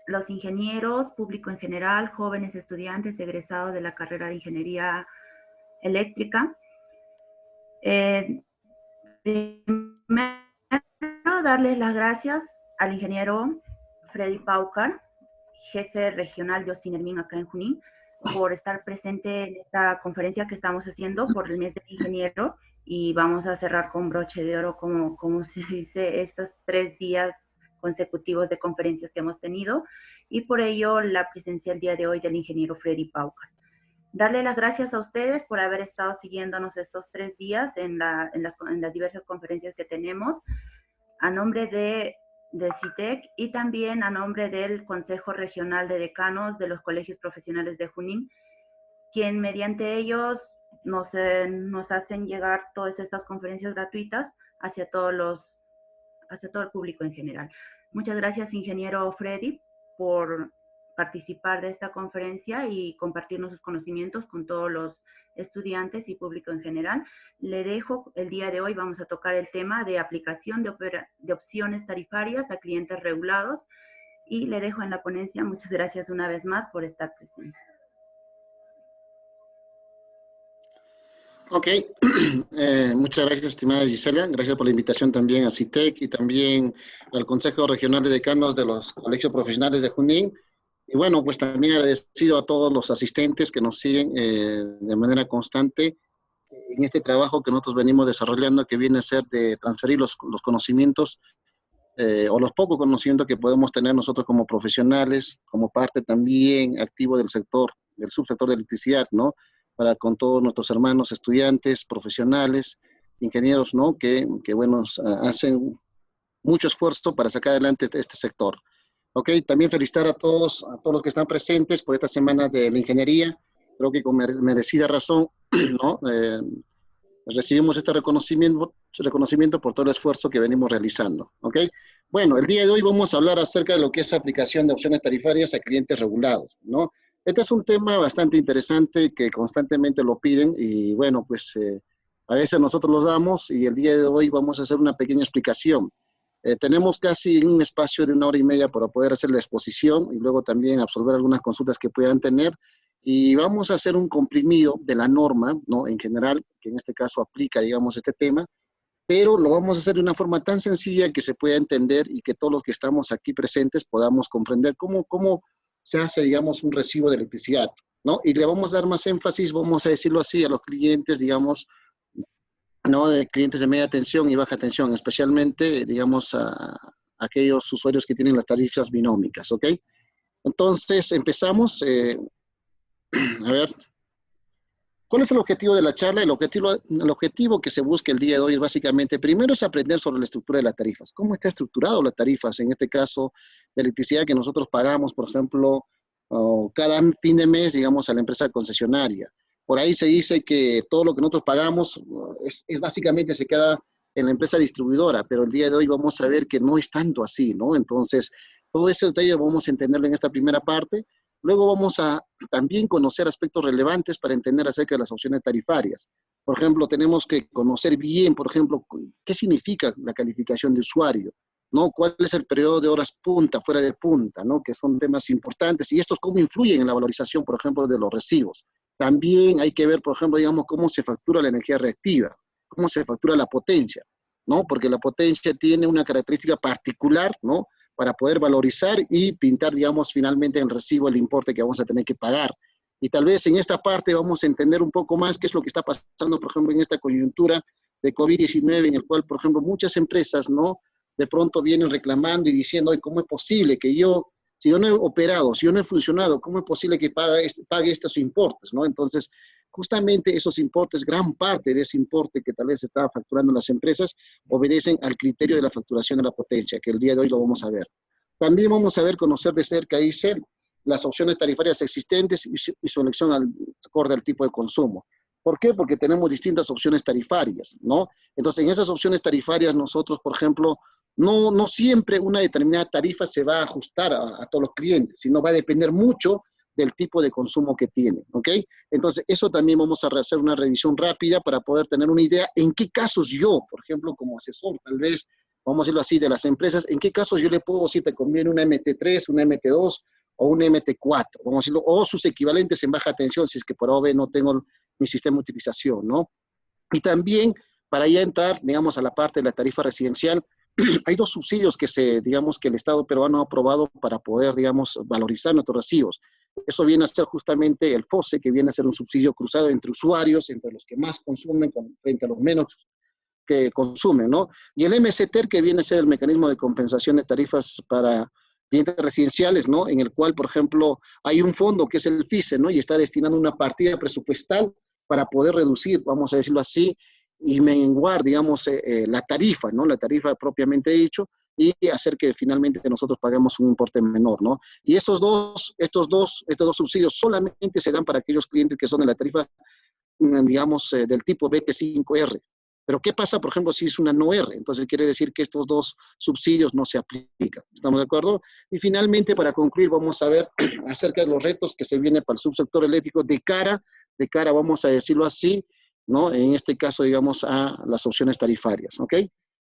los ingenieros, público en general, jóvenes estudiantes egresados de la carrera de Ingeniería Eléctrica. Primero, darles las gracias al ingeniero Freddy Paucar, jefe regional de Ocinermin acá en Junín, por estar presente en esta conferencia que estamos haciendo por el mes del ingeniero, y vamos a cerrar con broche de oro, como se dice, estos 3 días consecutivos de conferencias que hemos tenido, y por ello la presencia el día de hoy del ingeniero Freddy Paucar. Darle las gracias a ustedes por haber estado siguiéndonos estos 3 días en las diversas conferencias que tenemos, a nombre de CITEC y también a nombre del Consejo Regional de Decanos de los Colegios Profesionales de Junín, quien mediante ellos nos hacen llegar todas estas conferencias gratuitas hacia todo el público en general. Muchas gracias, ingeniero Freddy, por participar de esta conferencia y compartirnos sus conocimientos con todos los estudiantes y público en general. Le dejo, el día de hoy vamos a tocar el tema de aplicación de opciones tarifarias a clientes regulados, y le dejo en la ponencia. Muchas gracias una vez más por estar presente. Ok, muchas gracias, estimada Gisela. Gracias por la invitación también a CITEC y también al Consejo Regional de Decanos de los Colegios Profesionales de Junín. Y bueno, pues también agradecido a todos los asistentes que nos siguen de manera constante en este trabajo que nosotros venimos desarrollando, que viene a ser de transferir los conocimientos o los pocos conocimientos que podemos tener nosotros como profesionales, como parte también activo del sector, del subsector de electricidad, ¿no? Para con todos nuestros hermanos estudiantes, profesionales, ingenieros, ¿no? Que bueno, hacen mucho esfuerzo para sacar adelante este sector. Ok, también felicitar a todos los que están presentes por esta semana de la ingeniería. Creo que con merecida razón, ¿no? Recibimos este reconocimiento por todo el esfuerzo que venimos realizando. ¿Ok? Bueno, el día de hoy vamos a hablar acerca de lo que es aplicación de opciones tarifarias a clientes regulados, ¿no? Este es un tema bastante interesante que constantemente lo piden y bueno, pues a veces nosotros lo damos, y el día de hoy vamos a hacer una pequeña explicación. Tenemos casi un espacio de 1 hora y media para poder hacer la exposición y luego también absorber algunas consultas que puedan tener. Y vamos a hacer un comprimido de la norma, ¿no? En general, que en este caso aplica, digamos, este tema, pero lo vamos a hacer de una forma tan sencilla que se pueda entender y que todos los que estamos aquí presentes podamos comprender cómo se hace, digamos, un recibo de electricidad, ¿no? Y le vamos a dar más énfasis, vamos a decirlo así, a los clientes, digamos, ¿no? De clientes de media tensión y baja tensión, especialmente, digamos, a aquellos usuarios que tienen las tarifas binómicas, ¿ok? Entonces, empezamos. A ver, ¿cuál es el objetivo de la charla? El objetivo que se busca el día de hoy es básicamente, primero es aprender sobre la estructura de las tarifas. ¿Cómo está estructurado las tarifas? En este caso, de electricidad que nosotros pagamos, por ejemplo, cada fin de mes, digamos, a la empresa concesionaria. Por ahí se dice que todo lo que nosotros pagamos es básicamente se queda en la empresa distribuidora, pero el día de hoy vamos a ver que no es tanto así, ¿no? Entonces, todo ese detalle vamos a entenderlo en esta primera parte. Luego vamos a también conocer aspectos relevantes para entender acerca de las opciones tarifarias. Por ejemplo, tenemos que conocer bien, por ejemplo, qué significa la calificación de usuario, ¿no? ¿Cuál es el periodo de horas punta, fuera de punta, ¿no? Que son temas importantes, y estos cómo influyen en la valorización, por ejemplo, de los recibos. También hay que ver, por ejemplo, digamos, cómo se factura la energía reactiva, cómo se factura la potencia, ¿no? Porque la potencia tiene una característica particular, ¿no? Para poder valorizar y pintar, digamos, finalmente en el recibo el importe que vamos a tener que pagar. Y tal vez en esta parte vamos a entender un poco más qué es lo que está pasando, por ejemplo, en esta coyuntura de COVID-19, en el cual, por ejemplo, muchas empresas, ¿no? De pronto vienen reclamando y diciendo, ¿cómo es posible que si yo no he operado, si yo no he funcionado, cómo es posible que pague estos importes, ¿no? Entonces, justamente esos importes, gran parte de ese importe que tal vez estaba facturando las empresas, obedecen al criterio de la facturación de la potencia, que el día de hoy lo vamos a ver. También vamos a ver, conocer de cerca, dice, las opciones tarifarias existentes y su elección acorde al tipo de consumo. ¿Por qué? Porque tenemos distintas opciones tarifarias, ¿no? Entonces, en esas opciones tarifarias nosotros, por ejemplo, no siempre una determinada tarifa se va a ajustar a todos los clientes, sino va a depender mucho del tipo de consumo que tiene, ¿ok? Entonces, eso también vamos a hacer una revisión rápida para poder tener una idea en qué casos yo, por ejemplo, como asesor, tal vez vamos a decirlo así, de las empresas, ¿en qué casos yo le puedo decir te conviene una MT3, una MT2 o una MT4? Vamos a decirlo, o sus equivalentes en baja tensión, si es que por OV no tengo mi sistema de utilización, ¿no? Y también, para ya entrar, digamos, a la parte de la tarifa residencial, hay dos subsidios que digamos, que el Estado peruano ha aprobado para poder, digamos, valorizar nuestros recibos. Eso viene a ser justamente el FOSE, que viene a ser un subsidio cruzado entre usuarios, entre los que más consumen frente a los menos que consumen, ¿no? Y el MCTER, que viene a ser el mecanismo de compensación de tarifas para clientes residenciales, ¿no? En el cual, por ejemplo, hay un fondo que es el FICE, ¿no? Y está destinando una partida presupuestal para poder reducir, vamos a decirlo así, y menguar, digamos, la tarifa, ¿no? La tarifa propiamente dicho, y hacer que finalmente nosotros paguemos un importe menor, ¿no? Y estos dos subsidios solamente se dan para aquellos clientes que son de la tarifa, digamos, del tipo BT5R. Pero ¿qué pasa, por ejemplo, si es una no R? Entonces quiere decir que estos dos subsidios no se aplican. ¿Estamos de acuerdo? Y finalmente, para concluir, vamos a ver acerca de los retos que se vienen para el subsector eléctrico de cara, vamos a decirlo así, ¿no? En este caso, digamos, a las opciones tarifarias, ¿ok?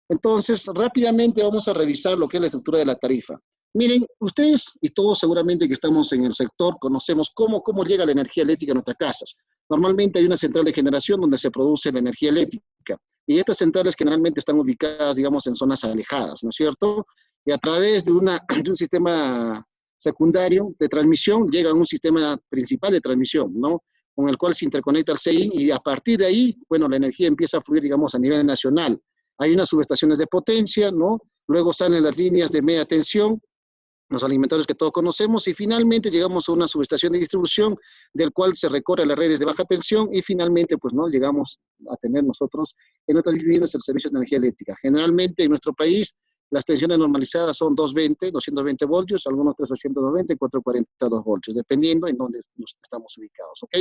Entonces, rápidamente vamos a revisar lo que es la estructura de la tarifa. Miren, ustedes y todos seguramente que estamos en el sector conocemos cómo llega la energía eléctrica a nuestras casas. Normalmente hay una central de generación donde se produce la energía eléctrica y estas centrales generalmente están ubicadas, digamos, en zonas alejadas, ¿no es cierto? Y a través de un sistema secundario de transmisión llega a un sistema principal de transmisión, ¿no? Con el cual se interconecta al CI y a partir de ahí, bueno, la energía empieza a fluir, digamos, a nivel nacional. Hay unas subestaciones de potencia, ¿no? Luego salen las líneas de media tensión, los alimentadores que todos conocemos, y finalmente llegamos a una subestación de distribución del cual se recorre las redes de baja tensión y finalmente, pues, ¿no? Llegamos a tener nosotros en nuestras viviendas el servicio de energía eléctrica. Generalmente en nuestro país las tensiones normalizadas son 220 voltios, algunos 390 y 442 voltios, dependiendo en dónde estamos ubicados, ¿ok?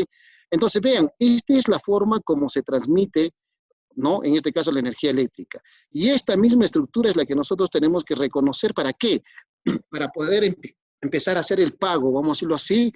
Entonces, vean, esta es la forma como se transmite, ¿no? En este caso, la energía eléctrica. Y esta misma estructura es la que nosotros tenemos que reconocer. ¿Para qué? Para poder empezar a hacer el pago, vamos a decirlo así,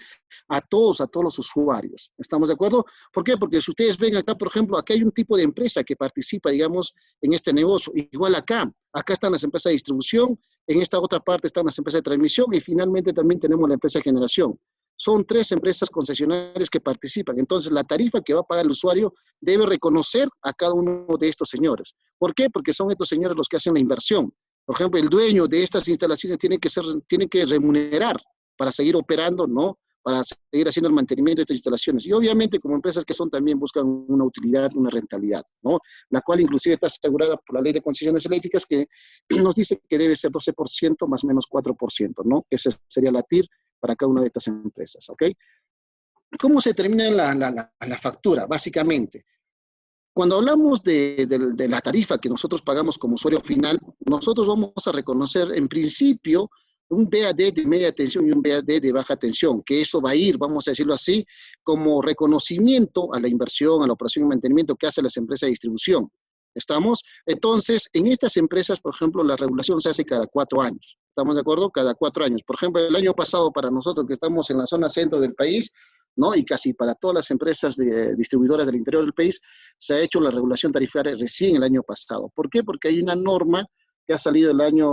a todos los usuarios. ¿Estamos de acuerdo? ¿Por qué? Porque si ustedes ven acá, por ejemplo, aquí hay un tipo de empresa que participa, digamos, en este negocio. Igual acá están las empresas de distribución, en esta otra parte están las empresas de transmisión y finalmente también tenemos la empresa de generación. Son 3 empresas concesionarias que participan. Entonces, la tarifa que va a pagar el usuario debe reconocer a cada uno de estos señores. ¿Por qué? Porque son estos señores los que hacen la inversión. Por ejemplo, el dueño de estas instalaciones tiene que remunerar para seguir operando, ¿no? Para seguir haciendo el mantenimiento de estas instalaciones. Y obviamente, como empresas que son, también buscan una utilidad, una rentabilidad, ¿no? La cual inclusive está asegurada por la Ley de Concesiones Eléctricas, que nos dice que debe ser 12% más o menos 4%, ¿no? Esa sería la TIR para cada una de estas empresas, ¿ok? ¿Cómo se termina la factura? Básicamente, cuando hablamos de la tarifa que nosotros pagamos como usuario final, nosotros vamos a reconocer en principio un VAD de media tensión y un VAD de baja tensión, que eso va a ir, vamos a decirlo así, como reconocimiento a la inversión, a la operación y mantenimiento que hacen las empresas de distribución. ¿Estamos? Entonces, en estas empresas, por ejemplo, la regulación se hace cada 4 años. ¿Estamos de acuerdo? Cada 4 años. Por ejemplo, el año pasado, para nosotros que estamos en la zona centro del país, ¿no? Y casi para todas las empresas distribuidoras del interior del país, se ha hecho la regulación tarifaria recién el año pasado. ¿Por qué? Porque hay una norma que ha salido el año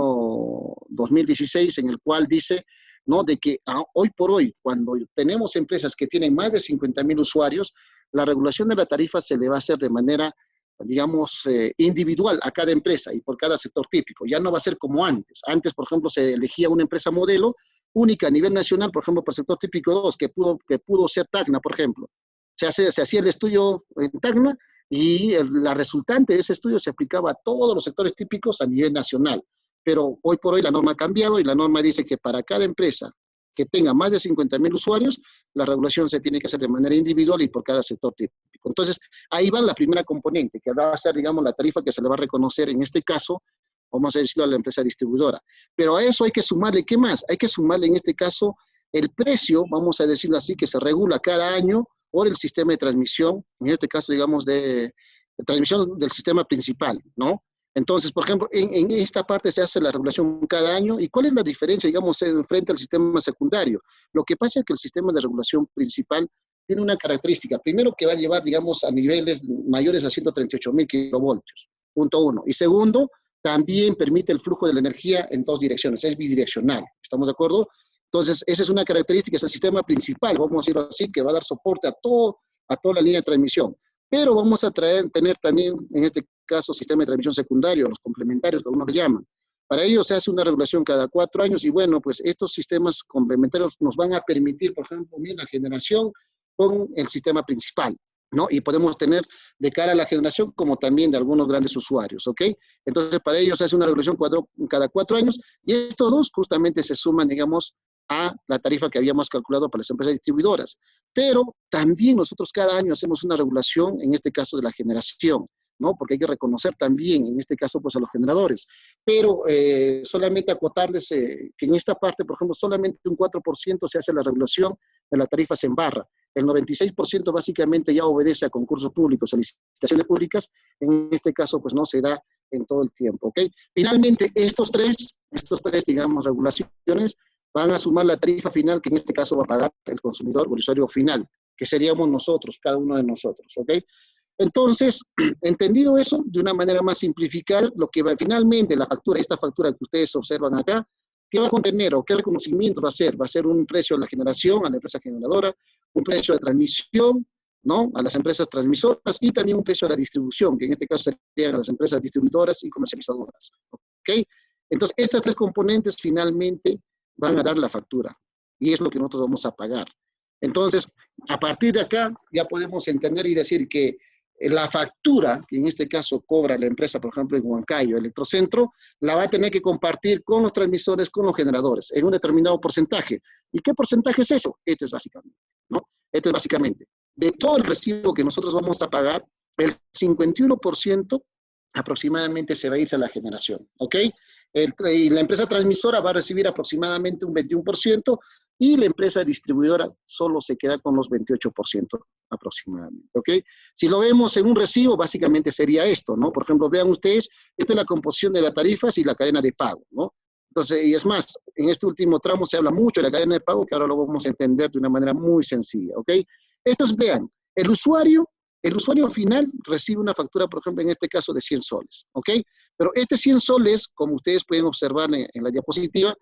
2016 en el cual dice, ¿no? De que hoy por hoy, cuando tenemos empresas que tienen más de 50,000 usuarios, la regulación de la tarifa se le va a hacer de manera, digamos, individual a cada empresa y por cada sector típico. Ya no va a ser como antes. Antes, por ejemplo, se elegía una empresa modelo única a nivel nacional, por ejemplo, para el sector típico 2, que pudo ser Tacna, por ejemplo. Se hacía el estudio en Tacna y la resultante de ese estudio se aplicaba a todos los sectores típicos a nivel nacional. Pero hoy por hoy la norma ha cambiado y la norma dice que para cada empresa que tenga más de 50,000 usuarios, la regulación se tiene que hacer de manera individual y por cada sector típico. Entonces, ahí va la primera componente, que va a ser, digamos, la tarifa que se le va a reconocer en este caso, vamos a decirlo, a la empresa distribuidora. Pero a eso hay que sumarle, ¿qué más? Hay que sumarle en este caso el precio, vamos a decirlo así, que se regula cada año por el sistema de transmisión, en este caso, digamos, de transmisión del sistema principal, ¿no? Entonces, por ejemplo, en esta parte se hace la regulación cada año. ¿Y cuál es la diferencia, digamos, frente al sistema secundario? Lo que pasa es que el sistema de regulación principal tiene una característica. Primero, que va a llevar, digamos, a niveles mayores a 138,000 kilovoltios, punto uno. Y segundo, también permite el flujo de la energía en dos direcciones, es bidireccional, ¿estamos de acuerdo? Entonces, esa es una característica, es el sistema principal, vamos a decirlo así, que va a dar soporte a toda la línea de transmisión. Pero vamos a tener también, en este caso, sistema de transmisión secundario, los complementarios, que algunos le llaman. Para ello se hace una regulación cada 4 años y bueno, pues estos sistemas complementarios nos van a permitir, por ejemplo, la generación con el sistema principal, ¿no? Y podemos tener de cara a la generación como también de algunos grandes usuarios, ¿ok? Entonces, para ello se hace una regulación cada 4 años y estos dos justamente se suman, digamos, a la tarifa que habíamos calculado para las empresas distribuidoras. Pero también nosotros cada año hacemos una regulación, en este caso de la generación, ¿no? Porque hay que reconocer también, en este caso, pues a los generadores. Pero solamente acotarles que en esta parte, por ejemplo, solamente un 4% se hace la regulación de las tarifas en barra. El 96% básicamente ya obedece a concursos públicos, a licitaciones públicas. En este caso, pues no se da en todo el tiempo, ¿ok? Finalmente, estos tres, digamos, regulaciones van a sumar la tarifa final, que en este caso va a pagar el consumidor o el usuario final, que seríamos nosotros, cada uno de nosotros, ¿ok? Entonces, entendido eso, de una manera más simplificada, lo que va finalmente la factura, esta factura que ustedes observan acá, ¿qué va a contener o qué reconocimiento va a ser? Va a ser un precio a la generación, a la empresa generadora, un precio de transmisión, ¿no? A las empresas transmisoras y también un precio a la distribución, que en este caso serían a las empresas distribuidoras y comercializadoras, ¿ok? Entonces, estas tres componentes finalmente van a dar la factura y es lo que nosotros vamos a pagar. Entonces, a partir de acá ya podemos entender y decir que la factura, que en este caso cobra la empresa, por ejemplo, en Huancayo, Electrocentro, la va a tener que compartir con los transmisores, con los generadores, en un determinado porcentaje. ¿Y qué porcentaje es eso? Esto es básicamente, ¿no? Esto es básicamente. De todo el recibo que nosotros vamos a pagar, el 51% aproximadamente se va a irse a la generación, ¿ok? Y la empresa transmisora va a recibir aproximadamente un 21% y la empresa distribuidora solo se queda con los 28% aproximadamente, ¿ok? Si lo vemos en un recibo, básicamente sería esto, ¿no? Por ejemplo, vean ustedes, esta es la composición de las tarifas y la cadena de pago, ¿no? Entonces, y es más, en este último tramo se habla mucho de la cadena de pago, que ahora lo vamos a entender de una manera muy sencilla, ¿ok? Estos, vean, el usuario final recibe una factura, por ejemplo, en este caso de 100 soles, ¿ok? Pero este 100 soles, como ustedes pueden observar en la diapositiva,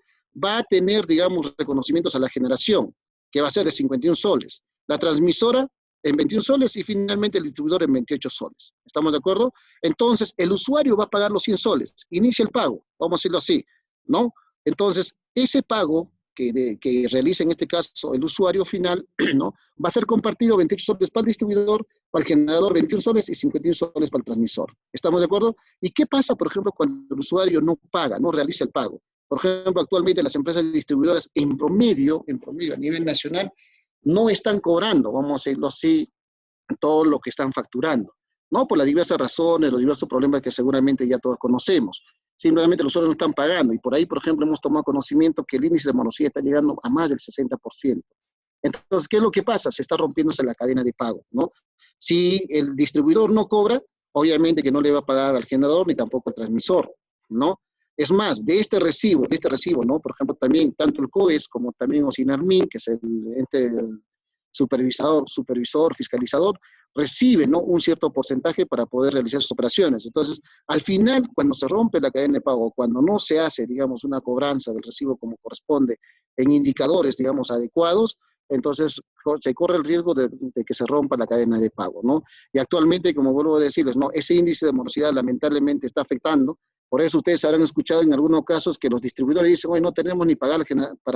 va a tener, digamos, reconocimientos a la generación, que va a ser de 51 soles. La transmisora en 21 soles y finalmente el distribuidor en 28 soles. ¿Estamos de acuerdo? Entonces, el usuario va a pagar los 100 soles. Inicia el pago, vamos a decirlo así, ¿no? Entonces, ese pago que realiza en este caso el usuario final, ¿no? Va a ser compartido 28 soles para el distribuidor, para el generador 21 soles y 51 soles para el transmisor. ¿Estamos de acuerdo? ¿Y qué pasa, por ejemplo, cuando el usuario no paga, no realiza el pago? Por ejemplo, actualmente las empresas distribuidoras en promedio a nivel nacional, no están cobrando, vamos a decirlo así, todo lo que están facturando, ¿no? Por las diversas razones, los diversos problemas que seguramente ya todos conocemos. Simplemente los usuarios no están pagando y por ahí, por ejemplo, hemos tomado conocimiento que el índice de morosidad está llegando a más del 60%. Entonces, ¿qué es lo que pasa? Se está rompiéndose la cadena de pago, ¿no? Si el distribuidor no cobra, obviamente que no le va a pagar al generador ni tampoco al transmisor, ¿no? Es más, de este recibo, ¿no? Por ejemplo, también tanto el COES como también OSINARMIN, que es el ente supervisor, fiscalizador, recibe, ¿no? Un cierto porcentaje para poder realizar sus operaciones. Entonces, al final, cuando se rompe la cadena de pago, cuando no se hace, digamos, una cobranza del recibo como corresponde en indicadores, digamos, adecuados, entonces se corre el riesgo de que se rompa la cadena de pago, ¿no? Y actualmente, como vuelvo a decirles, ¿no? Ese índice de morosidad lamentablemente está afectando. Por eso ustedes habrán escuchado en algunos casos que los distribuidores dicen, hoy no tenemos ni para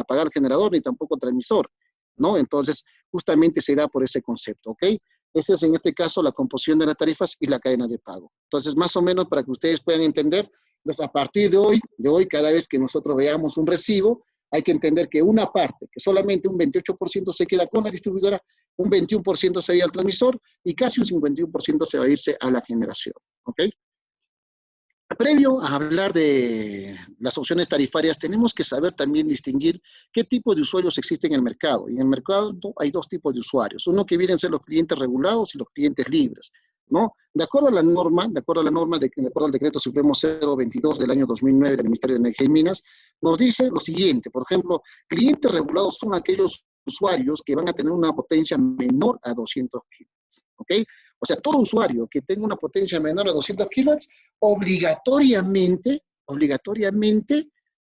pagar el generador ni tampoco el transmisor, ¿no? Entonces, justamente se da por ese concepto, ¿ok? Esa es en este caso la composición de las tarifas y la cadena de pago. Entonces, más o menos para que ustedes puedan entender, pues a partir de hoy, cada vez que nosotros veamos un recibo, hay que entender que una parte, que solamente un 28% se queda con la distribuidora, un 21% se va al transmisor y casi un 51% se va a irse a la generación, ¿ok? Previo a hablar de las opciones tarifarias, tenemos que saber también distinguir qué tipo de usuarios existen en el mercado. Y en el mercado hay dos tipos de usuarios. Uno que vienen a ser los clientes regulados y los clientes libres, ¿no? De acuerdo al decreto supremo 022 del año 2009 del Ministerio de Energía y Minas, nos dice lo siguiente, por ejemplo, clientes regulados son aquellos usuarios que van a tener una potencia menor a 200 kilos, ¿ok? O sea, todo usuario que tenga una potencia menor a 200 kilowatts, obligatoriamente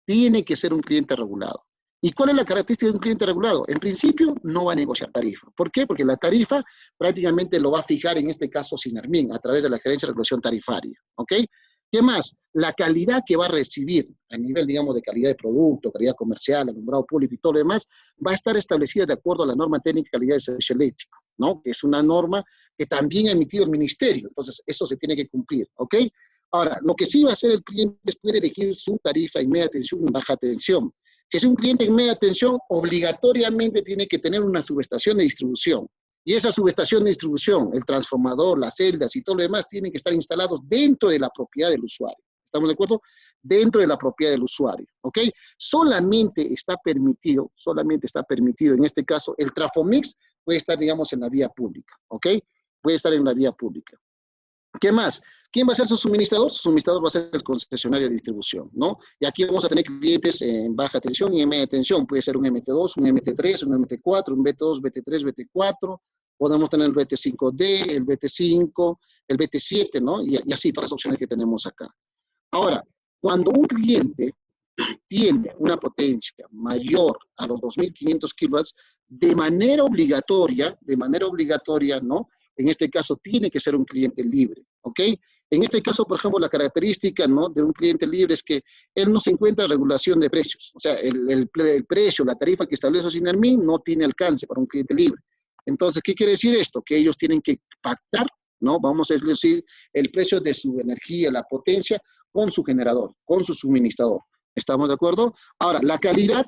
tiene que ser un cliente regulado. ¿Y cuál es la característica de un cliente regulado? En principio, no va a negociar tarifa. ¿Por qué? Porque la tarifa prácticamente lo va a fijar, en este caso, Sinermin, a través de la Gerencia de Regulación Tarifaria, ¿ok? ¿Qué más? La calidad que va a recibir a nivel, digamos, de calidad de producto, calidad comercial, alumbrado público y todo lo demás, va a estar establecida de acuerdo a la norma técnica de calidad de servicio eléctrico, ¿no? Que es una norma que también ha emitido el ministerio. Entonces, eso se tiene que cumplir, ¿ok? Ahora, lo que sí va a hacer el cliente es poder elegir su tarifa en media tensión y en baja tensión. Si es un cliente en media tensión, obligatoriamente tiene que tener una subestación de distribución. Y esa subestación de distribución, el transformador, las celdas y todo lo demás, tienen que estar instalados dentro de la propiedad del usuario. ¿Estamos de acuerdo? Dentro de la propiedad del usuario, ¿ok? Solamente está permitido, en este caso, el Trafomix puede estar, digamos, en la vía pública, ¿ok? Puede estar en la vía pública. ¿Qué más? ¿Quién va a ser su suministrador? Su suministrador va a ser el concesionario de distribución, ¿no? Y aquí vamos a tener clientes en baja tensión y en media tensión. Puede ser un MT2, un MT3, un MT4, un BT2, BT3, BT4. Podemos tener el BT5D, el BT5, el BT7, ¿no? Y así todas las opciones que tenemos acá. Ahora, cuando un cliente tiene una potencia mayor a los 2.500 kilowatts, de manera obligatoria, ¿no? En este caso, tiene que ser un cliente libre, ¿ok? En este caso, por ejemplo, la característica, ¿no?, de un cliente libre es que él no se encuentra en regulación de precios. O sea, el precio, la tarifa que establece Sinermin no tiene alcance para un cliente libre. Entonces, ¿qué quiere decir esto? Que ellos tienen que pactar, ¿no? Vamos a decir, el precio de su energía, la potencia, con su generador, con su suministrador. ¿Estamos de acuerdo? Ahora, la calidad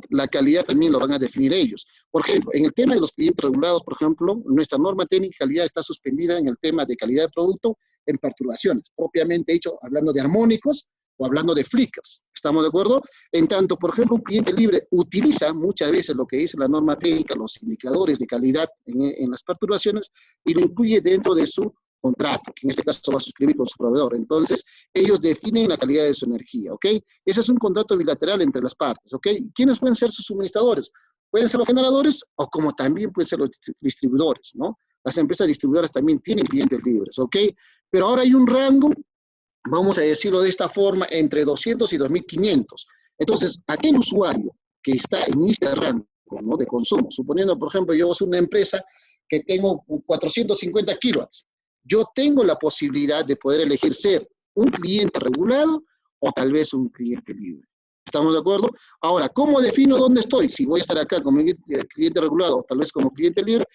también lo van a definir ellos. Por ejemplo, en el tema de los clientes regulados, por ejemplo, nuestra norma técnica de calidad está suspendida en el tema de calidad de producto en perturbaciones, propiamente dicho, hablando de armónicos o hablando de flickers. ¿Estamos de acuerdo? En tanto, por ejemplo, un cliente libre utiliza muchas veces lo que dice la norma técnica, los indicadores de calidad en las perturbaciones, y lo incluye dentro de su contrato, que en este caso va a suscribir con su proveedor. Entonces, ellos definen la calidad de su energía, ¿ok? Ese es un contrato bilateral entre las partes, ¿ok? ¿Quiénes pueden ser sus suministradores? Pueden ser los generadores o como también pueden ser los distribuidores, ¿no? Las empresas distribuidoras también tienen clientes libres, ¿ok? Pero ahora hay un rango, vamos a decirlo de esta forma, entre 200 y 2.500. Entonces, aquel usuario que está en este rango, ¿no?, de consumo, suponiendo, por ejemplo, yo soy una empresa que tengo 450 kilowatts, yo tengo la posibilidad de poder elegir ser un cliente regulado o tal vez un cliente libre. ¿Estamos de acuerdo? Ahora, ¿cómo defino dónde estoy? Si voy a estar acá como cliente regulado o tal vez como cliente libre,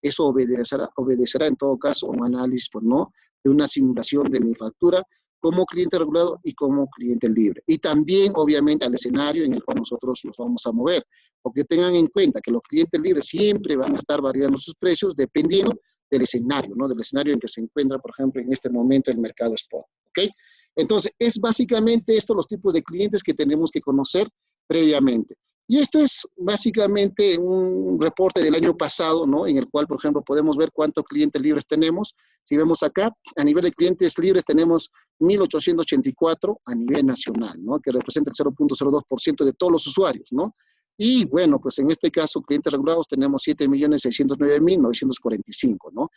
eso obedecerá en todo caso a un análisis, pues, ¿no?, de una simulación de mi factura como cliente regulado y como cliente libre. Y también, obviamente, al escenario en el cual nosotros nos vamos a mover. Porque tengan en cuenta que los clientes libres siempre van a estar variando sus precios dependiendo del escenario, ¿no? Del escenario en que se encuentra, por ejemplo, en este momento el mercado spot, ¿ok? Entonces, es básicamente esto los tipos de clientes que tenemos que conocer previamente. Y esto es básicamente un reporte del año pasado, ¿no?, en el cual, por ejemplo, podemos ver cuántos clientes libres tenemos. Si vemos acá, a nivel de clientes libres tenemos 1.884 a nivel nacional, ¿no?, que representa el 0.02% de todos los usuarios, ¿no? Y bueno, pues en este caso, clientes regulados tenemos 7.609.945, ¿no?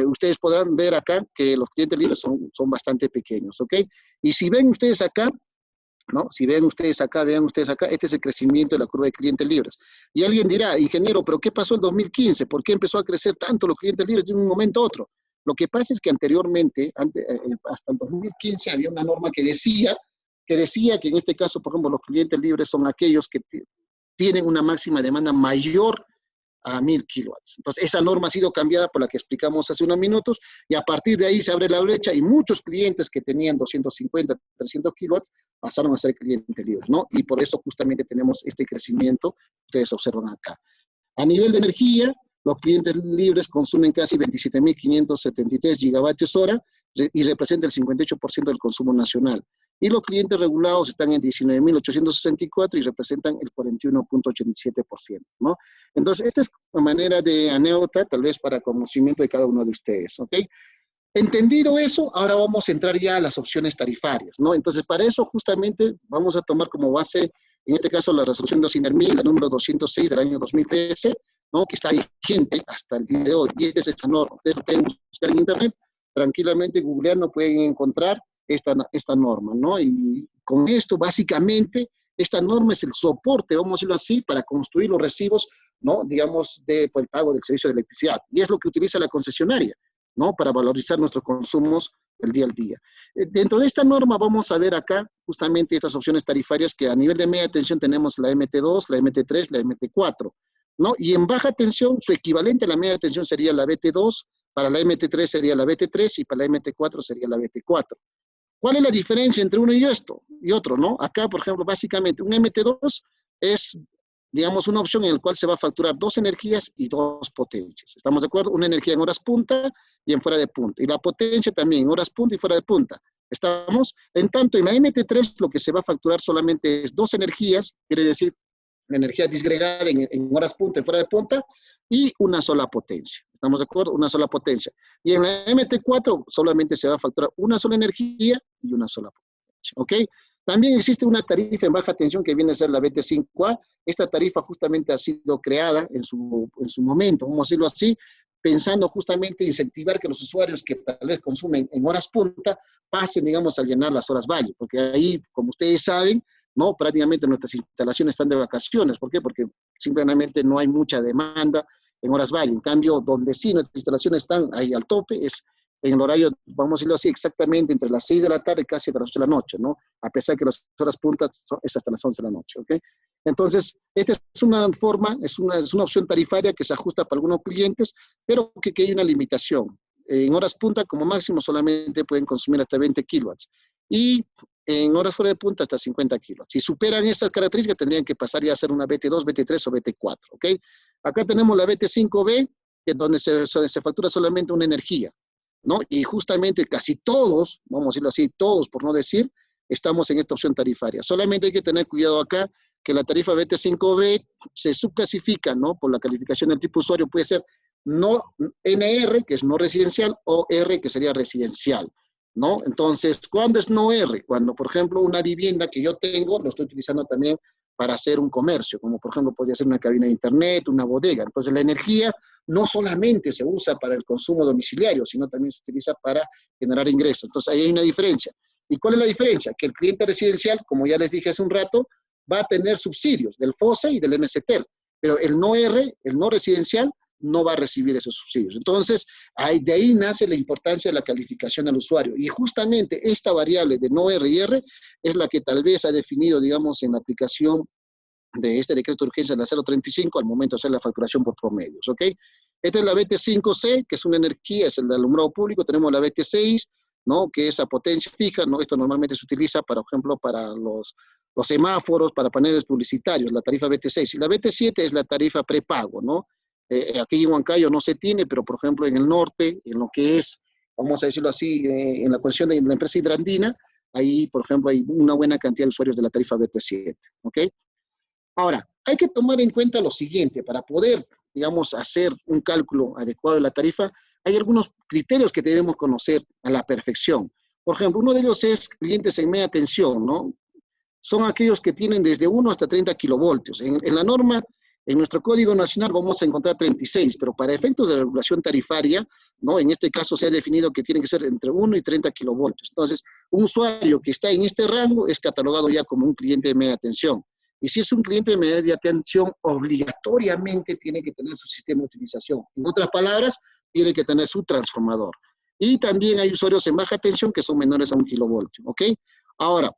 Ustedes podrán ver acá que los clientes libres son bastante pequeños, ¿ok? Y si ven ustedes acá, ¿no? Si vean ustedes acá, este es el crecimiento de la curva de clientes libres. Y alguien dirá, ingeniero, ¿pero qué pasó en 2015? ¿Por qué empezó a crecer tanto los clientes libres de un momento a otro? Lo que pasa es que anteriormente, hasta el 2015, había una norma que decía que en este caso, por ejemplo, los clientes libres son aquellos que tienen una máxima demanda mayor a 1.000 kilowatts. Entonces, esa norma ha sido cambiada por la que explicamos hace unos minutos, y a partir de ahí se abre la brecha y muchos clientes que tenían 250, 300 kilowatts pasaron a ser clientes libres, ¿no? Y por eso justamente tenemos este crecimiento, ustedes observan acá. A nivel de energía, los clientes libres consumen casi 27.573 gigavatios hora y representa el 58% del consumo nacional. Y los clientes regulados están en 19.864 y representan el 41.87%, ¿no? Entonces, esta es una manera de anécdota, tal vez para conocimiento de cada uno de ustedes, ¿ok? Entendido eso, ahora vamos a entrar ya a las opciones tarifarias, ¿no? Entonces, para eso justamente vamos a tomar como base, en este caso, la resolución de Sinermin, la número 206 del año 2013, ¿no? Que está vigente hasta el día de hoy, y esta es esa norma. Ustedes lo pueden buscar en internet, tranquilamente googleando pueden encontrar esta norma, ¿no? Y con esto, básicamente, esta norma es el soporte, vamos a decirlo así, para construir los recibos, ¿no? Digamos, por el pago del servicio de electricidad. Y es lo que utiliza la concesionaria, ¿no? Para valorizar nuestros consumos del día al día. Dentro de esta norma vamos a ver acá justamente estas opciones tarifarias que a nivel de media tensión tenemos la MT2, la MT3, la MT4, ¿no? Y en baja tensión, su equivalente a la media tensión sería la BT2, para la MT3 sería la BT3 y para la MT4 sería la BT4. ¿Cuál es la diferencia entre uno y otro, no? Acá, por ejemplo, básicamente un MT2 es, digamos, una opción en la cual se va a facturar 2 energías y 2 potencias. ¿Estamos de acuerdo? Una energía en horas punta y en fuera de punta. Y la potencia también en horas punta y fuera de punta. ¿Estamos? En tanto, en la MT3 lo que se va a facturar solamente es 2 energías, quiere decir energía disgregada en horas punta y fuera de punta, y una sola potencia. ¿Estamos de acuerdo? Una sola potencia. Y en la MT4 solamente se va a facturar una sola energía y una sola potencia. ¿Ok? También existe una tarifa en baja tensión que viene a ser la BT5A. Esta tarifa justamente ha sido creada en su momento, vamos a decirlo así, pensando justamente incentivar que los usuarios que tal vez consumen en horas punta pasen, digamos, a llenar las horas valle, porque ahí, como ustedes saben, ¿no? Prácticamente nuestras instalaciones están de vacaciones. ¿Por qué? Porque simplemente no hay mucha demanda en horas valle. En cambio, donde sí nuestras instalaciones están ahí al tope es en el horario, vamos a decirlo así, exactamente entre las 6 de la tarde y casi hasta las 8 de la noche, ¿no? A pesar de que las horas puntas es hasta las 11 de la noche, ¿ok? Entonces, esta es una forma, es una opción tarifaria que se ajusta para algunos clientes, pero que hay una limitación. En horas punta, como máximo, solamente pueden consumir hasta 20 kilowatts. Y en horas fuera de punta hasta 50 kilowatts. Si superan esas características, tendrían que pasar ya a ser una BT2, BT3 o BT4, ¿ok? Acá tenemos la BT5B, que es donde se factura solamente una energía, ¿no? Y justamente casi todos, vamos a decirlo así, todos por no decir, estamos en esta opción tarifaria. Solamente hay que tener cuidado acá que la tarifa BT5B se subclasifica, ¿no? Por la calificación del tipo usuario, puede ser no NR, que es no residencial, o R, que sería residencial, ¿no? Entonces, ¿cuándo es no R? Cuando, por ejemplo, una vivienda que yo tengo, lo estoy utilizando también para hacer un comercio, como por ejemplo podría ser una cabina de internet, una bodega. Entonces, la energía no solamente se usa para el consumo domiciliario, sino también se utiliza para generar ingresos. Entonces, ahí hay una diferencia. ¿Y cuál es la diferencia? Que el cliente residencial, como ya les dije hace un rato, va a tener subsidios del FOSE y del MSTEL, pero el no R, el no residencial, no va a recibir esos subsidios. Entonces, de ahí nace la importancia de la calificación al usuario. Y justamente esta variable de no R y R es la que tal vez ha definido, digamos, en la aplicación de este decreto de urgencia de la 035 al momento de hacer la facturación por promedios, ¿ok? Esta es la BT5C, que es una energía, es el alumbrado público. Tenemos la BT6, ¿no? Que es a potencia fija, ¿no? Esto normalmente se utiliza, por ejemplo, para los semáforos, para paneles publicitarios, la tarifa BT6. Y la BT7 es la tarifa prepago, ¿no? Aquí en Huancayo no se tiene, pero por ejemplo en el norte, en lo que es, vamos a decirlo así, en la concesión de la empresa Hidrandina, ahí por ejemplo hay una buena cantidad de usuarios de la tarifa BT7, ¿ok? Ahora, hay que tomar en cuenta lo siguiente, para poder, digamos, hacer un cálculo adecuado de la tarifa, hay algunos criterios que debemos conocer a la perfección. Por ejemplo, uno de ellos es clientes en media tensión, ¿no? Son aquellos que tienen desde 1 hasta 30 kilovoltios. En la norma, en nuestro Código Nacional vamos a encontrar 36, pero para efectos de regulación tarifaria, ¿no? En este caso se ha definido que tiene que ser entre 1 y 30 kilovoltios. Entonces, un usuario que está en este rango es catalogado ya como un cliente de media tensión. Y si es un cliente de media tensión, obligatoriamente tiene que tener su sistema de utilización. En otras palabras, tiene que tener su transformador. Y también hay usuarios en baja tensión que son menores a 1 kilovoltio, ¿ok? Ahora,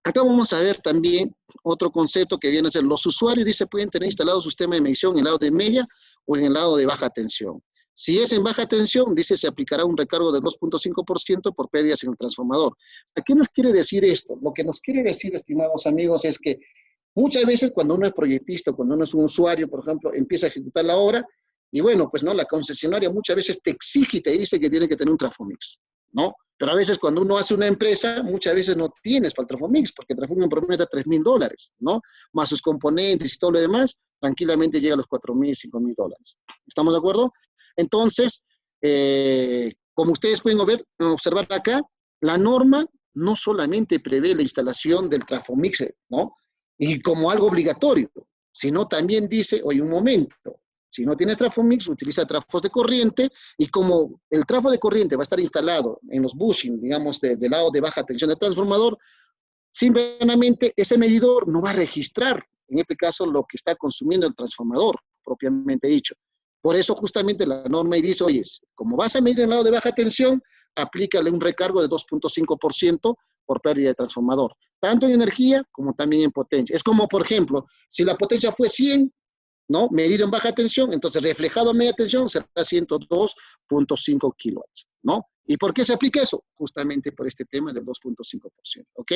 acá vamos a ver también otro concepto que viene a ser los usuarios, dice, pueden tener instalado su sistema de medición en el lado de media o en el lado de baja tensión. Si es en baja tensión, dice, se aplicará un recargo del 2.5% por pérdidas en el transformador. ¿A qué nos quiere decir esto? Lo que nos quiere decir, estimados amigos, es que muchas veces cuando uno es proyectista, cuando uno es un usuario, por ejemplo, empieza a ejecutar la obra, y bueno, pues no, la concesionaria muchas veces te exige y te dice que tiene que tener un Trafomix, ¿no? Pero a veces cuando uno hace una empresa, muchas veces no tienes para el Trafomix, porque Trafomix promete $3,000, ¿no? Más sus componentes y todo lo demás, tranquilamente llega a los $4,000, $5,000. ¿Estamos de acuerdo? Entonces, como ustedes pueden observar acá, la norma no solamente prevé la instalación del Trafomix, ¿no? Y como algo obligatorio, sino también dice, oye, un momento, Si no tienes Trafomix, utiliza trafos de corriente, y como el trafo de corriente va a estar instalado en los bushing, digamos, del lado de baja tensión del transformador, simplemente ese medidor no va a registrar, en este caso, lo que está consumiendo el transformador, propiamente dicho. Por eso justamente la norma dice, oye, como vas a medir el lado de baja tensión, aplícale un recargo de 2.5% por pérdida de transformador, tanto en energía como también en potencia. Es como, por ejemplo, si la potencia fue 100, ¿no? Medido en baja tensión, entonces reflejado a media tensión será 102.5 kilowatts, ¿no? ¿Y por qué se aplica eso? Justamente por este tema del 2.5%, ¿ok?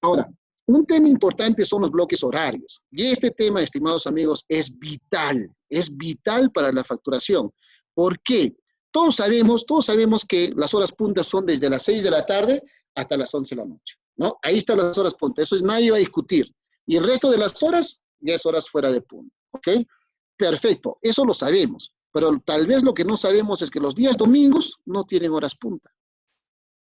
Ahora, un tema importante son los bloques horarios. Y este tema, estimados amigos, es vital para la facturación. ¿Por qué? Todos sabemos que las horas puntas son desde las 6 de la tarde hasta las 11 de la noche, ¿no? Ahí están las horas puntas, eso nadie va a discutir. Y el resto de las horas, ya es horas fuera de punta, ¿ok? Perfecto, eso lo sabemos. Pero tal vez lo que no sabemos es que los días domingos no tienen horas punta.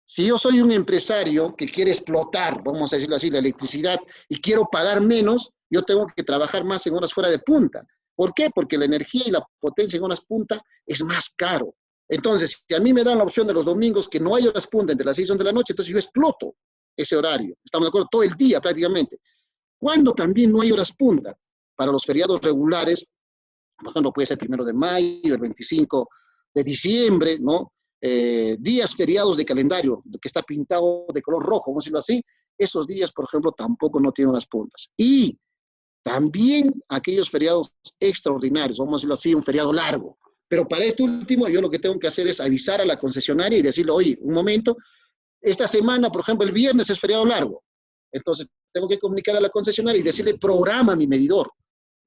Si yo soy un empresario que quiere explotar, vamos a decirlo así, la electricidad, y quiero pagar menos, yo tengo que trabajar más en horas fuera de punta. ¿Por qué? Porque la energía y la potencia en horas punta es más caro. Entonces, si a mí me dan la opción de los domingos que no hay horas punta entre las 6 y 11 de la noche, entonces yo exploto ese horario. Estamos de acuerdo, todo el día prácticamente. Cuando también no hay horas punta para los feriados regulares, por ejemplo, puede ser el 1 de mayo, el 25 de diciembre, ¿no? Días feriados de calendario, que está pintado de color rojo, vamos a decirlo así, esos días, por ejemplo, tampoco no tienen las puntas. Y también aquellos feriados extraordinarios, vamos a decirlo así, un feriado largo. Pero para este último, yo lo que tengo que hacer es avisar a la concesionaria y decirle, oye, un momento, esta semana, por ejemplo, el viernes es feriado largo. Entonces, tengo que comunicar a la concesionaria y decirle, programa mi medidor.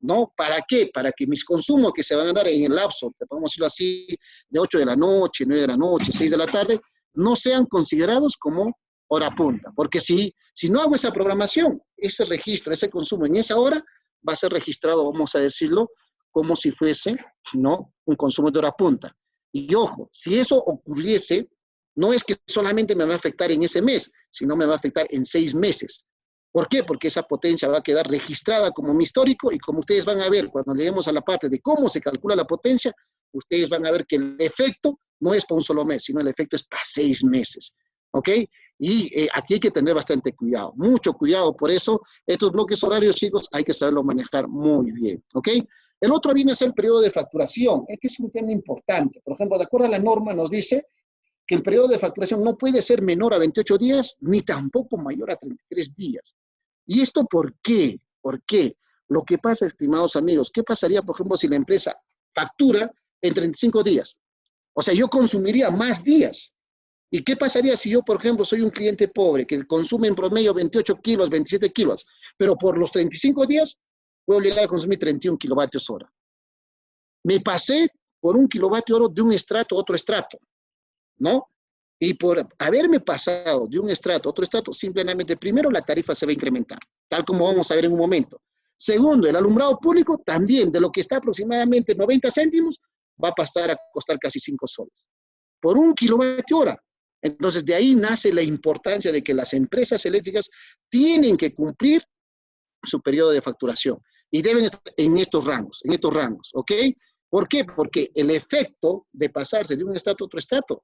¿No? ¿Para qué? Para que mis consumos que se van a dar en el lapso, podemos decirlo así, de 8 de la noche, 9 de la noche, 6 de la tarde, no sean considerados como hora punta. Porque si no hago esa programación, ese registro, ese consumo en esa hora, va a ser registrado, vamos a decirlo, como si fuese, ¿no? Un consumo de hora punta. Y ojo, si eso ocurriese, no es que solamente me va a afectar en ese mes, sino me va a afectar en 6 meses. ¿Por qué? Porque esa potencia va a quedar registrada como mi histórico, y como ustedes van a ver cuando lleguemos a la parte de cómo se calcula la potencia, ustedes van a ver que el efecto no es para un solo mes, sino el efecto es para 6 meses. ¿Ok? Y aquí hay que tener bastante cuidado, mucho cuidado. Por eso, estos bloques horarios, chicos, hay que saberlo manejar muy bien. ¿Ok? El otro viene a ser el periodo de facturación, que es un tema importante. Por ejemplo, de acuerdo a la norma, nos dice que el periodo de facturación no puede ser menor a 28 días, ni tampoco mayor a 33 días. ¿Y esto por qué? ¿Por qué? Lo que pasa, estimados amigos, ¿qué pasaría, por ejemplo, si la empresa factura en 35 días? O sea, yo consumiría más días. ¿Y qué pasaría si yo, por ejemplo, soy un cliente pobre que consume en promedio 28 kilos, 27 kilos, pero por los 35 días puedo llegar a consumir 31 kilovatios hora? Me pasé por 1 kilovatio hora de un estrato a otro estrato, ¿no? Y por haberme pasado de un estrato a otro estrato, simplemente, primero, la tarifa se va a incrementar, tal como vamos a ver en un momento. Segundo, el alumbrado público también, de lo que está aproximadamente 90 céntimos, va a pasar a costar casi 5 soles por 1 kilovatio hora. Entonces, de ahí nace la importancia de que las empresas eléctricas tienen que cumplir su periodo de facturación y deben estar en estos rangos, ¿ok? ¿Por qué? Porque el efecto de pasarse de un estrato a otro estrato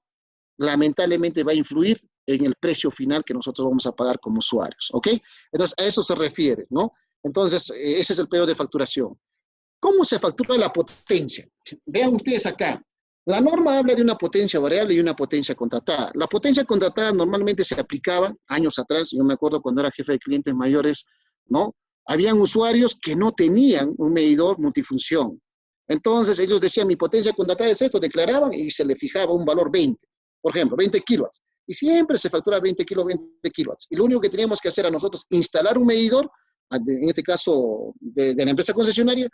lamentablemente va a influir en el precio final que nosotros vamos a pagar como usuarios, ¿ok? Entonces, a eso se refiere, ¿no? Entonces, ese es el periodo de facturación. ¿Cómo se factura la potencia? Vean ustedes acá. La norma habla de una potencia variable y una potencia contratada. La potencia contratada normalmente se aplicaba años atrás. Yo me acuerdo cuando era jefe de clientes mayores, ¿no? Habían usuarios que no tenían un medidor multifunción. Entonces, ellos decían, mi potencia contratada es esto, declaraban y se le fijaba un valor 20. Por ejemplo, 20 kilowatts. Y siempre se factura 20 kilowatts. Y lo único que teníamos que hacer a nosotros, instalar un medidor, en este caso de la empresa concesionaria,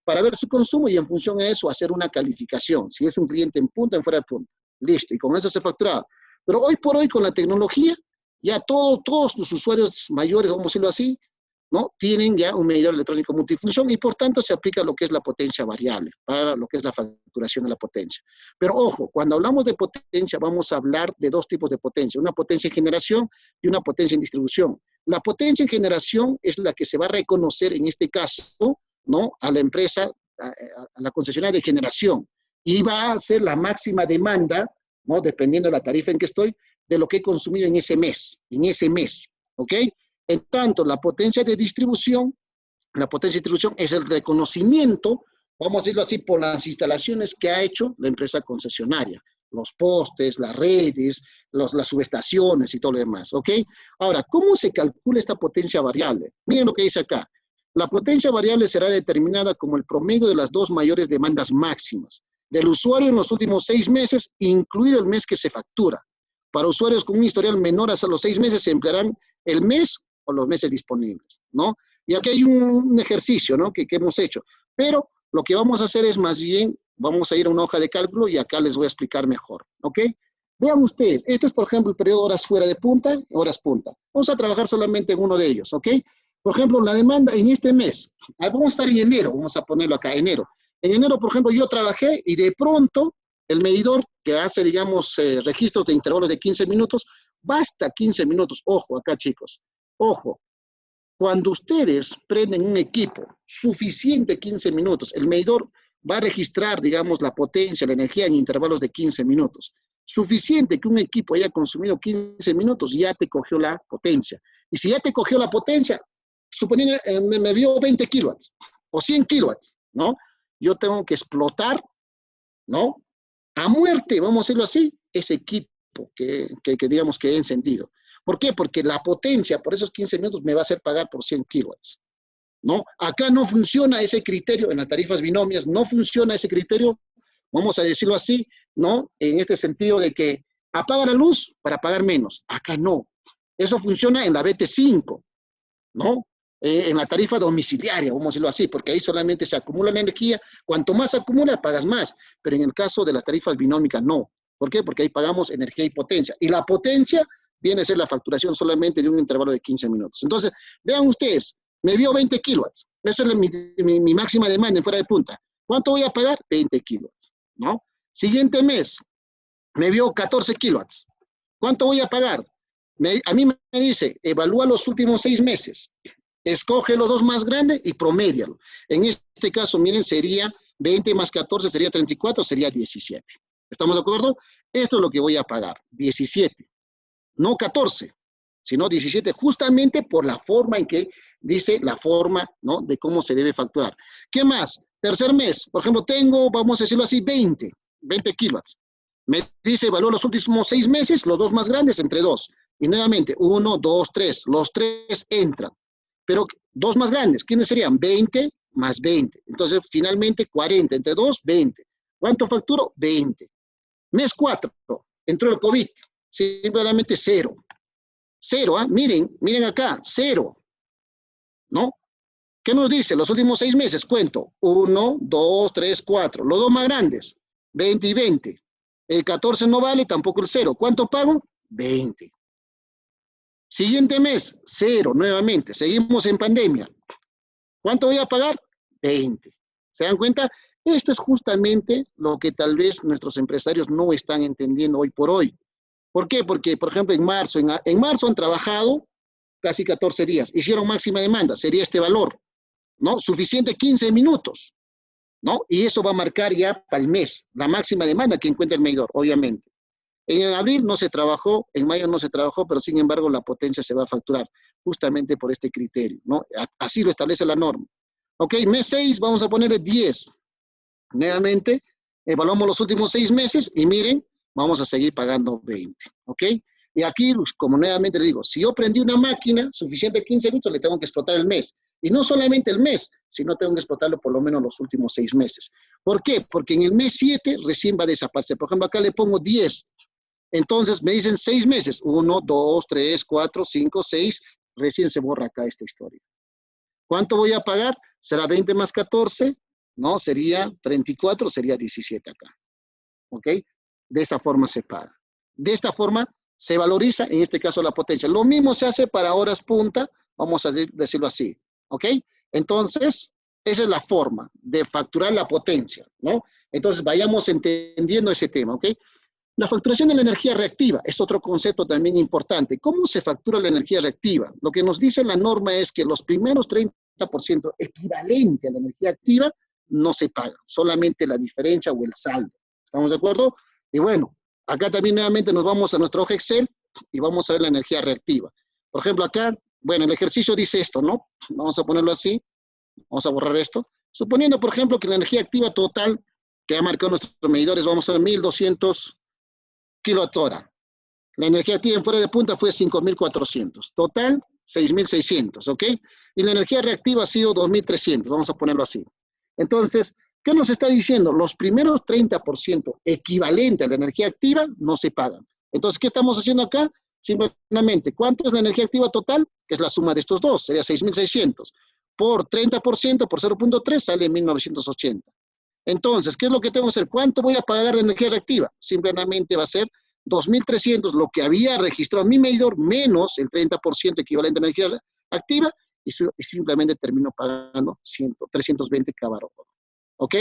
para ver su consumo y en función a eso hacer una calificación. Si es un cliente en punta, en fuera de punta. Listo, y con eso se facturaba. Pero hoy por hoy, con la tecnología, ya todos los usuarios mayores, vamos a decirlo así, ¿no? Tienen ya un medidor electrónico multifunción y por tanto se aplica lo que es la potencia variable, para lo que es la facturación de la potencia. Pero ojo, cuando hablamos de potencia vamos a hablar de dos tipos de potencia, una potencia en generación y una potencia en distribución. La potencia en generación es la que se va a reconocer en este caso, ¿no? A la empresa a la concesionaria de generación y va a ser la máxima demanda, ¿no? Dependiendo de la tarifa en que estoy, de lo que he consumido en ese mes, ¿ok? En tanto, la potencia de distribución es el reconocimiento, vamos a decirlo así, por las instalaciones que ha hecho la empresa concesionaria, los postes, las redes, las subestaciones y todo lo demás, ¿ok? Ahora, ¿cómo se calcula esta potencia variable? Miren lo que dice acá. La potencia variable será determinada como el promedio de las dos mayores demandas máximas del usuario en los últimos 6 meses, incluido el mes que se factura. Para usuarios con un historial menor hasta los 6 meses, se emplearán el mes o los meses disponibles, ¿no? Y aquí hay un ejercicio, ¿no? que hemos hecho. Pero lo que vamos a hacer es más bien, vamos a ir a una hoja de cálculo y acá les voy a explicar mejor, ¿ok? Vean ustedes, esto es, por ejemplo, el periodo de horas fuera de punta, horas punta. Vamos a trabajar solamente en uno de ellos, ¿ok? Por ejemplo, la demanda en este mes, vamos a estar en enero, vamos a ponerlo acá, enero. En enero, por ejemplo, yo trabajé y de pronto el medidor que hace, digamos, registros de intervalos de 15 minutos, basta 15 minutos. Ojo acá, chicos, ojo. Cuando ustedes prenden un equipo suficiente 15 minutos, el medidor va a registrar, digamos, la potencia, la energía en intervalos de 15 minutos. Suficiente que un equipo haya consumido 15 minutos, ya te cogió la potencia. Y si ya te cogió la potencia, suponiendo me dio 20 kilowatts o 100 kilowatts, ¿no? Yo tengo que explotar, ¿no? A muerte, vamos a decirlo así, ese equipo que digamos que he encendido. ¿Por qué? Porque la potencia por esos 15 minutos me va a hacer pagar por 100 kilowatts, ¿no? Acá no funciona ese criterio, en las tarifas binomias no funciona ese criterio, vamos a decirlo así, ¿no? En este sentido de que apaga la luz para pagar menos. Acá no. Eso funciona en la BT5, ¿no? En la tarifa domiciliaria, vamos a decirlo así, porque ahí solamente se acumula la energía. Cuanto más se acumula, pagas más. Pero en el caso de las tarifas binómicas, no. ¿Por qué? Porque ahí pagamos energía y potencia. Y la potencia viene a ser la facturación solamente de un intervalo de 15 minutos. Entonces, vean ustedes, me dio 20 kilowatts. Esa es mi máxima demanda en fuera de punta. ¿Cuánto voy a pagar? 20 kilowatts, ¿no? Siguiente mes, me dio 14 kilowatts. ¿Cuánto voy a pagar? A mí me dice, evalúa los últimos 6 meses. Escoge los dos más grandes y promédialo. En este caso, miren, sería 20 más 14, sería 34, sería 17. ¿Estamos de acuerdo? Esto es lo que voy a pagar, 17. No 14, sino 17, justamente por la forma en que dice la forma, ¿no? De cómo se debe facturar. ¿Qué más? Tercer mes, por ejemplo, tengo, vamos a decirlo así, 20 kilowatts. Me dice, evalúa los últimos 6 meses, los dos más grandes, entre 2. Y nuevamente, 1, 2, 3. Los 3 entran. Pero dos más grandes, ¿quiénes serían? 20 más 20. Entonces, finalmente, 40. Entre 2, 20. ¿Cuánto facturo? 20. Mes 4, entró el COVID. Simplemente 0. 0, ¿ah? Miren acá, 0. ¿No? ¿Qué nos dice? Los últimos 6 meses, cuento. 1, 2, 3, 4. Los dos más grandes, 20 y 20. El 14 no vale, tampoco el 0. ¿Cuánto pago? 20. Siguiente mes, 0, nuevamente. Seguimos en pandemia. ¿Cuánto voy a pagar? 20. ¿Se dan cuenta? Esto es justamente lo que tal vez nuestros empresarios no están entendiendo hoy por hoy. ¿Por qué? Porque, por ejemplo, en marzo han trabajado casi 14 días. Hicieron máxima demanda, sería este valor, ¿no? Suficiente 15 minutos, ¿no? Y eso va a marcar ya para el mes, la máxima demanda que encuentra el medidor, obviamente. En abril no se trabajó, en mayo no se trabajó, pero sin embargo la potencia se va a facturar justamente por este criterio, ¿no? Así lo establece la norma. Ok, mes 6 vamos a ponerle 10. Nuevamente, evaluamos los últimos 6 meses y miren, vamos a seguir pagando 20, ¿ok? Y aquí, como nuevamente le digo, si yo prendí una máquina suficiente 15 minutos, le tengo que explotar el mes. Y no solamente el mes, sino tengo que explotarlo por lo menos los últimos 6 meses. ¿Por qué? Porque en el mes 7 recién va a desaparecer. Por ejemplo, acá le pongo 10. Entonces me dicen 6 meses. 1, 2, 3, 4, 5, 6. Recién se borra acá esta historia. ¿Cuánto voy a pagar? Será 20 más 14, ¿no? Sería 34, sería 17 acá. ¿Ok? De esa forma se paga. De esta forma se valoriza, en este caso, la potencia. Lo mismo se hace para horas punta, vamos a decirlo así. ¿Ok? Entonces, esa es la forma de facturar la potencia, ¿no? Entonces, vayamos entendiendo ese tema, ¿ok? La facturación de la energía reactiva es otro concepto también importante. ¿Cómo se factura la energía reactiva? Lo que nos dice la norma es que los primeros 30% equivalente a la energía activa no se paga, solamente la diferencia o el saldo. ¿Estamos de acuerdo? Y bueno, acá también nuevamente nos vamos a nuestra hoja Excel y vamos a ver la energía reactiva. Por ejemplo, acá, bueno, el ejercicio dice esto, ¿no? Vamos a ponerlo así, vamos a borrar esto. Suponiendo, por ejemplo, que la energía activa total que ha marcado nuestros medidores, vamos a ver 1200 kilowatt-hora. La energía activa en fuera de punta fue 5400. Total, 6600, ¿ok? Y la energía reactiva ha sido 2300, vamos a ponerlo así. Entonces, ¿qué nos está diciendo? Los primeros 30% equivalente a la energía activa no se pagan. Entonces, ¿qué estamos haciendo acá? Simplemente, ¿cuánto es la energía activa total? Que es la suma de estos dos, sería 6600. Por 30%, por 0.3, sale 1980. Entonces, ¿qué es lo que tengo que hacer? ¿Cuánto voy a pagar de energía reactiva? Simplemente va a ser 2300, lo que había registrado mi medidor, menos el 30% equivalente a energía activa, y simplemente termino pagando 320 kWh. ¿Ok?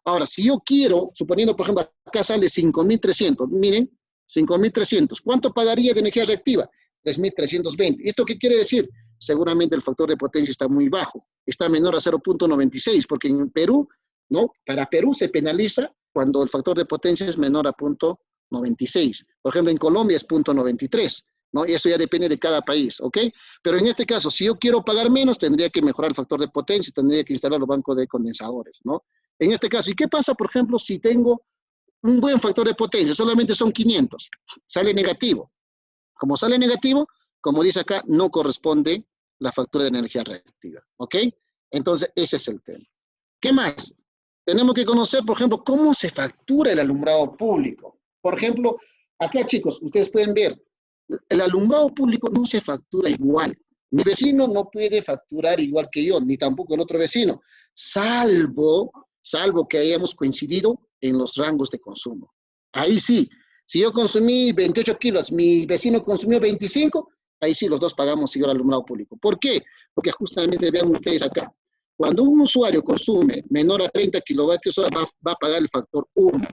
Ahora, si yo quiero, suponiendo, por ejemplo, acá sale 5300, miren, 5300, ¿cuánto pagaría de energía reactiva? 3320. ¿Esto qué quiere decir? Seguramente el factor de potencia está muy bajo, está menor a 0.96, porque en Perú, ¿no? Para Perú se penaliza cuando el factor de potencia es menor a 0.96. Por ejemplo, en Colombia es 0.93, ¿no? Y eso ya depende de cada país, ¿ok? Pero en este caso, si yo quiero pagar menos, tendría que mejorar el factor de potencia, tendría que instalar los bancos de condensadores, ¿no? En este caso, ¿y qué pasa, por ejemplo, si tengo un buen factor de potencia? Solamente son 500, sale negativo. Como sale negativo, como dice acá, no corresponde la factura de energía reactiva, ¿ok? Entonces, ese es el tema. ¿Qué más? Tenemos que conocer, por ejemplo, cómo se factura el alumbrado público. Por ejemplo, acá, chicos, ustedes pueden ver, el alumbrado público no se factura igual. Mi vecino no puede facturar igual que yo, ni tampoco el otro vecino, salvo que hayamos coincidido en los rangos de consumo. Ahí sí, si yo consumí 28 kilos, mi vecino consumió 25, ahí sí los dos pagamos igual al alumbrado público. ¿Por qué? Porque justamente vean ustedes acá, cuando un usuario consume menor a 30 kilovatios hora, va a pagar el factor 1.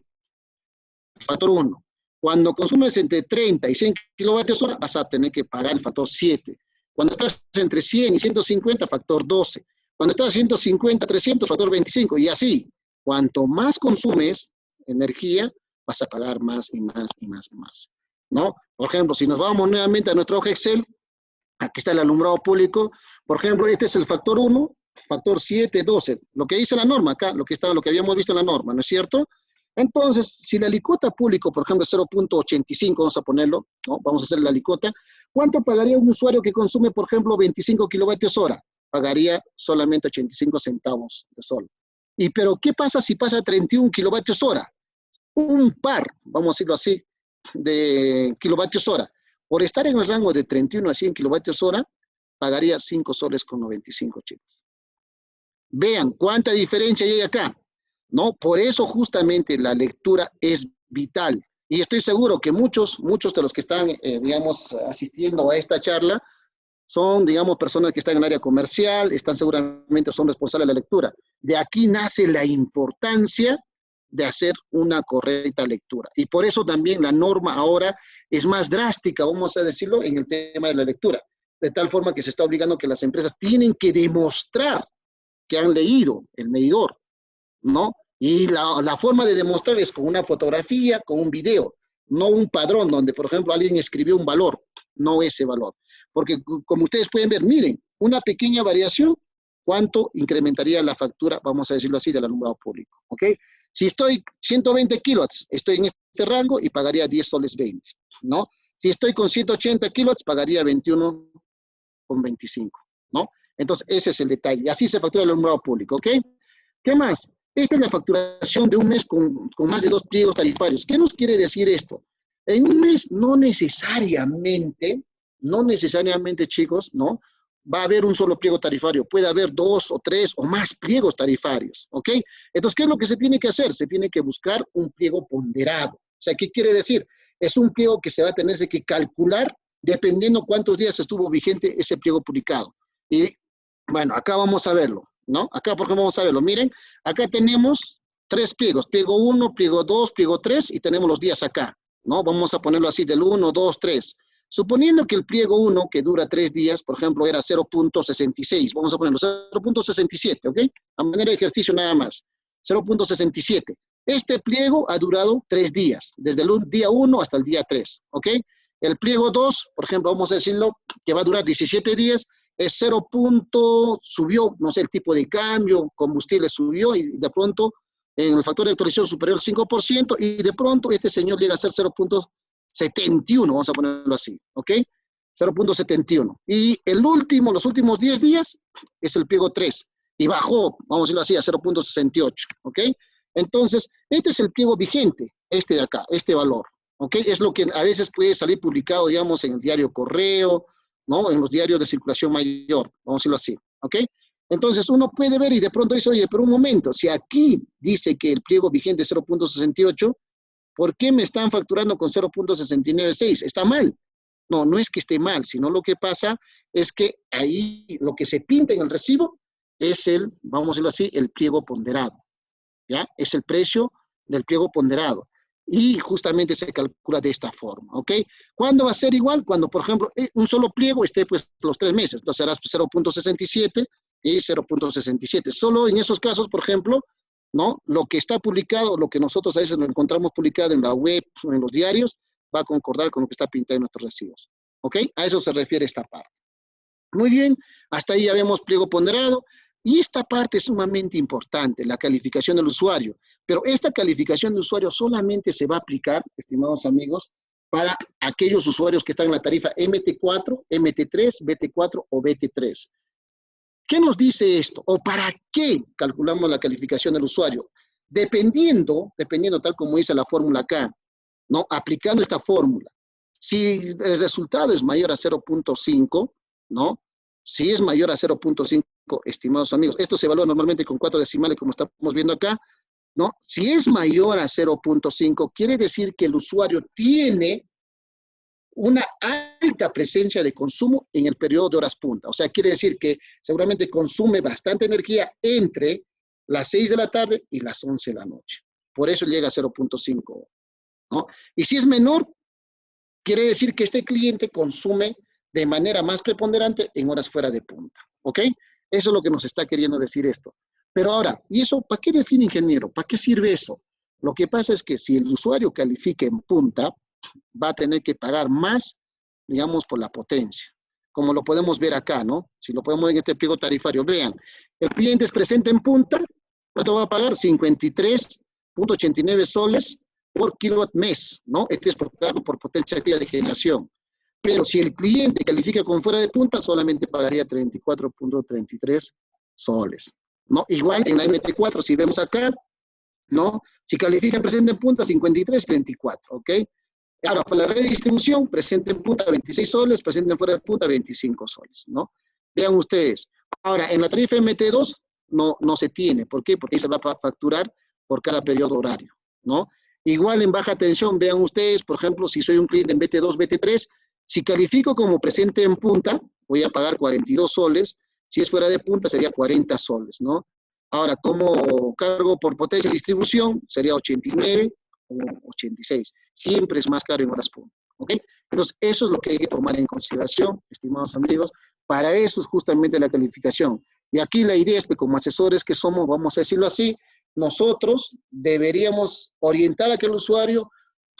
El factor 1. Cuando consumes entre 30 y 100 kilovatios hora, vas a tener que pagar el factor 7. Cuando estás entre 100 y 150, factor 12. Cuando estás 150, 300, factor 25. Y así, cuanto más consumes energía, vas a pagar más y más y más y más, ¿no? Por ejemplo, si nos vamos nuevamente a nuestra hoja Excel, aquí está el alumbrado público. Por ejemplo, este es el factor 1, factor 7, 12. Lo que dice la norma acá, lo que habíamos visto en la norma, ¿no es cierto? Entonces, si la alícuota público, por ejemplo, es 0.85, vamos a ponerlo, ¿no? Vamos a hacer la alícuota. ¿Cuánto pagaría un usuario que consume, por ejemplo, 25 kilovatios hora? Pagaría solamente 85 centavos de sol. Pero, ¿qué pasa si pasa a 31 kilovatios hora? Un par, vamos a decirlo así, de kilovatios hora. Por estar en el rango de 31 a 100 kilovatios hora, pagaría 5 soles con 95, chicos. Vean cuánta diferencia hay acá, ¿no? Por eso justamente la lectura es vital. Y estoy seguro que muchos de los que están, digamos, asistiendo a esta charla, son, digamos, personas que están en el área comercial, seguramente son responsables de la lectura. De aquí nace la importancia de hacer una correcta lectura. Y por eso también la norma ahora es más drástica, vamos a decirlo, en el tema de la lectura. De tal forma que se está obligando que las empresas tienen que demostrar que han leído el medidor, ¿no? Y la forma de demostrar es con una fotografía, con un video, no un padrón donde, por ejemplo, alguien escribió un valor, no ese valor. Porque como ustedes pueden ver, miren, una pequeña variación, ¿cuánto incrementaría la factura, vamos a decirlo así, del alumbrado público? ¿Ok? Si estoy 120 kilowatts, estoy en este rango y pagaría 10 soles 20, ¿no? Si estoy con 180 kilowatts, pagaría 21,25, ¿no? Entonces, ese es el detalle. Y así se factura el alumbrado público, ¿ok? ¿Qué más? Esta es la facturación de un mes con más de 2 pliegos tarifarios. ¿Qué nos quiere decir esto? En un mes no necesariamente, chicos, ¿no? Va a haber un solo pliego tarifario. Puede haber 2 o 3 o más pliegos tarifarios, ¿ok? Entonces, ¿qué es lo que se tiene que hacer? Se tiene que buscar un pliego ponderado. O sea, ¿qué quiere decir? Es un pliego que se va a tener que calcular dependiendo cuántos días estuvo vigente ese pliego publicado. Y, bueno, acá vamos a verlo, ¿no? Acá, por ejemplo, vamos a verlo. Miren, acá tenemos 3 pliegos. Pliego 1, pliego 2, pliego 3 y tenemos los días acá, ¿no? Vamos a ponerlo así, del 1, 2, 3. Suponiendo que el pliego 1, que dura 3 días, por ejemplo, era 0.66, vamos a ponerlo 0.67, ¿ok? A manera de ejercicio nada más. 0.67. Este pliego ha durado 3 días, desde el día 1 hasta el día 3, ¿ok? El pliego 2, por ejemplo, vamos a decirlo, que va a durar 17 días, es 0. Subió, no sé, el tipo de cambio, combustible subió y de pronto en el factor de actualización superior al 5% y de pronto este señor llega a ser 0.71, vamos a ponerlo así, ¿ok? 0.71. Y el último, los últimos 10 días es el pliego 3 y bajó, vamos a decirlo así, a 0.68, ¿ok? Entonces, este es el pliego vigente, este de acá, este valor, ¿ok? Es lo que a veces puede salir publicado, digamos, en el diario Correo, ¿no? En los diarios de circulación mayor, vamos a decirlo así, ¿ok? Entonces, uno puede ver y de pronto dice, oye, pero un momento, si aquí dice que el pliego vigente es 0.68, ¿por qué me están facturando con 0.696? Está mal. No, no es que esté mal, sino lo que pasa es que ahí lo que se pinta en el recibo es el, vamos a decirlo así, el pliego ponderado. ¿Ya? Es el precio del pliego ponderado. Y justamente se calcula de esta forma, ¿ok? ¿Cuándo va a ser igual? Cuando, por ejemplo, un solo pliego esté, pues, los 3 meses. Entonces, será 0.67 y 0.67. Solo en esos casos, por ejemplo, ¿no? Lo que está publicado, lo que nosotros a veces lo encontramos publicado en la web o en los diarios, va a concordar con lo que está pintado en nuestros recibos, ¿ok? A eso se refiere esta parte. Muy bien, hasta ahí ya vemos pliego ponderado. Y esta parte es sumamente importante, la calificación del usuario. Pero esta calificación de usuario solamente se va a aplicar, estimados amigos, para aquellos usuarios que están en la tarifa MT4, MT3, BT4 o BT3. ¿Qué nos dice esto? ¿O para qué calculamos la calificación del usuario? Dependiendo tal como dice la fórmula acá, ¿no? Aplicando esta fórmula. Si el resultado es mayor a 0.5, ¿no? Si es mayor a 0.5, estimados amigos, esto se evalúa normalmente con 4 decimales, como estamos viendo acá, ¿no? Si es mayor a 0.5, quiere decir que el usuario tiene una alta presencia de consumo en el periodo de horas punta. O sea, quiere decir que seguramente consume bastante energía entre las 6 de la tarde y las 11 de la noche. Por eso llega a 0.5, ¿no? Y si es menor, quiere decir que este cliente consume de manera más preponderante en horas fuera de punta, ¿ok? Eso es lo que nos está queriendo decir esto. Pero ahora, ¿y eso para qué define ingeniero? ¿Para qué sirve eso? Lo que pasa es que si el usuario califica en punta, va a tener que pagar más, digamos, por la potencia. Como lo podemos ver acá, ¿no? Si lo podemos ver en este pliego tarifario, vean, el cliente es presente en punta, ¿cuánto va a pagar? 53.89 soles por kilowatt mes, ¿no? Este es por potencia activa de generación. Pero si el cliente califica con fuera de punta, solamente pagaría 34.33 soles, ¿no? Igual en la MT4, si vemos acá, ¿no? Si califica presente en punta, 53.34, ¿ok? Ahora, para la redistribución, presente en punta 26 soles, presente en fuera de punta 25 soles, ¿no? Vean ustedes. Ahora, en la tarifa MT2 no se tiene. ¿Por qué? Porque ahí se va a facturar por cada periodo horario, ¿no? Igual en baja tensión, vean ustedes, por ejemplo, si soy un cliente en BT2, BT3, si califico como presente en punta, voy a pagar 42 soles. Si es fuera de punta, sería 40 soles, ¿no? Ahora, como cargo por potencia y distribución, sería 89 o 86. Siempre es más caro en horas punta, ¿ok? Entonces, eso es lo que hay que tomar en consideración, estimados amigos. Para eso es justamente la calificación. Y aquí la idea es que como asesores que somos, vamos a decirlo así, nosotros deberíamos orientar a que el usuario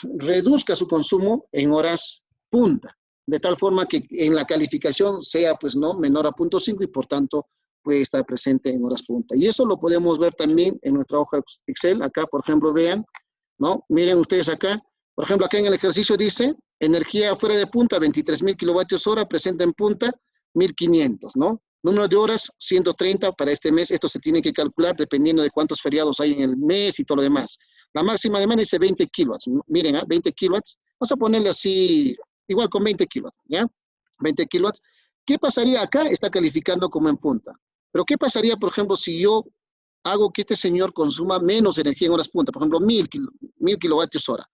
reduzca su consumo en horas punta, de tal forma que en la calificación sea, pues, no menor a 0.5 y por tanto puede estar presente en horas punta. Y eso lo podemos ver también en nuestra hoja Excel. Acá, por ejemplo, vean, ¿no? Miren ustedes acá, por ejemplo, acá en el ejercicio dice, energía fuera de punta, 23.000 kilovatios hora, presente en punta, 1.500, ¿no? Número de horas, 130 para este mes. Esto se tiene que calcular dependiendo de cuántos feriados hay en el mes y todo lo demás. La máxima demanda dice 20 kilowatts. Miren, 20 kilowatts. Vamos a ponerle así, igual con 20 kilowatts, ¿ya? 20 kilowatts. ¿Qué pasaría acá? Está calificando como en punta. Pero ¿qué pasaría, por ejemplo, si yo hago que este señor consuma menos energía en horas punta? Por ejemplo, 1.000 kilovatios hora.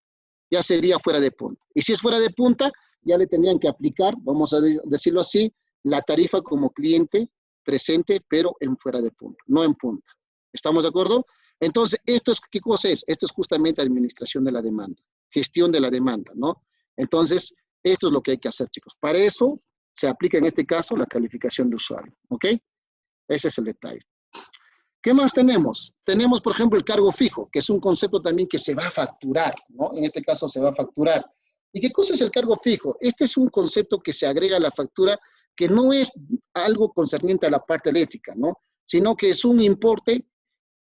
Ya sería fuera de punta. Y si es fuera de punta, ya le tendrían que aplicar, vamos a decirlo así, la tarifa como cliente presente, pero en fuera de punta, no en punta. ¿Estamos de acuerdo? Entonces, ¿qué cosa es? Esto es justamente administración de la demanda, gestión de la demanda, ¿no? Entonces, esto es lo que hay que hacer, chicos. Para eso se aplica en este caso la calificación de usuario, ¿ok? Ese es el detalle. ¿Qué más tenemos? Tenemos, por ejemplo, el cargo fijo, que es un concepto también que se va a facturar, ¿no? En este caso se va a facturar. ¿Y qué cosa es el cargo fijo? Este es un concepto que se agrega a la factura que no es algo concerniente a la parte eléctrica, ¿no? Sino que es un importe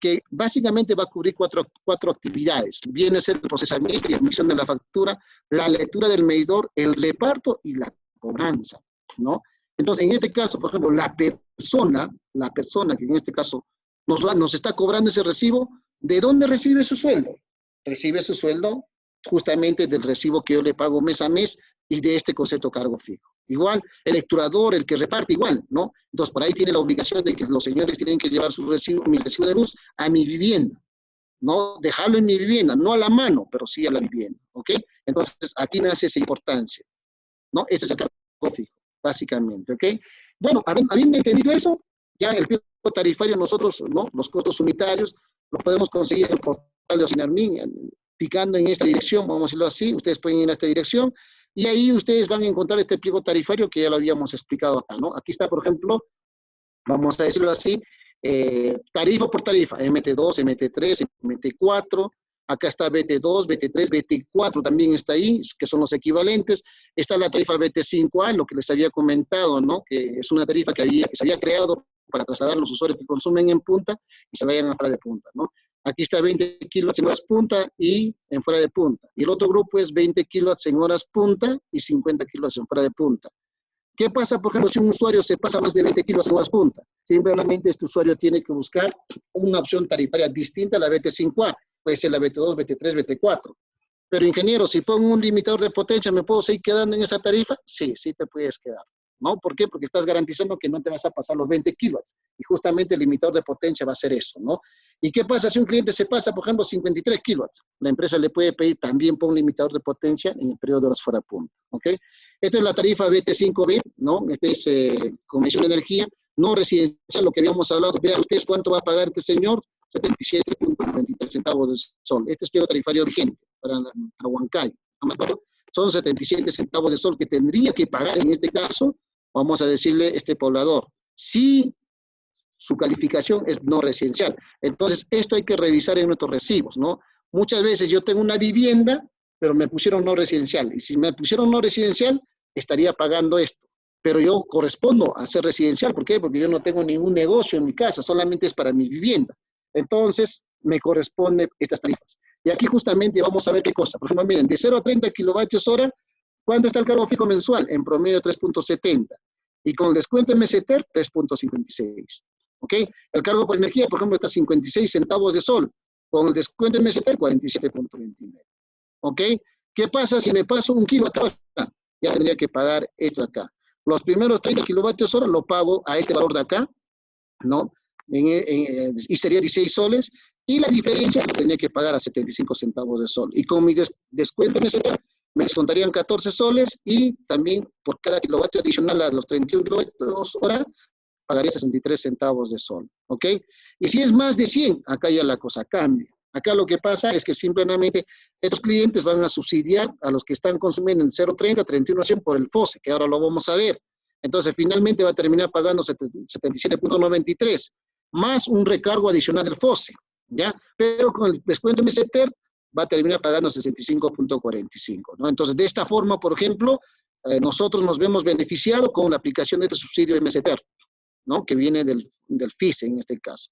que básicamente va a cubrir cuatro actividades. Viene a ser el procesamiento y emisión de la factura, la lectura del medidor, el reparto y la cobranza, ¿no? Entonces, en este caso, por ejemplo, la persona que en este caso nos está cobrando ese recibo, ¿de dónde recibe su sueldo? Recibe su sueldo justamente del recibo que yo le pago mes a mes y de este concepto cargo fijo. Igual, el lecturador, el que reparte, igual, ¿no? Entonces, por ahí tiene la obligación de que los señores tienen que llevar mi recibo de luz a mi vivienda, ¿no? Dejarlo en mi vivienda, no a la mano, pero sí a la vivienda, ¿ok? Entonces, aquí nace esa importancia, ¿no? Este es el cargo fijo, básicamente, ¿ok? Bueno, habiendo entendido eso, ya el pliego tarifario nosotros, ¿no? Los costos unitarios los podemos conseguir en el portal de Osinarmin, picando en esta dirección, vamos a decirlo así, ustedes pueden ir a esta dirección, y ahí ustedes van a encontrar este pliego tarifario que ya lo habíamos explicado acá, ¿no? Aquí está, por ejemplo, vamos a decirlo así, tarifa por tarifa, MT2, MT3, MT4, acá está BT2, BT3, BT4 también está ahí, que son los equivalentes. Está la tarifa BT5A, lo que les había comentado, ¿no? Que es una tarifa que se había creado para trasladar a los usuarios que consumen en punta y se vayan a fuera de punta, ¿no? Aquí está 20 kilowatts en horas punta y en fuera de punta. Y el otro grupo es 20 kilowatts en horas punta y 50 kilowatts en fuera de punta. ¿Qué pasa, por ejemplo, si un usuario se pasa más de 20 kilowatts en horas punta? Simplemente este usuario tiene que buscar una opción tarifaria distinta a la BT5A. Puede ser la BT2, BT3, BT4. Pero, ingeniero, si pongo un limitador de potencia, ¿me puedo seguir quedando en esa tarifa? Sí, sí te puedes quedar, ¿no? ¿Por qué? Porque estás garantizando que no te vas a pasar los 20 kilowatts. Y justamente el limitador de potencia va a ser eso, ¿no? ¿Y qué pasa si un cliente se pasa, por ejemplo, 53 kilowatts? La empresa le puede pedir también por un limitador de potencia en el periodo de horas fuera de punta, ¿ok? Esta es la tarifa BT5B, ¿no? Este es Comisión de Energía, no residencial, lo que habíamos hablado. Vean ustedes cuánto va a pagar este señor, 77.93 centavos de sol. Este es pliego tarifario vigente para Huancayo. Son 77 centavos de sol que tendría que pagar en este caso, vamos a decirle, este poblador. Si su calificación es no residencial. Entonces, esto hay que revisar en nuestros recibos, ¿no? Muchas veces yo tengo una vivienda, pero me pusieron no residencial. Y si me pusieron no residencial, estaría pagando esto. Pero yo correspondo a ser residencial. ¿Por qué? Porque yo no tengo ningún negocio en mi casa, solamente es para mi vivienda. Entonces, me corresponden estas tarifas. Y aquí justamente vamos a ver qué cosa. Por ejemplo, miren, de 0 a 30 kilovatios hora, ¿cuánto está el cargo fijo mensual? En promedio 3.70. Y con el descuento MST, 3.56. ¿Ok? El cargo por energía, por ejemplo, está 56 centavos de sol. Con el descuento MST, 47.29. ¿Ok? ¿Qué pasa si me paso un kilovatio hora? Ya tendría que pagar esto acá. Los primeros 30 kilovatios hora lo pago a este valor de acá, ¿no? Y sería 16 soles. Y la diferencia lo tendría que pagar a 75 centavos de sol. Y con mi descuento MST, me descontarían 14 soles y también por cada kilovatio adicional a los 31 kilovatios hora, pagaría 63 centavos de sol, ¿ok? Y si es más de 100, acá ya la cosa cambia. Acá lo que pasa es que simplemente estos clientes van a subsidiar a los que están consumiendo en 0.30, 31 100 por el FOSE, que ahora lo vamos a ver. Entonces, finalmente va a terminar pagando 77.93, más un recargo adicional del FOSE, ¿ya? Pero con el descuento MST va a terminar pagando 65.45, ¿no? Entonces, de esta forma, por ejemplo, nosotros nos vemos beneficiados con la aplicación de este subsidio MST, ¿no? Que viene del FISE en este caso.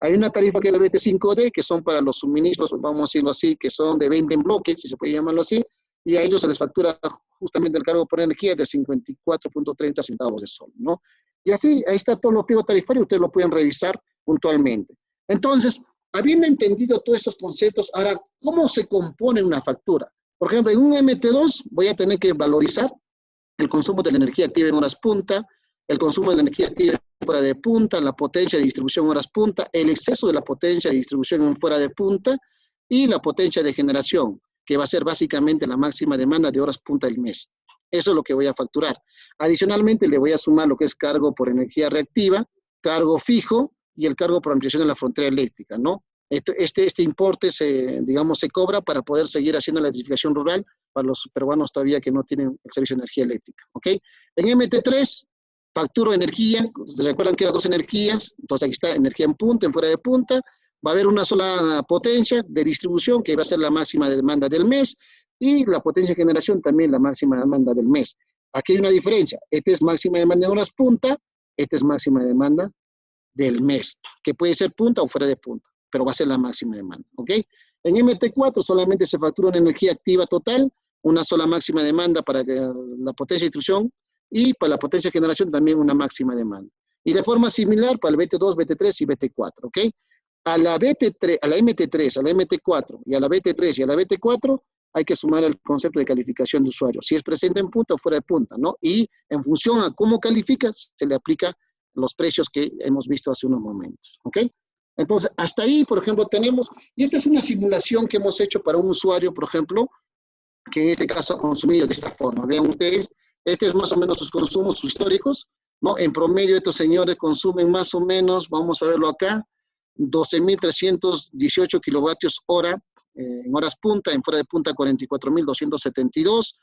Hay una tarifa que es la BT5D, que son para los suministros, vamos a decirlo así, que son de venta en bloque, si se puede llamarlo así, y a ellos se les factura justamente el cargo por energía de 54.30 centavos de sol, ¿no? Y así, ahí está todo lo pliego tarifario, ustedes lo pueden revisar puntualmente. Entonces, habiendo entendido todos estos conceptos, ahora, ¿cómo se compone una factura? Por ejemplo, en un MT2 voy a tener que valorizar el consumo de la energía activa en horas punta, el consumo de la energía activa fuera de punta, la potencia de distribución en horas punta, el exceso de la potencia de distribución en fuera de punta y la potencia de generación, que va a ser básicamente la máxima demanda de horas punta del mes. Eso es lo que voy a facturar. Adicionalmente, le voy a sumar lo que es cargo por energía reactiva, cargo fijo y el cargo por ampliación de la frontera eléctrica, ¿no? Este importe digamos, se cobra para poder seguir haciendo la electrificación rural para los peruanos todavía que no tienen el servicio de energía eléctrica, ¿ok? En MT3 facturo energía, ¿se recuerdan que eran dos energías? Entonces aquí está energía en punta, en fuera de punta, va a haber una sola potencia de distribución que va a ser la máxima de demanda del mes y la potencia de generación también la máxima demanda del mes. Aquí hay una diferencia, este es máxima demanda en horas punta, este es máxima demanda del mes, que puede ser punta o fuera de punta, pero va a ser la máxima demanda, ¿ok? En MT4 solamente se factura una energía activa total, una sola máxima demanda para la potencia de distribución y para la potencia de generación también una máxima demanda. Y de forma similar para el BT2, BT3 y BT4, ¿ok? A la BT3, a la MT3, a la MT4 y a la BT3 y a la BT4 hay que sumar el concepto de calificación de usuario, si es presente en punta o fuera de punta, ¿no? Y en función a cómo califica, se le aplica los precios que hemos visto hace unos momentos, ¿ok? Entonces, hasta ahí, por ejemplo, tenemos, y esta es una simulación que hemos hecho para un usuario, por ejemplo, que en este caso ha consumido de esta forma. Vean ustedes, este es más o menos sus consumos sus históricos, ¿no? En promedio estos señores consumen más o menos, vamos a verlo acá, 12.318 kilovatios hora en horas punta, en fuera de punta 44.272.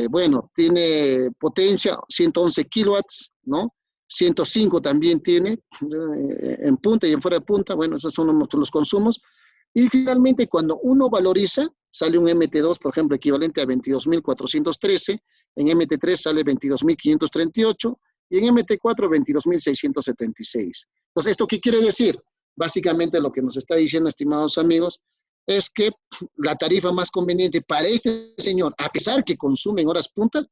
Bueno, tiene potencia 111 kilowatts, ¿no? 105 también tiene en punta y en fuera de punta. Bueno, esos son los consumos. Y finalmente, cuando uno valoriza, sale un MT2, por ejemplo, equivalente a 22.413, en MT3 sale 22.538 y en MT4 22.676. Entonces, ¿esto qué quiere decir? Básicamente lo que nos está diciendo, estimados amigos, es que la tarifa más conveniente para este señor, a pesar que consume en horas punta,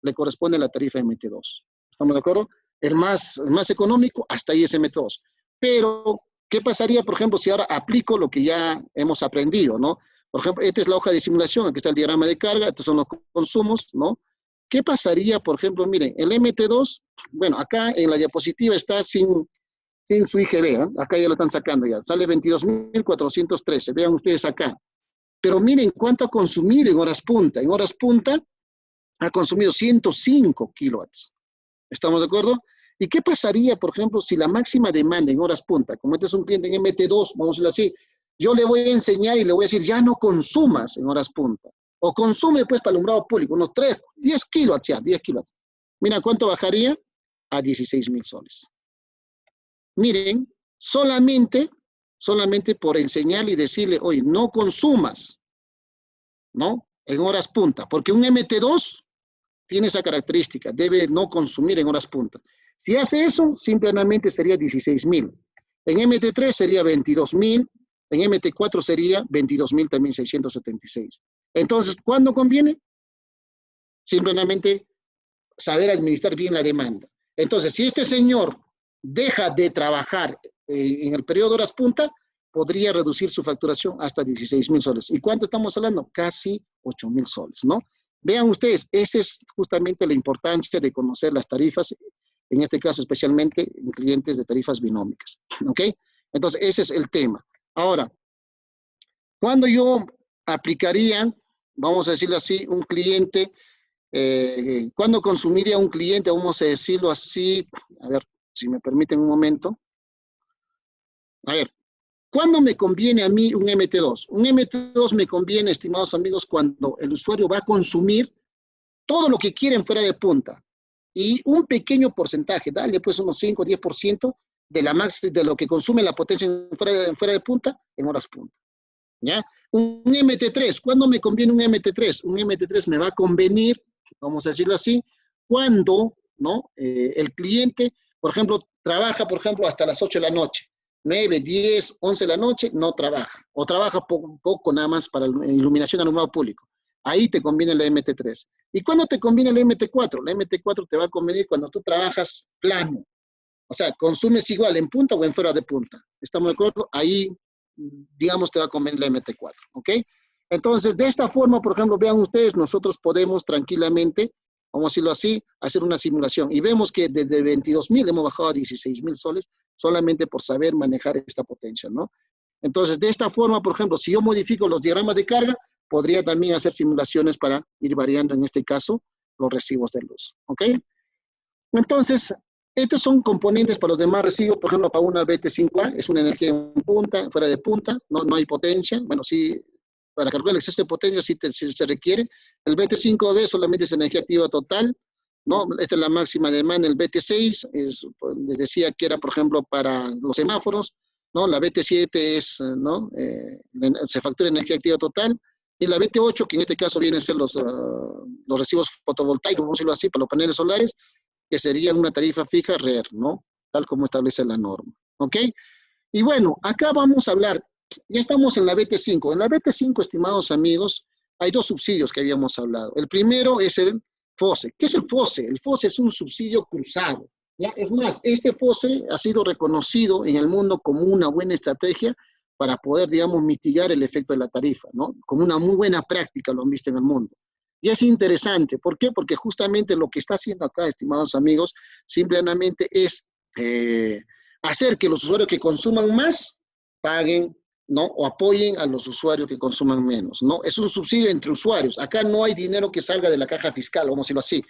le corresponde la tarifa MT2. ¿Estamos de acuerdo? El más económico, hasta ahí es MT2. Pero, ¿qué pasaría, por ejemplo, si ahora aplico lo que ya hemos aprendido, ¿no? Por ejemplo, esta es la hoja de simulación, aquí está el diagrama de carga, estos son los consumos, ¿no? ¿Qué pasaría, por ejemplo, miren, el MT2, bueno, acá en la diapositiva está sin su IGB, ¿eh? Acá ya lo están sacando ya, sale 22.413, vean ustedes acá. Pero miren cuánto ha consumido en horas punta. En horas punta ha consumido 105 kilowatts. ¿Estamos de acuerdo? ¿Y qué pasaría, por ejemplo, si la máxima demanda en horas punta, como este es un cliente en MT2, vamos a decirlo así, yo le voy a enseñar y le voy a decir, ya no consumas en horas punta. O consume, pues, para alumbrado público, unos 3, 10 kilowatts ya, 10 kilowatts. Mira, ¿cuánto bajaría? A 16.000 soles. Miren, solamente por enseñarle y decirle, oye, no consumas, ¿no? En horas punta, porque un MT2 tiene esa característica, debe no consumir en horas punta. Si hace eso, simplemente sería 16.000. En MT3 sería 22.000, en MT4 sería 22.000 también 676. Entonces, ¿cuándo conviene? Simplemente saber administrar bien la demanda. Entonces, si este señor deja de trabajar en el periodo de horas punta, podría reducir su facturación hasta 16.000 soles. ¿Y cuánto estamos hablando? Casi 8.000 soles, ¿no? Vean ustedes, esa es justamente la importancia de conocer las tarifas, en este caso especialmente en clientes de tarifas binómicas, ¿ok? Entonces, ese es el tema. Ahora, ¿cuándo yo aplicaría, vamos a decirlo así, un cliente, cuándo consumiría un cliente, vamos a decirlo así, a ver, si me permiten un momento. A ver, ¿cuándo me conviene a mí un MT2? Un MT2 me conviene, estimados amigos, cuando el usuario va a consumir todo lo que quiere en fuera de punta y un pequeño porcentaje, dale pues unos 5 o 10% de lo que consume la potencia en fuera de punta en horas punta. ¿Ya? Un MT3, ¿cuándo me conviene un MT3? Un MT3 me va a convenir, vamos a decirlo así, cuando, ¿no? El cliente, por ejemplo, trabaja, por ejemplo, hasta las 8 de la noche. 9, 10, 11 de la noche, no trabaja. O trabaja poco nada más para iluminación alumbrado público. Ahí te conviene la MT3. ¿Y cuándo te conviene la MT4? La MT4 te va a convenir cuando tú trabajas plano. O sea, consumes igual en punta o en fuera de punta. ¿Estamos de acuerdo? Ahí, digamos, te va a convenir la MT4. ¿Ok? Entonces, de esta forma, por ejemplo, vean ustedes, nosotros podemos tranquilamente, vamos a decirlo así, hacer una simulación. Y vemos que desde 22.000 hemos bajado a 16.000 soles solamente por saber manejar esta potencia, ¿no? Entonces, de esta forma, por ejemplo, si yo modifico los diagramas de carga, podría también hacer simulaciones para ir variando, en este caso, los recibos de luz. ¿Ok? Entonces, estos son componentes para los demás recibos. Por ejemplo, para una BT5A es una energía en punta, fuera de punta, no hay potencia. Bueno, sí, para calcular el exceso de potencia sí se requiere. El BT5B solamente es energía activa total. ¿no? Esta es la máxima demanda, el BT6, les decía que era, por ejemplo, para los semáforos, ¿no? La BT7 es, ¿no? Se factura energía activa total, y la BT8, que en este caso vienen a ser los recibos fotovoltaicos, vamos a decirlo así, para los paneles solares, que sería una tarifa fija RER, ¿no? Tal como establece la norma, ¿ok? Y bueno, acá vamos a hablar, ya estamos en la BT5. En la BT5, estimados amigos, hay dos subsidios que habíamos hablado. El primero es el FOSE. ¿Qué es el FOSE? El FOSE es un subsidio cruzado, ¿ya? Es más, este FOSE ha sido reconocido en el mundo como una buena estrategia para poder, digamos, mitigar el efecto de la tarifa, ¿no? Como una muy buena práctica lo han visto en el mundo. Y es interesante, ¿por qué? Porque justamente lo que está haciendo acá, estimados amigos, simplemente es hacer que los usuarios que consuman más paguen, ¿no? O apoyen a los usuarios que consuman menos, ¿no? Es un subsidio entre usuarios. Acá no hay dinero que salga de la caja fiscal, vamos a decirlo así.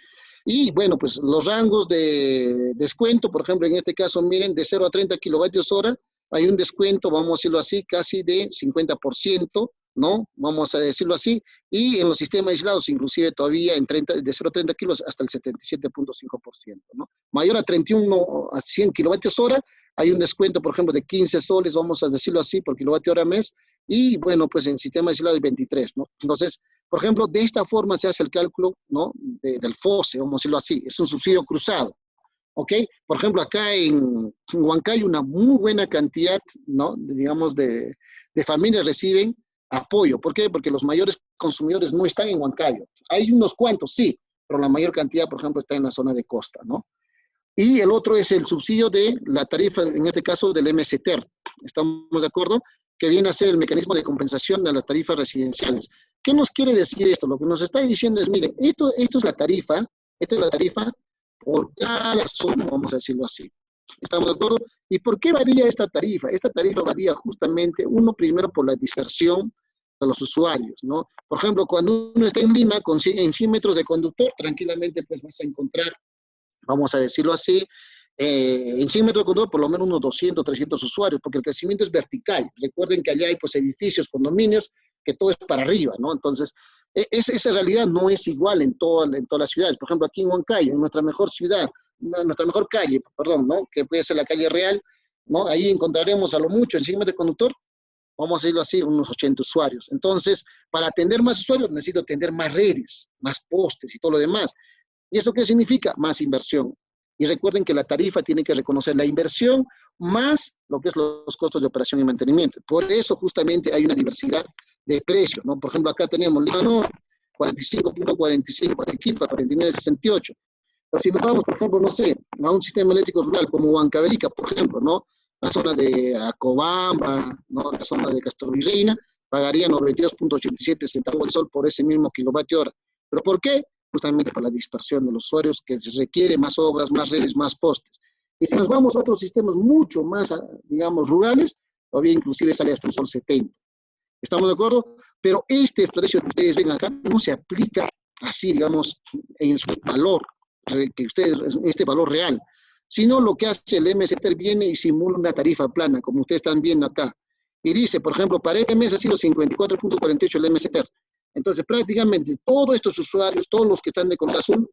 Y bueno, pues los rangos de descuento, por ejemplo, en este caso, miren, de 0 a 30 kilovatios hora, hay un descuento, vamos a decirlo así, casi de 50%, ¿no? Vamos a decirlo así, y en los sistemas aislados, inclusive todavía en 30, de 0 a 30 kilos hasta el 77.5%, ¿no? Mayor a 31 a 100 kilovatios hora, hay un descuento, por ejemplo, de 15 soles, vamos a decirlo así, por kilovatio hora mes, y bueno, pues en sistema aislado hay 23, ¿no? Entonces, por ejemplo, de esta forma se hace el cálculo, ¿no? Del FOSE, vamos a decirlo así, es un subsidio cruzado. ¿Ok? Por ejemplo, acá en Huancayo una muy buena cantidad, ¿no? Digamos, de familias reciben apoyo. ¿Por qué? Porque los mayores consumidores no están en Huancayo. Hay unos cuantos, sí, pero la mayor cantidad, por ejemplo, está en la zona de costa, ¿no? Y el otro es el subsidio de la tarifa, en este caso del MSTER. ¿Estamos de acuerdo? Que viene a ser el mecanismo de compensación de las tarifas residenciales. ¿Qué nos quiere decir esto? Lo que nos está diciendo es, miren, esto es la tarifa por cada zona, vamos a decirlo así. ¿Estamos de acuerdo? ¿Y por qué varía esta tarifa? Esta tarifa varía justamente, primero por la dispersión de los usuarios, ¿no? Por ejemplo, cuando uno está en Lima, en 100 metros de conductor, tranquilamente pues vas a encontrar, vamos a decirlo así, en 100 metros de conductor por lo menos unos 200, 300 usuarios, porque el crecimiento es vertical. Recuerden que allá hay pues edificios, condominios, que todo es para arriba, ¿no? Entonces, esa realidad no es igual en todas las ciudades. Por ejemplo, aquí en Huancayo, en nuestra mejor ciudad, nuestra mejor calle, perdón, ¿no? Que puede ser la calle Real, ¿no? Ahí encontraremos a lo mucho, en 100 metros de conductor, vamos a decirlo así, unos 80 usuarios. Entonces, para atender más usuarios, necesito atender más redes, más postes y todo lo demás. ¿Y eso qué significa? Más inversión. Y recuerden que la tarifa tiene que reconocer la inversión más lo que es los costos de operación y mantenimiento. Por eso justamente hay una diversidad de precios, ¿no? Por ejemplo, acá tenemos Lima Norte, 45.45, Arequipa, 49.68. Pero si nos vamos, por ejemplo, no sé, a un sistema eléctrico rural como Huancavelica, por ejemplo, ¿no? La zona de Acobamba, ¿no? La zona de Castrovirreina, pagarían 92.87 centavos de sol por ese mismo kilovatio hora. ¿Pero por qué? Justamente por la dispersión de los usuarios, que se requiere más obras, más redes, más postes. Y si nos vamos a otros sistemas mucho más, digamos, rurales, todavía inclusive sale hasta el sol 70. ¿Estamos de acuerdo? Pero este precio que ustedes ven acá no se aplica así, digamos, en su valor, este valor real, sino lo que hace el MSTER viene y simula una tarifa plana, como ustedes están viendo acá. Y dice, por ejemplo, para este mes ha sido 54.48 el MSTER. Entonces, prácticamente todos estos usuarios, todos los que están de color azul,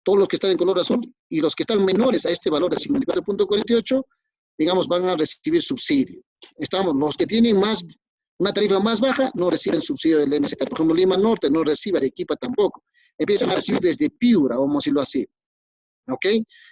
todos los que están en color azul y los que están menores a este valor de 54.48, digamos, van a recibir subsidio. Los que tienen una tarifa más baja no reciben subsidio del MSTER. Por ejemplo, Lima Norte no recibe, Arequipa tampoco. Empiezan a recibir desde Piura, vamos a decirlo así. ¿Ok?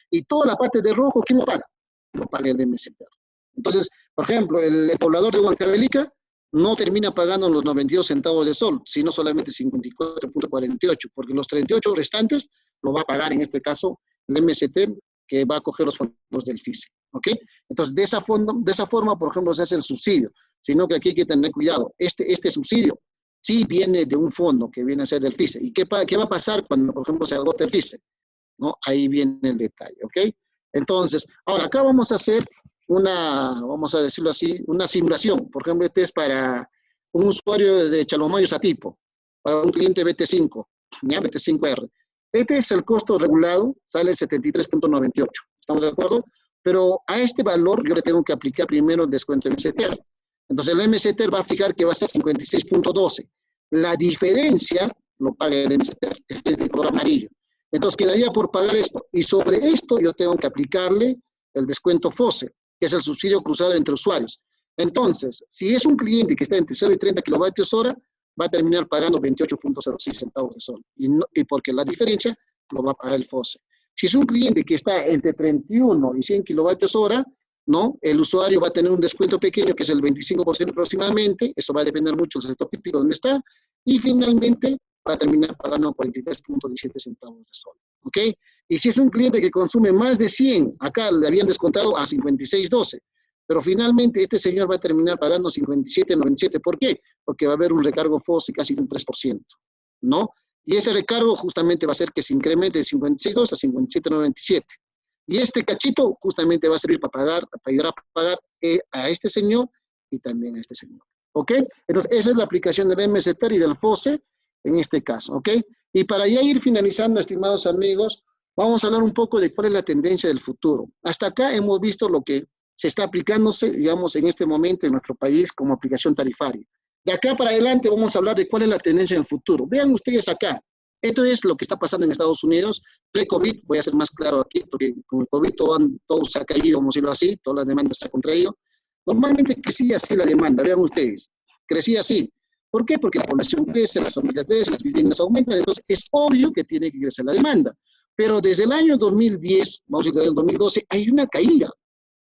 Y toda la parte de rojo, ¿quién lo paga? Lo paga el MSTER. Entonces, por ejemplo, el poblador de Huancavelica no termina pagando los 92 centavos de sol, sino solamente 54.48, porque los 38 restantes lo va a pagar, en este caso, el MST, que va a coger los fondos del FICE. ¿Ok? Entonces, de esa forma, por ejemplo, se hace el subsidio, sino que aquí hay que tener cuidado. Este subsidio sí viene de un fondo que viene a ser del FICE. ¿Y qué va a pasar cuando, por ejemplo, se agote el FICE? ¿No? Ahí viene el detalle, ¿ok? Entonces, ahora acá vamos a hacer vamos a decirlo así, una simulación. Por ejemplo, este es para un usuario de Chalomayo Satipo, para un cliente BT5, ¿ya? BT5R. Este es el costo regulado, sale 73.98. ¿Estamos de acuerdo? Pero a este valor yo le tengo que aplicar primero el descuento MSTER. Entonces el MSTER va a fijar que va a ser 56.12. La diferencia lo paga el MSTER, este de color amarillo. Entonces quedaría por pagar esto. Y sobre esto yo tengo que aplicarle el descuento FOSE, que es el subsidio cruzado entre usuarios. Entonces, si es un cliente que está entre 0 y 30 kilovatios hora, va a terminar pagando 28.06 centavos de sol. Y porque la diferencia lo va a pagar el FOSE. Si es un cliente que está entre 31 y 100 kilovatios hora, ¿no? El usuario va a tener un descuento pequeño, que es el 25% aproximadamente. Eso va a depender mucho del sector típico donde está. Y finalmente va a terminar pagando 43.17 centavos de sol. ¿Ok? Y si es un cliente que consume más de 100, acá le habían descontado a 56.12. Pero finalmente este señor va a terminar pagando 57.97. ¿Por qué? Porque va a haber un recargo FOSE casi de un 3%, ¿no? Y ese recargo justamente va a hacer que se incremente de 56.2 a 57.97. Y este cachito justamente va a servir para ayudar a pagar a este señor y también a este señor. ¿Ok? Entonces, esa es la aplicación del MSTAR y del FOSE en este caso. ¿Ok? Y para ya ir finalizando, estimados amigos, vamos a hablar un poco de cuál es la tendencia del futuro. Hasta acá hemos visto lo que se está aplicándose, digamos, en este momento en nuestro país como aplicación tarifaria. De acá para adelante vamos a hablar de cuál es la tendencia en el futuro. Vean ustedes acá. Esto es lo que está pasando en Estados Unidos, pre-COVID, voy a ser más claro aquí, porque con el COVID todo se ha caído, vamos a decirlo así, todas las demandas se han contraído. Normalmente crecía así la demanda, vean ustedes, crecía así. ¿Por qué? Porque la población crece, las familias crecen, las viviendas aumentan, entonces es obvio que tiene que crecer la demanda. Pero desde el año 2010, vamos a decir, desde el 2012, hay una caída.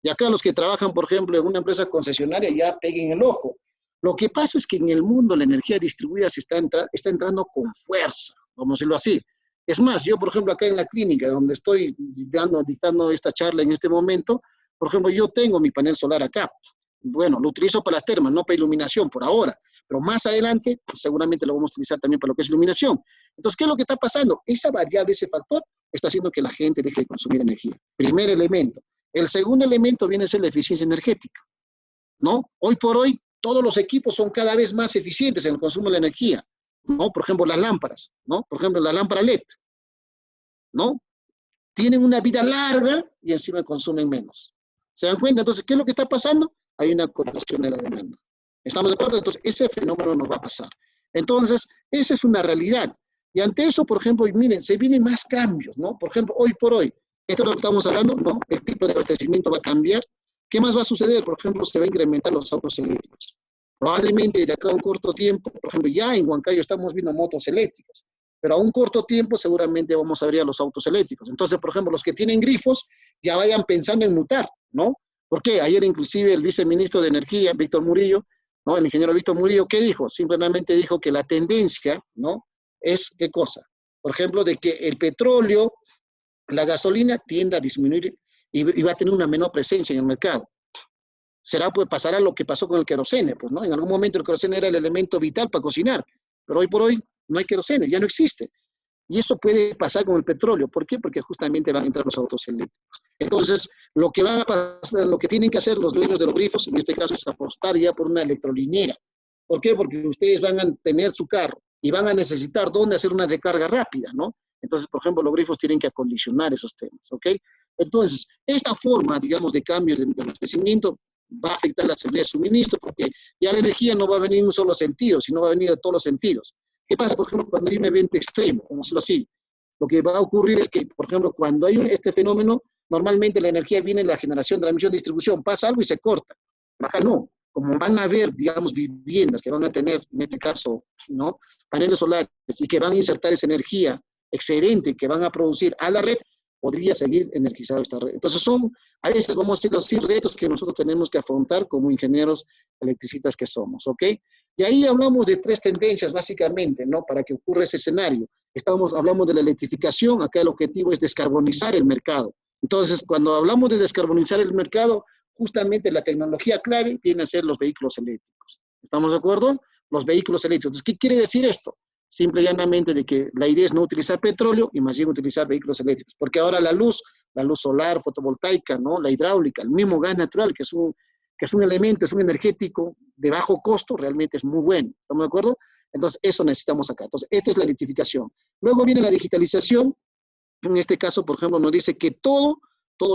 Y acá los que trabajan, por ejemplo, en una empresa concesionaria ya peguen el ojo. Lo que pasa es que en el mundo la energía distribuida está entrando con fuerza, vamos a decirlo así. Es más, yo, por ejemplo, acá en la clínica donde estoy dictando esta charla en este momento, por ejemplo, yo tengo mi panel solar acá. Bueno, lo utilizo para las termas, no para iluminación por ahora, pero más adelante seguramente lo vamos a utilizar también para lo que es iluminación. Entonces, ¿qué es lo que está pasando? Esa variable, ese factor, está haciendo que la gente deje de consumir energía. Primer elemento. El segundo elemento viene a ser la eficiencia energética, ¿no? Hoy por hoy, todos los equipos son cada vez más eficientes en el consumo de la energía, ¿no? Por ejemplo, las lámparas, ¿no? Por ejemplo, la lámpara LED, ¿no? Tienen una vida larga y encima consumen menos. ¿Se dan cuenta? Entonces, ¿qué es lo que está pasando? Hay una correlación de la demanda. ¿Estamos de acuerdo? Entonces, ese fenómeno nos va a pasar. Entonces, esa es una realidad. Y ante eso, por ejemplo, miren, se vienen más cambios, ¿no? Por ejemplo, hoy por hoy, esto es lo que estamos hablando, ¿no? El tipo de abastecimiento va a cambiar. ¿Qué más va a suceder? Por ejemplo, se va a incrementar los autos eléctricos. Probablemente de acá a un corto tiempo, por ejemplo, ya en Huancayo estamos viendo motos eléctricas, pero a un corto tiempo seguramente vamos a ver a los autos eléctricos. Entonces, por ejemplo, los que tienen grifos ya vayan pensando en mutar, ¿no? ¿Por qué? Ayer inclusive el viceministro de Energía, Víctor Murillo, ¿no? El ingeniero Víctor Murillo, ¿qué dijo? Simplemente dijo que la tendencia, ¿no? Es, ¿qué cosa? Por ejemplo, de que el petróleo, la gasolina tiende a disminuir y va a tener una menor presencia en el mercado. Pues pasará lo que pasó con el querosene, pues, ¿no? En algún momento el querosene era el elemento vital para cocinar, pero hoy por hoy no hay querosene, ya no existe. Y eso puede pasar con el petróleo. ¿Por qué? Porque justamente van a entrar los autos eléctricos. Entonces, lo que va a pasar, lo que tienen que hacer los dueños de los grifos, en este caso, es apostar ya por una electrolinera. ¿Por qué? Porque ustedes van a tener su carro y van a necesitar dónde hacer una recarga rápida, ¿no? Entonces, por ejemplo, los grifos tienen que acondicionar esos temas, ¿ok? Entonces, esta forma, digamos, de cambio de abastecimiento va a afectar la seguridad de suministro, porque ya la energía no va a venir en un solo sentido, sino va a venir de todos los sentidos. ¿Qué pasa, por ejemplo, cuando hay un evento extremo, como decirlo así? Lo que va a ocurrir es que, por ejemplo, cuando hay este fenómeno, normalmente la energía viene en la generación de la emisión de distribución, pasa algo y se corta. Acá no. Como van a haber, digamos, viviendas que van a tener, en este caso, ¿no? Paneles solares y que van a insertar esa energía excedente que van a producir a la red, podría seguir energizado esta red. Entonces son, a veces vamos a decir, los retos que nosotros tenemos que afrontar como ingenieros electricistas que somos, ¿ok? Y ahí hablamos de tres tendencias básicamente, ¿no? Para que ocurra ese escenario. Hablamos de la electrificación, acá el objetivo es descarbonizar el mercado. Entonces, cuando hablamos de descarbonizar el mercado, justamente la tecnología clave viene a ser los vehículos eléctricos. ¿Estamos de acuerdo? Los vehículos eléctricos. Entonces, ¿qué quiere decir esto? Simple y llanamente de que la idea es no utilizar petróleo y más bien utilizar vehículos eléctricos. Porque ahora la luz solar, fotovoltaica, ¿no? La hidráulica, el mismo gas natural, que es un elemento, es un energético de bajo costo, realmente es muy bueno. ¿Estamos de acuerdo? Entonces, eso necesitamos acá. Entonces, esta es la electrificación. Luego viene la digitalización. En este caso, por ejemplo, nos dice que todo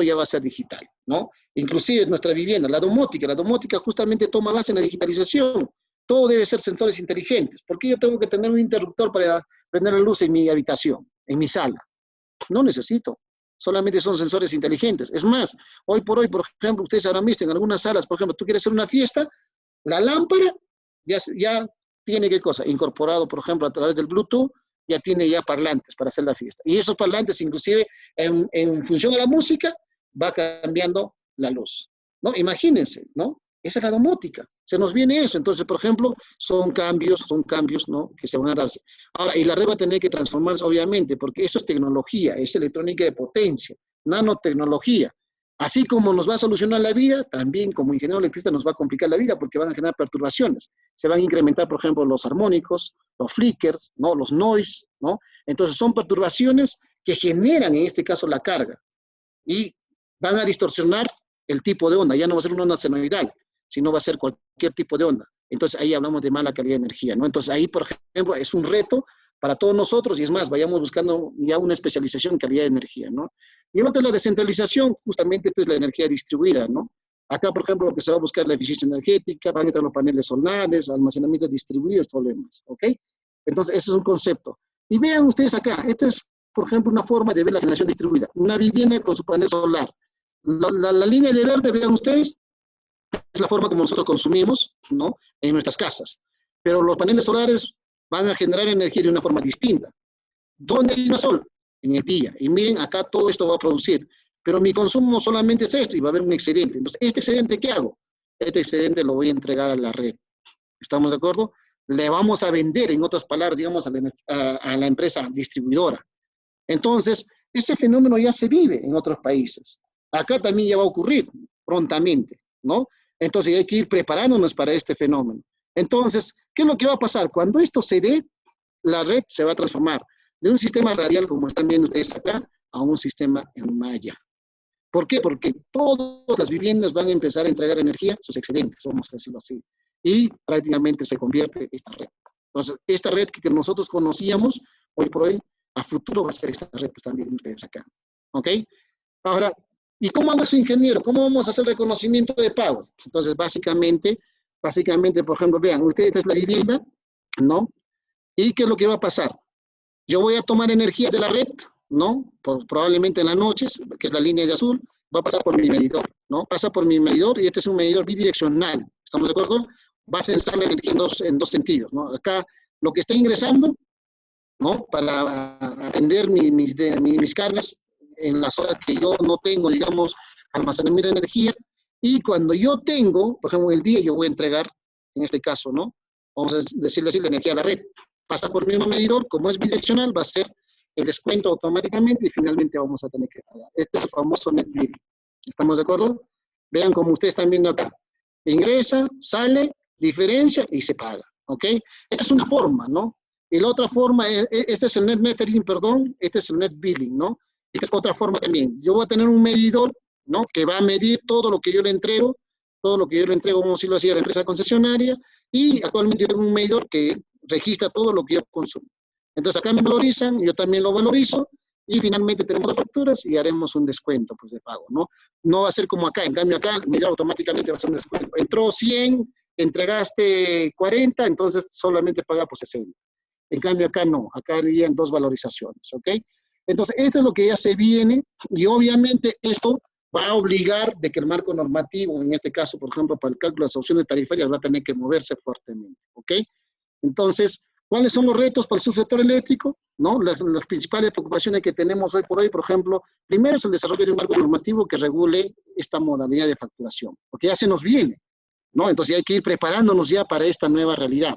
ya va a ser digital, ¿no? Inclusive nuestra vivienda, la domótica justamente toma base en la digitalización. Todo debe ser sensores inteligentes. ¿Por qué yo tengo que tener un interruptor para prender la luz en mi habitación, en mi sala? No necesito. Solamente son sensores inteligentes. Es más, hoy por hoy, por ejemplo, ustedes habrán visto en algunas salas, por ejemplo, tú quieres hacer una fiesta, la lámpara ya tiene qué cosa, incorporado, por ejemplo, a través del Bluetooth, ya tiene ya parlantes para hacer la fiesta. Y esos parlantes, inclusive, en función a la música, va cambiando la luz, ¿no? Imagínense, ¿no? Esa es la domótica. Se nos viene eso. Entonces, por ejemplo, son cambios, ¿no? Que se van a darse. Ahora, y la red va a tener que transformarse, obviamente, porque eso es tecnología, es electrónica de potencia, nanotecnología. Así como nos va a solucionar la vida, también como ingeniero electricista nos va a complicar la vida porque van a generar perturbaciones. Se van a incrementar, por ejemplo, los armónicos, los flickers, ¿no? Los noise, ¿no? Entonces son perturbaciones que generan, en este caso, la carga y van a distorsionar el tipo de onda. Ya no va a ser una onda senoidal, sino va a ser cualquier tipo de onda. Entonces ahí hablamos de mala calidad de energía, ¿no? Entonces ahí, por ejemplo, es un reto para todos nosotros y es más, vayamos buscando ya una especialización en calidad de energía, ¿no? Y el otro es la descentralización, justamente esta es la energía distribuida, ¿no? Acá, por ejemplo, lo que se va a buscar es la eficiencia energética, van a entrar los paneles solares, almacenamientos distribuidos, todo lo demás, ¿ok? Entonces, ese es un concepto. Y vean ustedes acá, esta es, por ejemplo, una forma de ver la generación distribuida. Una vivienda con su panel solar. La línea de verde, vean ustedes, es la forma como nosotros consumimos, ¿no? En nuestras casas. Pero los paneles solares van a generar energía de una forma distinta. ¿Dónde hay más sol? En el día. Y miren, acá todo esto va a producir. Pero mi consumo solamente es esto y va a haber un excedente. Entonces, ¿este excedente qué hago? Este excedente lo voy a entregar a la red. ¿Estamos de acuerdo? Le vamos a vender, en otras palabras, digamos, a la empresa distribuidora. Entonces, ese fenómeno ya se vive en otros países. Acá también ya va a ocurrir prontamente, ¿no? Entonces hay que ir preparándonos para este fenómeno. Entonces, ¿qué es lo que va a pasar? Cuando esto se dé, la red se va a transformar de un sistema radial, como están viendo ustedes acá, a un sistema en malla. ¿Por qué? Porque todas las viviendas van a empezar a entregar energía, sus excedentes, vamos a decirlo así, y prácticamente se convierte esta red. Entonces, esta red que nosotros conocíamos, hoy por hoy, a futuro va a ser esta red que están viendo ustedes acá. ¿Ok? Ahora, ¿y cómo hago eso, ingeniero? ¿Cómo vamos a hacer reconocimiento de pagos? Entonces, básicamente, por ejemplo, vean, ustedes, esta es la vivienda, ¿no? ¿Y qué es lo que va a pasar? Yo voy a tomar energía de la red, ¿no? Probablemente en las noches, que es la línea de azul, va a pasar por mi medidor, ¿no? Pasa por mi medidor y este es un medidor bidireccional, ¿estamos de acuerdo? Va a censar la energía en dos sentidos, ¿no? Acá, lo que está ingresando, ¿no? Para atender mis cargas en las horas que yo no tengo, digamos, almacenamiento de energía, y cuando yo tengo, por ejemplo, el día yo voy a entregar, en este caso, ¿no? Vamos a decirle así, la energía a la red. Pasa por el mismo medidor, como es bidireccional, va a ser el descuento automáticamente y finalmente vamos a tener que pagar. Este es el famoso net billing. ¿Estamos de acuerdo? Vean como ustedes están viendo acá. Ingresa, sale, diferencia y se paga. ¿Ok? Esta es una forma, ¿no? Y la otra forma, este es el net metering, perdón, este es el net billing, ¿no? Esta es otra forma también. Yo voy a tener un medidor, ¿no? Que va a medir todo lo que yo le entrego, vamos a decirlo así, a la empresa concesionaria, y actualmente yo tengo un medidor que registra todo lo que yo consumo. Entonces acá me valorizan, yo también lo valorizo, y finalmente tenemos las facturas y haremos un descuento pues, de pago, ¿no? No va a ser como acá, en cambio acá el medidor automáticamente va a hacer un descuento. Entró 100, entregaste 40, entonces solamente paga por 60. En cambio acá no, acá harían dos valorizaciones, ¿ok? Entonces esto es lo que ya se viene, y obviamente esto va a obligar de que el marco normativo, en este caso, por ejemplo, para el cálculo de las opciones tarifarias, va a tener que moverse fuertemente, ¿ok? Entonces, ¿cuáles son los retos para el subsector eléctrico? ¿No? Las principales preocupaciones que tenemos hoy por hoy, por ejemplo, primero es el desarrollo de un marco normativo que regule esta modalidad de facturación, porque ya se nos viene, ¿no? Entonces ya hay que ir preparándonos ya para esta nueva realidad.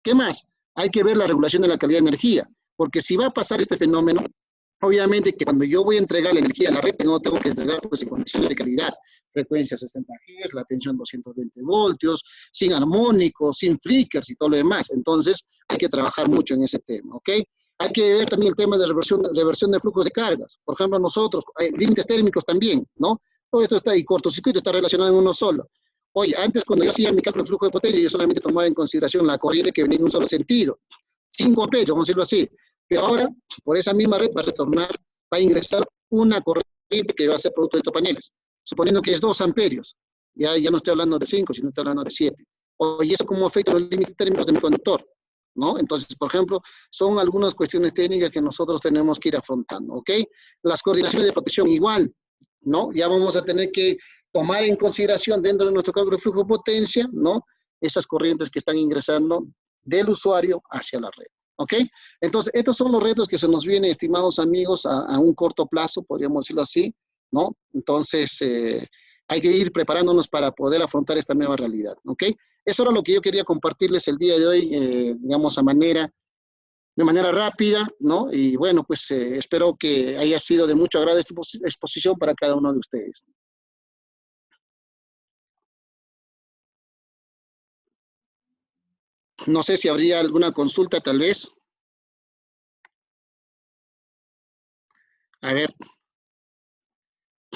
¿Qué más? Hay que ver la regulación de la calidad de energía, porque si va a pasar este fenómeno, obviamente que cuando yo voy a entregar la energía a la red, no tengo que entregar pues, en condiciones de calidad, frecuencia 60 Hz, la tensión 220 voltios, sin armónicos, sin flickers y todo lo demás. Entonces, hay que trabajar mucho en ese tema, ¿ok? Hay que ver también el tema de reversión de flujos de cargas. Por ejemplo, nosotros, límites térmicos también, ¿no? Todo esto está, y cortocircuito está relacionado en uno solo. Oye, antes cuando yo hacía mi cálculo de flujo de potencia, yo solamente tomaba en consideración la corriente que venía en un solo sentido. 5 amperios, vamos a decirlo así. Pero ahora, por esa misma red va a retornar, va a ingresar una corriente que va a ser producto de estos paneles, suponiendo que es 2 amperios. Ya no estoy hablando de 5, sino estoy hablando de 7. Oye, ¿eso cómo afecta los límites térmicos de mi conductor? ¿no? Entonces, por ejemplo, son algunas cuestiones técnicas que nosotros tenemos que ir afrontando, ¿ok? Las coordinaciones de protección igual, ¿no? Ya vamos a tener que tomar en consideración dentro de nuestro cálculo de flujo de potencia, ¿no? Esas corrientes que están ingresando del usuario hacia la red, ¿ok? Entonces, estos son los retos que se nos vienen, estimados amigos, a un corto plazo, podríamos decirlo así, ¿no? Entonces, hay que ir preparándonos para poder afrontar esta nueva realidad, ¿ok? Eso era lo que yo quería compartirles el día de hoy, digamos, de manera rápida, ¿no? Y bueno, pues espero que haya sido de mucho agrado esta exposición para cada uno de ustedes. No sé si habría alguna consulta, tal vez. A ver.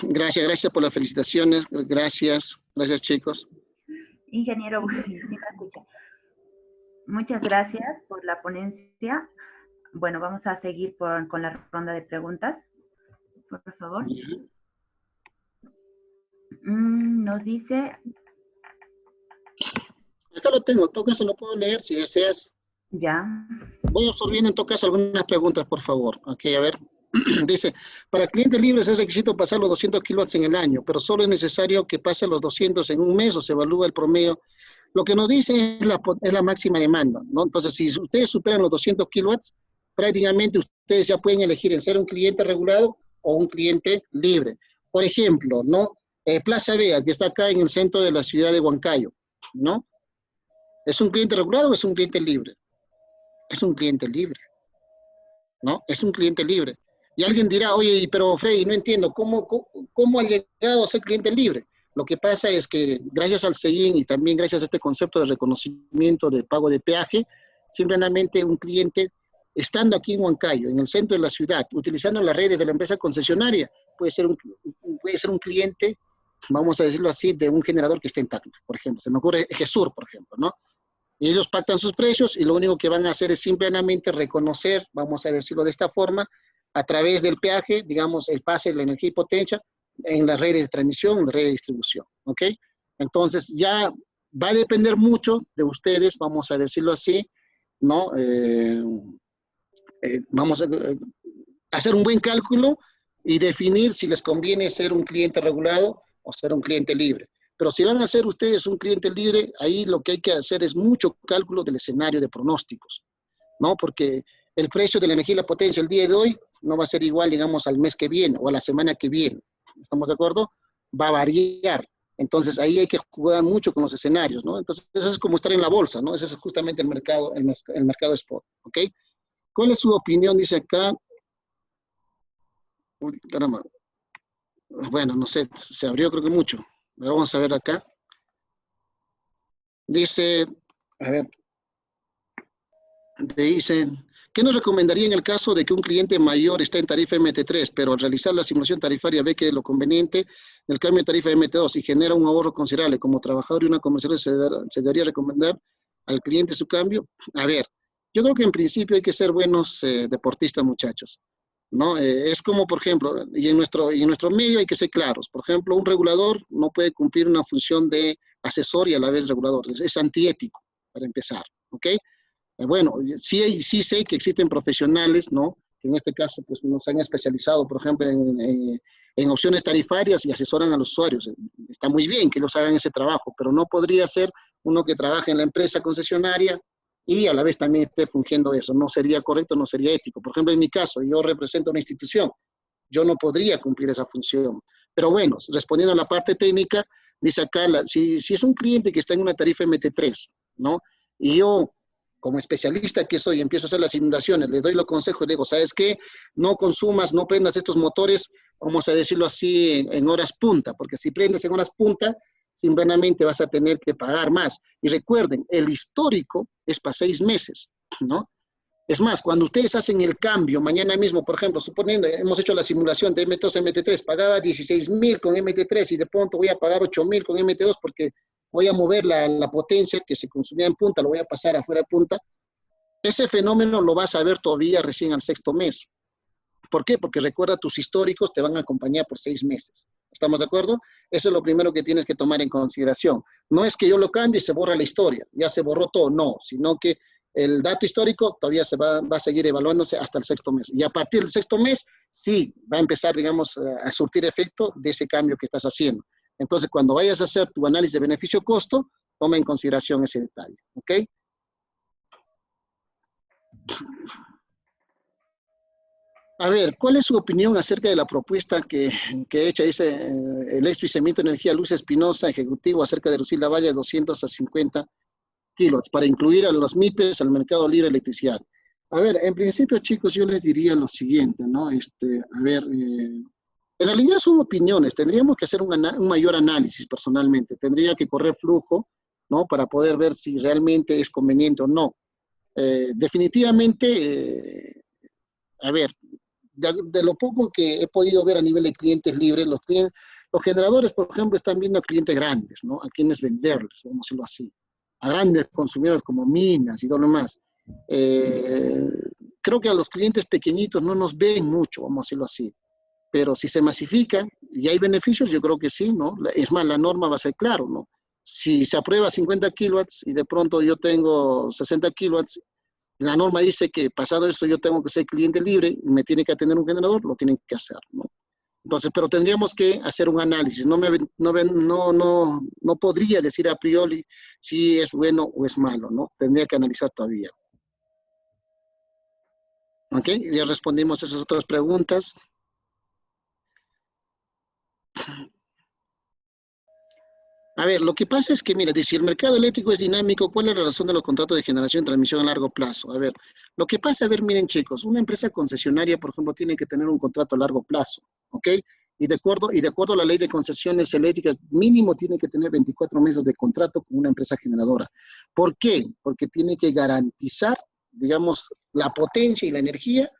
Gracias por las felicitaciones. Gracias, chicos. Ingeniero, sí me escucha. Muchas gracias por la ponencia. Bueno, vamos a seguir con la ronda de preguntas, por favor. Nos dice... Acá lo tengo, en todo caso lo puedo leer si deseas. Ya. Voy absorbiendo en todo caso algunas preguntas, por favor. Ok, a ver. Dice, para clientes libres es requisito pasar los 200 kilowatts en el año, pero solo es necesario que pase los 200 en un mes o se evalúa el promedio. Lo que nos dice es la máxima demanda, ¿no? Entonces, si ustedes superan los 200 kilowatts, prácticamente ustedes ya pueden elegir en ser un cliente regulado o un cliente libre. Por ejemplo, ¿no? Plaza Vea, que está acá en el centro de la ciudad de Huancayo, ¿no? ¿Es un cliente regulado o es un cliente libre? Es un cliente libre, ¿no? Es un cliente libre. Y alguien dirá, oye, pero Freddy, no entiendo, ¿cómo ha llegado a ser cliente libre? Lo que pasa es que gracias al CEIN y también gracias a este concepto de reconocimiento de pago de peaje, simplemente un cliente, estando aquí en Huancayo, en el centro de la ciudad, utilizando las redes de la empresa concesionaria, puede ser un cliente, vamos a decirlo así, de un generador que esté en Tacna, por ejemplo. Se me ocurre Ejesur, por ejemplo, ¿no? Y ellos pactan sus precios y lo único que van a hacer es simplemente reconocer, vamos a decirlo de esta forma, a través del peaje, digamos, el pase de la energía y potencia en las redes de transmisión, en las redes de distribución, ¿ok? Entonces, ya va a depender mucho de ustedes, vamos a decirlo así, ¿no? Vamos a hacer un buen cálculo y definir si les conviene ser un cliente regulado o ser un cliente libre. Pero si van a ser ustedes un cliente libre, ahí lo que hay que hacer es mucho cálculo del escenario de pronósticos, ¿no? Porque el precio de la energía y la potencia el día de hoy no va a ser igual, digamos, al mes que viene o a la semana que viene. ¿Estamos de acuerdo? Va a variar. Entonces, ahí hay que jugar mucho con los escenarios, ¿no? Entonces, eso es como estar en la bolsa, ¿no? Ese es justamente el mercado spot, ¿ok? ¿Cuál es su opinión? Dice acá. Uy, caramba. Bueno, no sé, se abrió creo que mucho. Pero vamos a ver acá. Dice, a ver, dice, ¿qué nos recomendaría en el caso de que un cliente mayor está en tarifa MT3, pero al realizar la simulación tarifaria ve que lo conveniente del cambio de tarifa MT2 y genera un ahorro considerable? Como trabajador y una comercial se debería recomendar al cliente su cambio. A ver, yo creo que en principio hay que ser buenos deportistas, muchachos, ¿no? Es como, por ejemplo, y en nuestro medio hay que ser claros. Por ejemplo, un regulador no puede cumplir una función de asesor y a la vez regulador. Es antiético, para empezar, ¿ok? Bueno, sí sé que existen profesionales, ¿no? Que en este caso, pues, nos han especializado, por ejemplo, en opciones tarifarias y asesoran a los usuarios. Está muy bien que ellos hagan ese trabajo, pero no podría ser uno que trabaje en la empresa concesionaria y a la vez también esté fungiendo eso. No sería correcto, no sería ético. Por ejemplo, en mi caso, yo represento una institución. Yo no podría cumplir esa función. Pero bueno, respondiendo a la parte técnica, dice acá, si es un cliente que está en una tarifa MT3, ¿no? Y yo, como especialista que soy, empiezo a hacer las simulaciones, le doy los consejos y le digo, ¿sabes qué? No consumas, no prendas estos motores, vamos a decirlo así, en horas punta, porque si prendes en horas punta, simplemente vas a tener que pagar más. Y recuerden, el histórico es para 6 meses, ¿no? Es más, cuando ustedes hacen el cambio, mañana mismo, por ejemplo, suponiendo, hemos hecho la simulación de M2 a MT3, pagaba 16.000 con MT3 y de pronto voy a pagar 8.000 con MT2 porque voy a mover la potencia que se consumía en punta, lo voy a pasar afuera de punta. Ese fenómeno lo vas a ver todavía recién al 6º mes. ¿Por qué? Porque recuerda, tus históricos te van a acompañar por 6 meses. ¿Estamos de acuerdo? Eso es lo primero que tienes que tomar en consideración. No es que yo lo cambie y se borra la historia, ya se borró todo, no, sino que el dato histórico todavía va a seguir evaluándose hasta el sexto mes. Y a partir del sexto mes, sí, va a empezar, digamos, a surtir efecto de ese cambio que estás haciendo. Entonces, cuando vayas a hacer tu análisis de beneficio-costo, toma en consideración ese detalle, ¿ok? A ver, ¿cuál es su opinión acerca de la propuesta que hecha, dice el ex viceministro de Energía, Luis Espinosa, ejecutivo, acerca de reducir la valla de 200 a 50 kilos para incluir a los MIPES al mercado libre de electricidad? A ver, en principio, chicos, yo les diría lo siguiente, ¿no? A ver, en realidad son opiniones, tendríamos que hacer un mayor análisis personalmente, tendría que correr flujo, ¿no? Para poder ver si realmente es conveniente o no. Definitivamente, a ver, de lo poco que he podido ver a nivel de clientes libres, los generadores, por ejemplo, están viendo a clientes grandes, ¿no? A quienes venderles, vamos a decirlo así, a grandes consumidores como minas y todo lo demás. Creo que a los clientes pequeñitos no nos ven mucho, vamos a decirlo así. Pero si se masifica y hay beneficios, yo creo que sí, ¿no? Es más, la norma va a ser claro, ¿no? Si se aprueba 50 kilowatts y de pronto yo tengo 60 kilowatts, la norma dice que pasado esto yo tengo que ser cliente libre y me tiene que atender un generador, lo tienen que hacer, ¿no? Entonces, pero tendríamos que hacer un análisis. No podría decir a priori si es bueno o es malo, ¿no? Tendría que analizar todavía. ¿Ok? Ya respondimos esas otras preguntas. A ver, lo que pasa es que, mira, si el mercado eléctrico es dinámico, ¿cuál es la razón de los contratos de generación y transmisión a largo plazo? A ver, lo que pasa, a ver, miren chicos, una empresa concesionaria, por ejemplo, tiene que tener un contrato a largo plazo, ¿ok? Y de acuerdo a la ley de concesiones eléctricas, mínimo tiene que tener 24 meses de contrato con una empresa generadora. ¿Por qué? Porque tiene que garantizar, digamos, la potencia y la energía,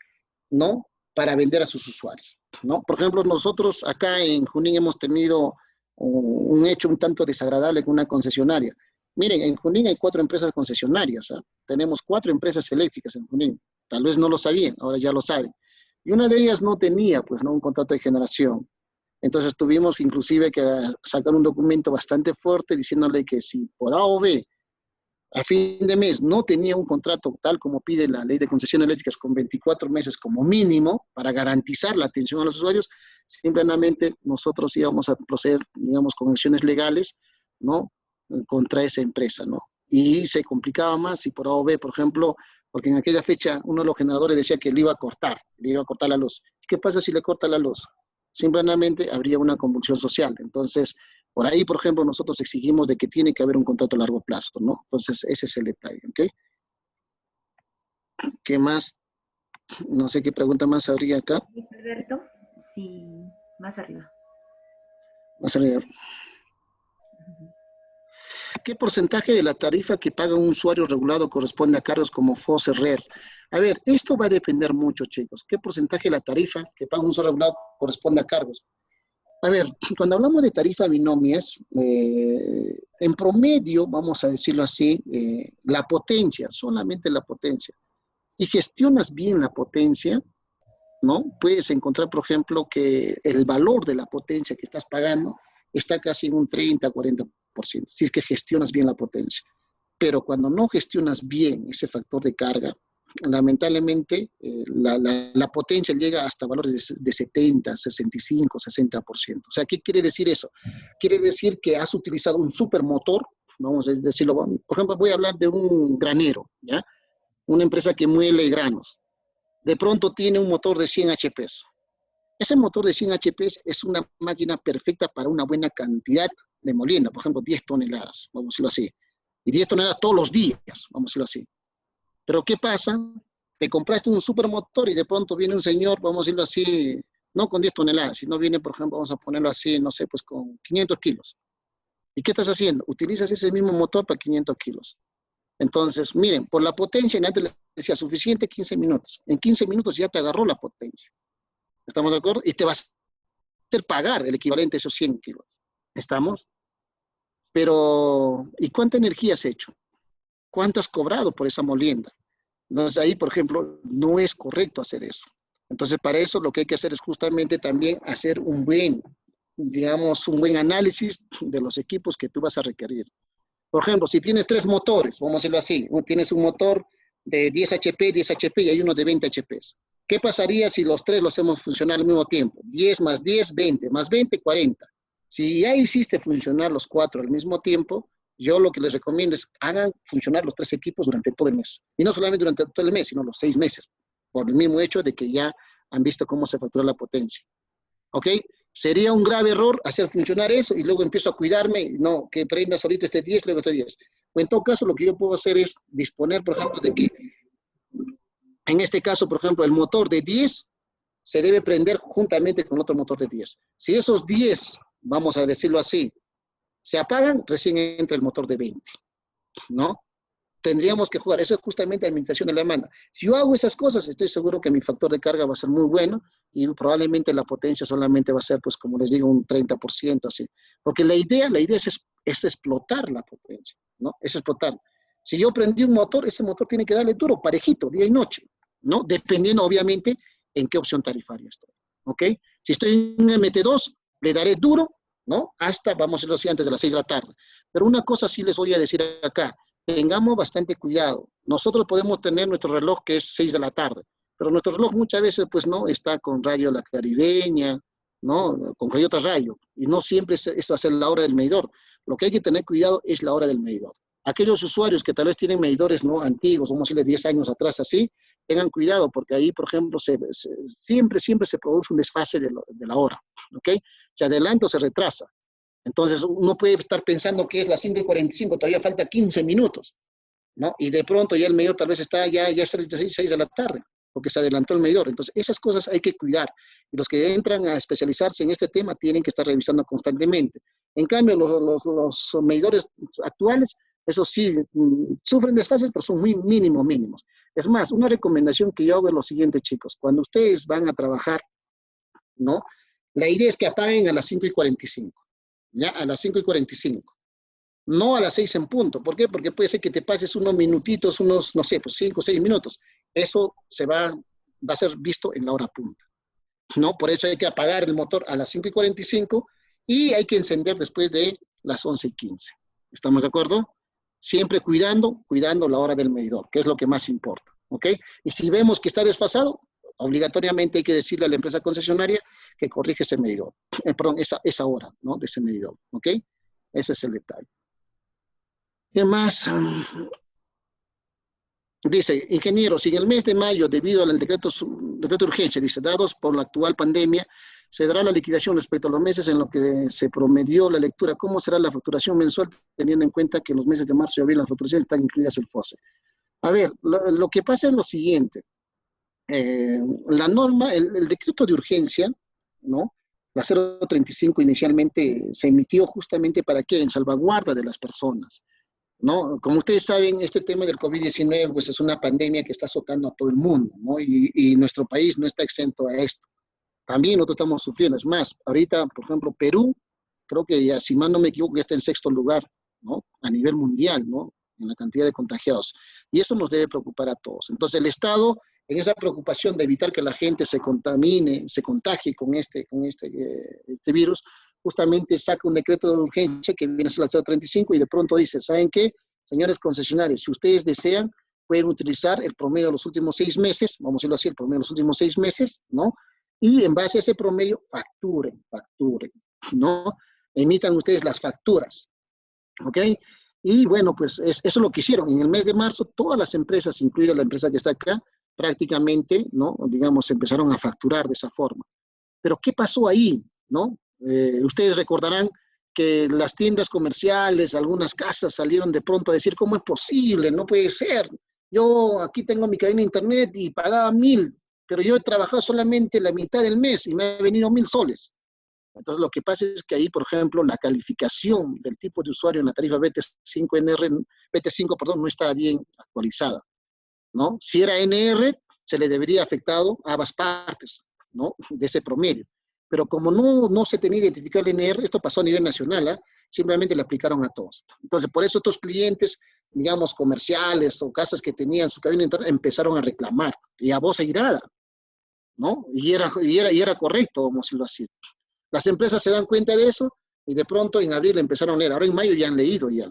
¿no? Para vender a sus usuarios, ¿no? Por ejemplo, nosotros acá en Junín hemos tenido un hecho un tanto desagradable con una concesionaria. Miren, en Junín hay 4 empresas concesionarias, ¿eh? Tenemos 4 empresas eléctricas en Junín. Tal vez no lo sabían, ahora ya lo saben. Y una de ellas no tenía, pues, ¿no? Un contrato de generación. Entonces tuvimos inclusive que sacar un documento bastante fuerte diciéndole que si por A o B a fin de mes no tenía un contrato tal como pide la ley de concesiones eléctricas con 24 meses como mínimo para garantizar la atención a los usuarios, simplemente nosotros íbamos a proceder, digamos, con acciones legales, ¿no? Contra esa empresa, ¿no? Y se complicaba más si por A o B, por ejemplo, porque en aquella fecha uno de los generadores decía que le iba a cortar la luz. ¿Qué pasa si le corta la luz? Simplemente habría una convulsión social. Entonces, por ahí, por ejemplo, nosotros exigimos de que tiene que haber un contrato a largo plazo, ¿no? Entonces, ese es el detalle, ¿ok? ¿Qué más? No sé qué pregunta más habría acá. Alberto, sí, más arriba. Más arriba. ¿Qué porcentaje de la tarifa que paga un usuario regulado corresponde a cargos como FOSE-RER? A ver, esto va a depender mucho, chicos. ¿Qué porcentaje de la tarifa que paga un usuario regulado corresponde a cargos? A ver, cuando hablamos de tarifa binomias, en promedio, vamos a decirlo así, la potencia, solamente la potencia, y gestionas bien la potencia, ¿no? Puedes encontrar, por ejemplo, que el valor de la potencia que estás pagando está casi en un 30-40%, si es que gestionas bien la potencia. Pero cuando no gestionas bien ese factor de carga, lamentablemente la potencia llega hasta valores de 70, 65, 60%. O sea, ¿qué quiere decir eso? Quiere decir que has utilizado un supermotor, vamos a decirlo, por ejemplo, voy a hablar de un granero, ¿ya? Una empresa que muele granos. De pronto tiene un motor de 100 HP. Ese motor de 100 HP es una máquina perfecta para una buena cantidad de molienda, por ejemplo, 10 toneladas, vamos a decirlo así. Y 10 toneladas todos los días, vamos a decirlo así. Pero ¿qué pasa? Te compraste un supermotor y de pronto viene un señor, vamos a decirlo así, no con 10 toneladas, sino viene, por ejemplo, vamos a ponerlo así, no sé, pues con 500 kilos. ¿Y qué estás haciendo? Utilizas ese mismo motor para 500 kilos. Entonces, miren, por la potencia, antes le decía suficiente 15 minutos. En 15 minutos ya te agarró la potencia. ¿Estamos de acuerdo? Y te vas a hacer pagar el equivalente a esos 100 kilos. ¿Estamos? Pero, ¿y cuánta energía has hecho? ¿Cuánto has cobrado por esa molienda? Entonces ahí, por ejemplo, no es correcto hacer eso. Entonces para eso lo que hay que hacer es justamente también hacer un buen, digamos, un buen análisis de los equipos que tú vas a requerir. Por ejemplo, si tienes 3 motores, vamos a decirlo así, tienes un motor de 10 HP, 10 HP y hay uno de 20 HP. ¿Qué pasaría si los tres los hacemos funcionar al mismo tiempo? 10 más 10, 20, más 20, 40. Si ya hiciste funcionar los cuatro al mismo tiempo, yo lo que les recomiendo es hagan funcionar los tres equipos durante todo el mes. Y no solamente durante todo el mes, sino los 6 meses, por el mismo hecho de que ya han visto cómo se factura la potencia. ¿Ok? Sería un grave error hacer funcionar eso y luego empiezo a cuidarme, no, que prenda solito este 10, luego este 10. O en todo caso, lo que yo puedo hacer es disponer, por ejemplo, de que, en este caso, por ejemplo, el motor de 10 se debe prender juntamente con otro motor de 10. Si esos 10, vamos a decirlo así, se apagan, recién entra el motor de 20, ¿no? Tendríamos que jugar. Eso es justamente administración de la demanda. Si yo hago esas cosas, estoy seguro que mi factor de carga va a ser muy bueno y probablemente la potencia solamente va a ser, pues, como les digo, un 30%, así. Porque la idea es explotar la potencia, ¿no? Es explotar. Si yo prendí un motor, ese motor tiene que darle duro, parejito, día y noche, ¿no? Dependiendo, obviamente, en qué opción tarifaria estoy, ¿ok? Si estoy en MT2, le daré duro, ¿no? Hasta, vamos a decirlo así, antes de las 6 de la tarde. Pero una cosa sí les voy a decir acá, tengamos bastante cuidado. Nosotros podemos tener nuestro reloj que es 6 de la tarde, pero nuestro reloj muchas veces, pues, no, está con radio La Caribeña, ¿no? Con cualquier otra radio, y no siempre es hacer la hora del medidor. Lo que hay que tener cuidado es la hora del medidor. Aquellos usuarios que tal vez tienen medidores, ¿no?, antiguos, vamos a decirle 10 años atrás, así, tengan cuidado, porque ahí, por ejemplo, siempre se produce un desfase de la hora, ¿ok? Se adelanta o se retrasa. Entonces, uno puede estar pensando que es las 5:45, todavía falta 15 minutos, ¿no? Y de pronto ya el medidor tal vez está, ya es las 6 de la tarde, porque se adelantó el medidor. Entonces, esas cosas hay que cuidar. Y los que entran a especializarse en este tema tienen que estar revisando constantemente. En cambio, los medidores actuales, eso sí, sufren desfases, pero son muy mínimos. Es más, una recomendación que yo hago es lo siguiente, chicos. Cuando ustedes van a trabajar, ¿no? La idea es que apaguen a las 5:45. ¿Ya? A las 5:45. No a las 6 en punto. ¿Por qué? Porque puede ser que te pases unos minutitos, unos, no sé, pues 5 o 6 minutos. Eso va a ser visto en la hora punta, ¿no? Por eso hay que apagar el motor a las 5:45 y hay que encender después de las 11:15. ¿Estamos de acuerdo? Siempre cuidando la hora del medidor, que es lo que más importa, ¿ok? Y si vemos que está desfasado, obligatoriamente hay que decirle a la empresa concesionaria que corrige ese medidor, perdón, esa hora, ¿no?, de ese medidor, ¿ok? Ese es el detalle. ¿Qué más? Dice, ingeniero, si en el mes de mayo, debido al decreto de urgencia, dice, dados por la actual pandemia, se dará la liquidación respecto a los meses en los que se promedió la lectura. ¿Cómo será la facturación mensual, teniendo en cuenta que en los meses de marzo y abril las facturaciones están incluidas el FOSE? A ver, lo que pasa es lo siguiente. La norma, el decreto de urgencia, ¿no?, la 035 inicialmente se emitió justamente para qué, en salvaguarda de las personas, ¿no? Como ustedes saben, este tema del COVID-19 pues es una pandemia que está azotando a todo el mundo, ¿no? Y nuestro país no está exento a esto. También nosotros estamos sufriendo. Es más, ahorita, por ejemplo, Perú, creo que ya, si mal no me equivoco, ya está en 6º lugar, ¿no?, a nivel mundial, ¿no?, en la cantidad de contagiados. Y eso nos debe preocupar a todos. Entonces, el Estado, en esa preocupación de evitar que la gente se contamine, se contagie con este virus, justamente saca un decreto de urgencia que viene a ser la 035 y de pronto dice, ¿saben qué? Señores concesionarios, si ustedes desean, pueden utilizar el promedio de los últimos 6 meses, vamos a decirlo así, el promedio de los últimos 6 meses, ¿no? Y en base a ese promedio, facturen, ¿no? Emitan ustedes las facturas, ¿ok? Y bueno, pues eso es lo que hicieron. En el mes de marzo, todas las empresas, incluida la empresa que está acá, prácticamente, ¿no?, digamos, empezaron a facturar de esa forma. Pero ¿qué pasó ahí, no? Ustedes recordarán que las tiendas comerciales, algunas casas salieron de pronto a decir, ¿cómo es posible? No puede ser. Yo aquí tengo mi cadena de internet y pagaba 1.000, pero yo he trabajado solamente la mitad del mes y me ha venido 1.000 soles. Entonces, lo que pasa es que ahí, por ejemplo, la calificación del tipo de usuario en la tarifa BT5, perdón, no estaba bien actualizada, ¿no? Si era NR, se le debería afectado a ambas partes, ¿no?, de ese promedio. Pero como no se tenía identificado el NR, esto pasó a nivel nacional, ¿eh? Simplemente le aplicaron a todos. Entonces, por eso estos clientes, digamos, comerciales o casas que tenían su cabina interna, empezaron a reclamar, y a voz airada, ¿no? Y era correcto, vamos a decirlo así. Las empresas se dan cuenta de eso, y de pronto en abril empezaron a leer. Ahora en mayo ya han leído ya.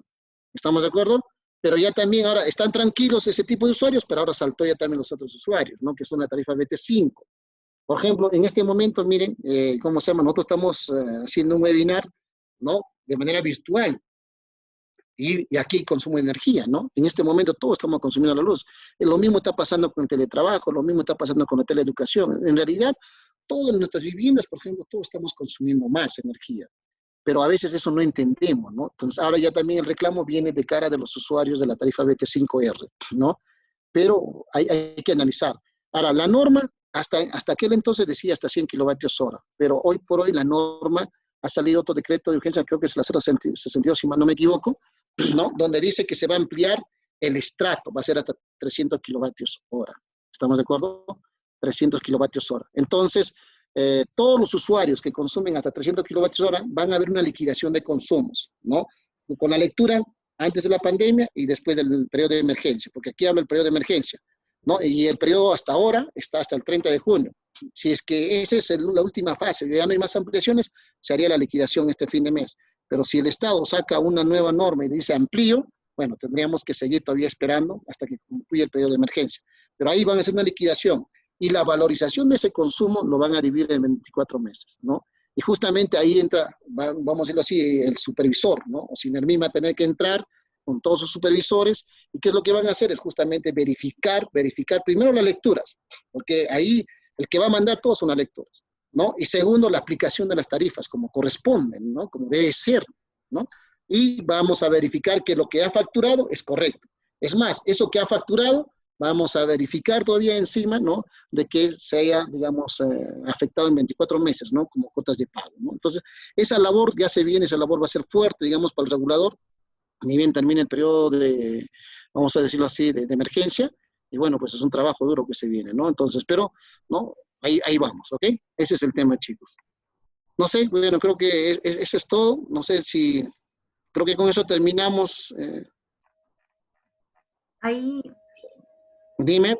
¿Estamos de acuerdo? pero ya también ahora están tranquilos ese tipo de usuarios, pero ahora saltó ya también los otros usuarios, ¿no? Que son la tarifa BT5. Por ejemplo, en este momento, miren, ¿cómo se llama? Nosotros estamos haciendo un webinar, ¿no? De manera virtual. Y aquí hay consumo de energía, ¿no? En este momento todos estamos consumiendo la luz. Lo mismo está pasando con el teletrabajo, lo mismo está pasando con la teleeducación. En realidad, todas nuestras viviendas, por ejemplo, todos estamos consumiendo más energía. Pero a veces eso no entendemos, ¿no? Entonces, ahora ya también el reclamo viene de cara de los usuarios de la tarifa BT5R, ¿no? Pero hay que analizar. Ahora, la norma, hasta aquel entonces decía hasta 100 kilovatios hora, pero hoy por hoy la norma ha salido otro decreto de urgencia, creo que es la 062, si mal no me equivoco, ¿no? Donde dice que se va a ampliar el estrato, va a ser hasta 300 kilovatios hora. ¿Estamos de acuerdo? 300 kilovatios hora. Entonces, todos los usuarios que consumen hasta 300 kilovatios hora van a ver una liquidación de consumos, ¿no? Con la lectura antes de la pandemia y después del periodo de emergencia, porque aquí habla el periodo de emergencia, ¿no? Y el periodo hasta ahora está hasta el 30 de junio. Si es que esa es la última fase, ya no hay más ampliaciones, se haría la liquidación este fin de mes. Pero si el Estado saca una nueva norma y dice amplío, bueno, tendríamos que seguir todavía esperando hasta que concluya el periodo de emergencia. Pero ahí van a hacer una liquidación y la valorización de ese consumo lo van a dividir en 24 meses, ¿no? Y justamente ahí entra, vamos a decirlo así, el supervisor, ¿no? O Sinermin va a tener que entrar con todos sus supervisores, y qué es lo que van a hacer es justamente verificar primero las lecturas, porque ahí el que va a mandar todo son las lecturas, ¿no? Y segundo, la aplicación de las tarifas, como corresponden, ¿no? Como debe ser, ¿no? Y vamos a verificar que lo que ha facturado es correcto. Es más, eso que ha facturado, vamos a verificar todavía encima, ¿no? De que se haya, digamos, afectado en 24 meses, ¿no? Como cuotas de pago, ¿no? Entonces, esa labor ya se viene, esa labor va a ser fuerte, digamos, para el regulador, ni bien termine el periodo de, vamos a decirlo así, de emergencia, y bueno, pues es un trabajo duro que se viene, ¿no? Entonces, pero, ¿no? Ahí vamos, ¿ok? Ese es el tema, chicos. No sé, bueno, creo que eso es todo. No sé si, creo que con eso terminamos. Ahí, Dime.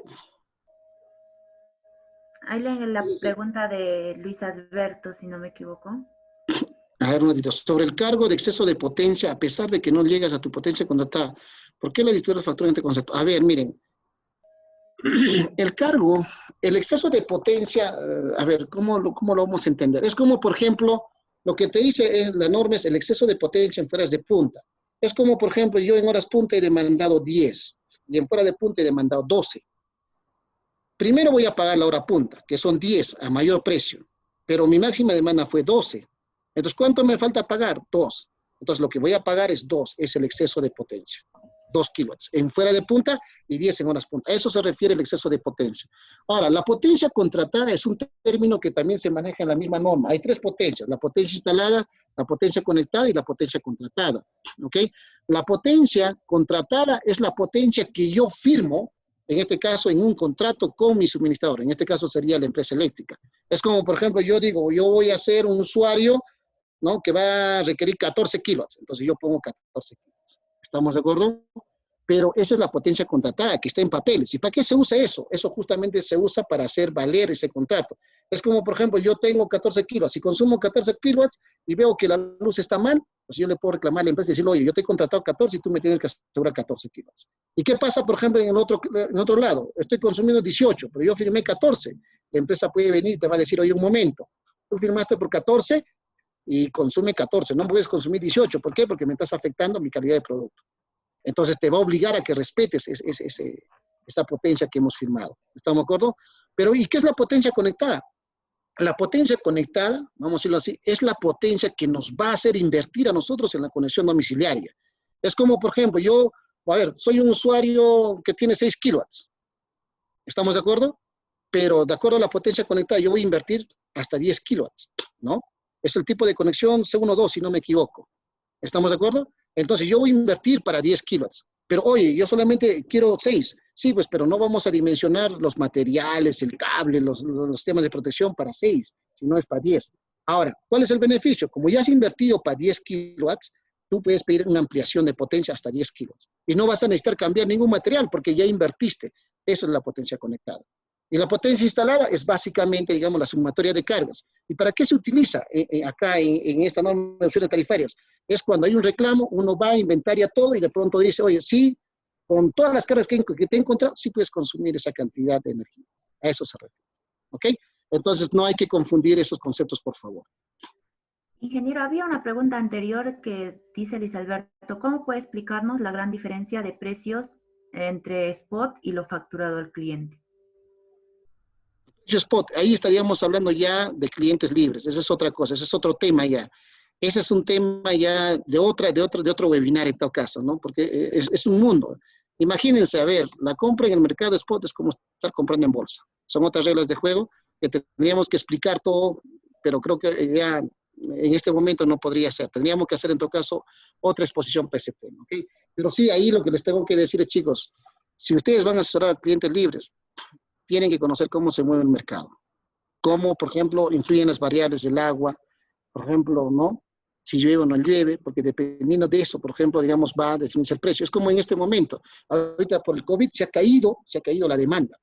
ahí leen la pregunta de Luis Alberto, si no me equivoco. A ver, un ratito. Sobre el cargo de exceso de potencia, a pesar de que no llegas a tu potencia contratada, ¿por qué la distribuidora factura entre conceptos? A ver, miren, el cargo, el exceso de potencia, a ver, ¿cómo lo vamos a entender? Es como, por ejemplo, lo que te dice la norma es el exceso de potencia en fueras de punta. Es como, por ejemplo, yo en horas punta he demandado 10 y en fuera de punta he demandado 12. Primero voy a pagar la hora punta, que son 10 a mayor precio, pero mi máxima demanda fue 12. Entonces, ¿cuánto me falta pagar? 2. Entonces, lo que voy a pagar es 2, es el exceso de potencia. 2 kilowatts en fuera de punta y 10 en horas punta. A eso se refiere el exceso de potencia. Ahora, la potencia contratada es un término que también se maneja en la misma norma. Hay 3 potencias, la potencia instalada, la potencia conectada y la potencia contratada. ¿Ok? La potencia contratada es la potencia que yo firmo, en este caso, en un contrato con mi suministrador. En este caso sería la empresa eléctrica. Es como, por ejemplo, yo digo, yo voy a ser un usuario, ¿no? Que va a requerir 14 kilowatts. Entonces yo pongo 14 kilowatts. ¿Estamos de acuerdo? Pero esa es la potencia contratada, que está en papeles. ¿Y para qué se usa eso? Eso justamente se usa para hacer valer ese contrato. Es como, por ejemplo, yo tengo 14 kilowatts. Si consumo 14 kilowatts y veo que la luz está mal, pues yo le puedo reclamar a la empresa y decirle, oye, yo te he contratado 14 y tú me tienes que asegurar 14 kilowatts. ¿Y qué pasa, por ejemplo, en otro lado? Estoy consumiendo 18, pero yo firmé 14. La empresa puede venir y te va a decir, oye, un momento, tú firmaste por 14 y consume 14, no puedes consumir 18. ¿Por qué? Porque me estás afectando mi calidad de producto. Entonces te va a obligar a que respetes esa potencia que hemos firmado. ¿Estamos de acuerdo? Pero ¿y qué es la potencia conectada? La potencia conectada, vamos a decirlo así, es la potencia que nos va a hacer invertir a nosotros en la conexión domiciliaria. Es como, por ejemplo, yo, a ver, soy un usuario que tiene 6 kilowatts. ¿Estamos de acuerdo? Pero de acuerdo a la potencia conectada, yo voy a invertir hasta 10 kilowatts, ¿no? Es el tipo de conexión C12, si no me equivoco. ¿Estamos de acuerdo? Entonces yo voy a invertir para 10 kilowatts. Pero oye, yo solamente quiero 6. Sí, pues, pero no vamos a dimensionar los materiales, el cable, los temas de protección para 6, sino es para 10. Ahora, ¿cuál es el beneficio? Como ya has invertido para 10 kilowatts, tú puedes pedir una ampliación de potencia hasta 10 kilowatts. Y no vas a necesitar cambiar ningún material porque ya invertiste. Eso es la potencia conectada. Y la potencia instalada es básicamente, digamos, la sumatoria de cargas. ¿Y para qué se utiliza acá en esta norma de opciones tarifarias? Es cuando hay un reclamo, uno va a inventaria todo y de pronto dice, oye, sí, con todas las cargas que te he encontrado, sí puedes consumir esa cantidad de energía. A eso se refiere. ¿Ok? Entonces no hay que confundir esos conceptos, por favor. Ingeniero, había una pregunta anterior que dice Luis Alberto, ¿cómo puede explicarnos la gran diferencia de precios entre spot y lo facturado al cliente? Spot, ahí estaríamos hablando ya de clientes libres, esa es otra cosa, ese es otro tema ya. Ese es un tema ya de otro webinar en todo caso, ¿no? Porque es un mundo. Imagínense, a ver, la compra en el mercado spot es como estar comprando en bolsa. Son otras reglas de juego que tendríamos que explicar todo, pero creo que ya en este momento no podría ser. Tendríamos que hacer en todo caso otra exposición PSP, ¿ok? Pero sí, ahí lo que les tengo que decir es, chicos, si ustedes van a asesorar a clientes libres, tienen que conocer cómo se mueve el mercado. Cómo, por ejemplo, influyen las variables del agua, por ejemplo, ¿no? Si llueve o no llueve, porque dependiendo de eso, por ejemplo, digamos, va a definirse el precio. Es como en este momento. Ahorita por el COVID se ha caído la demanda,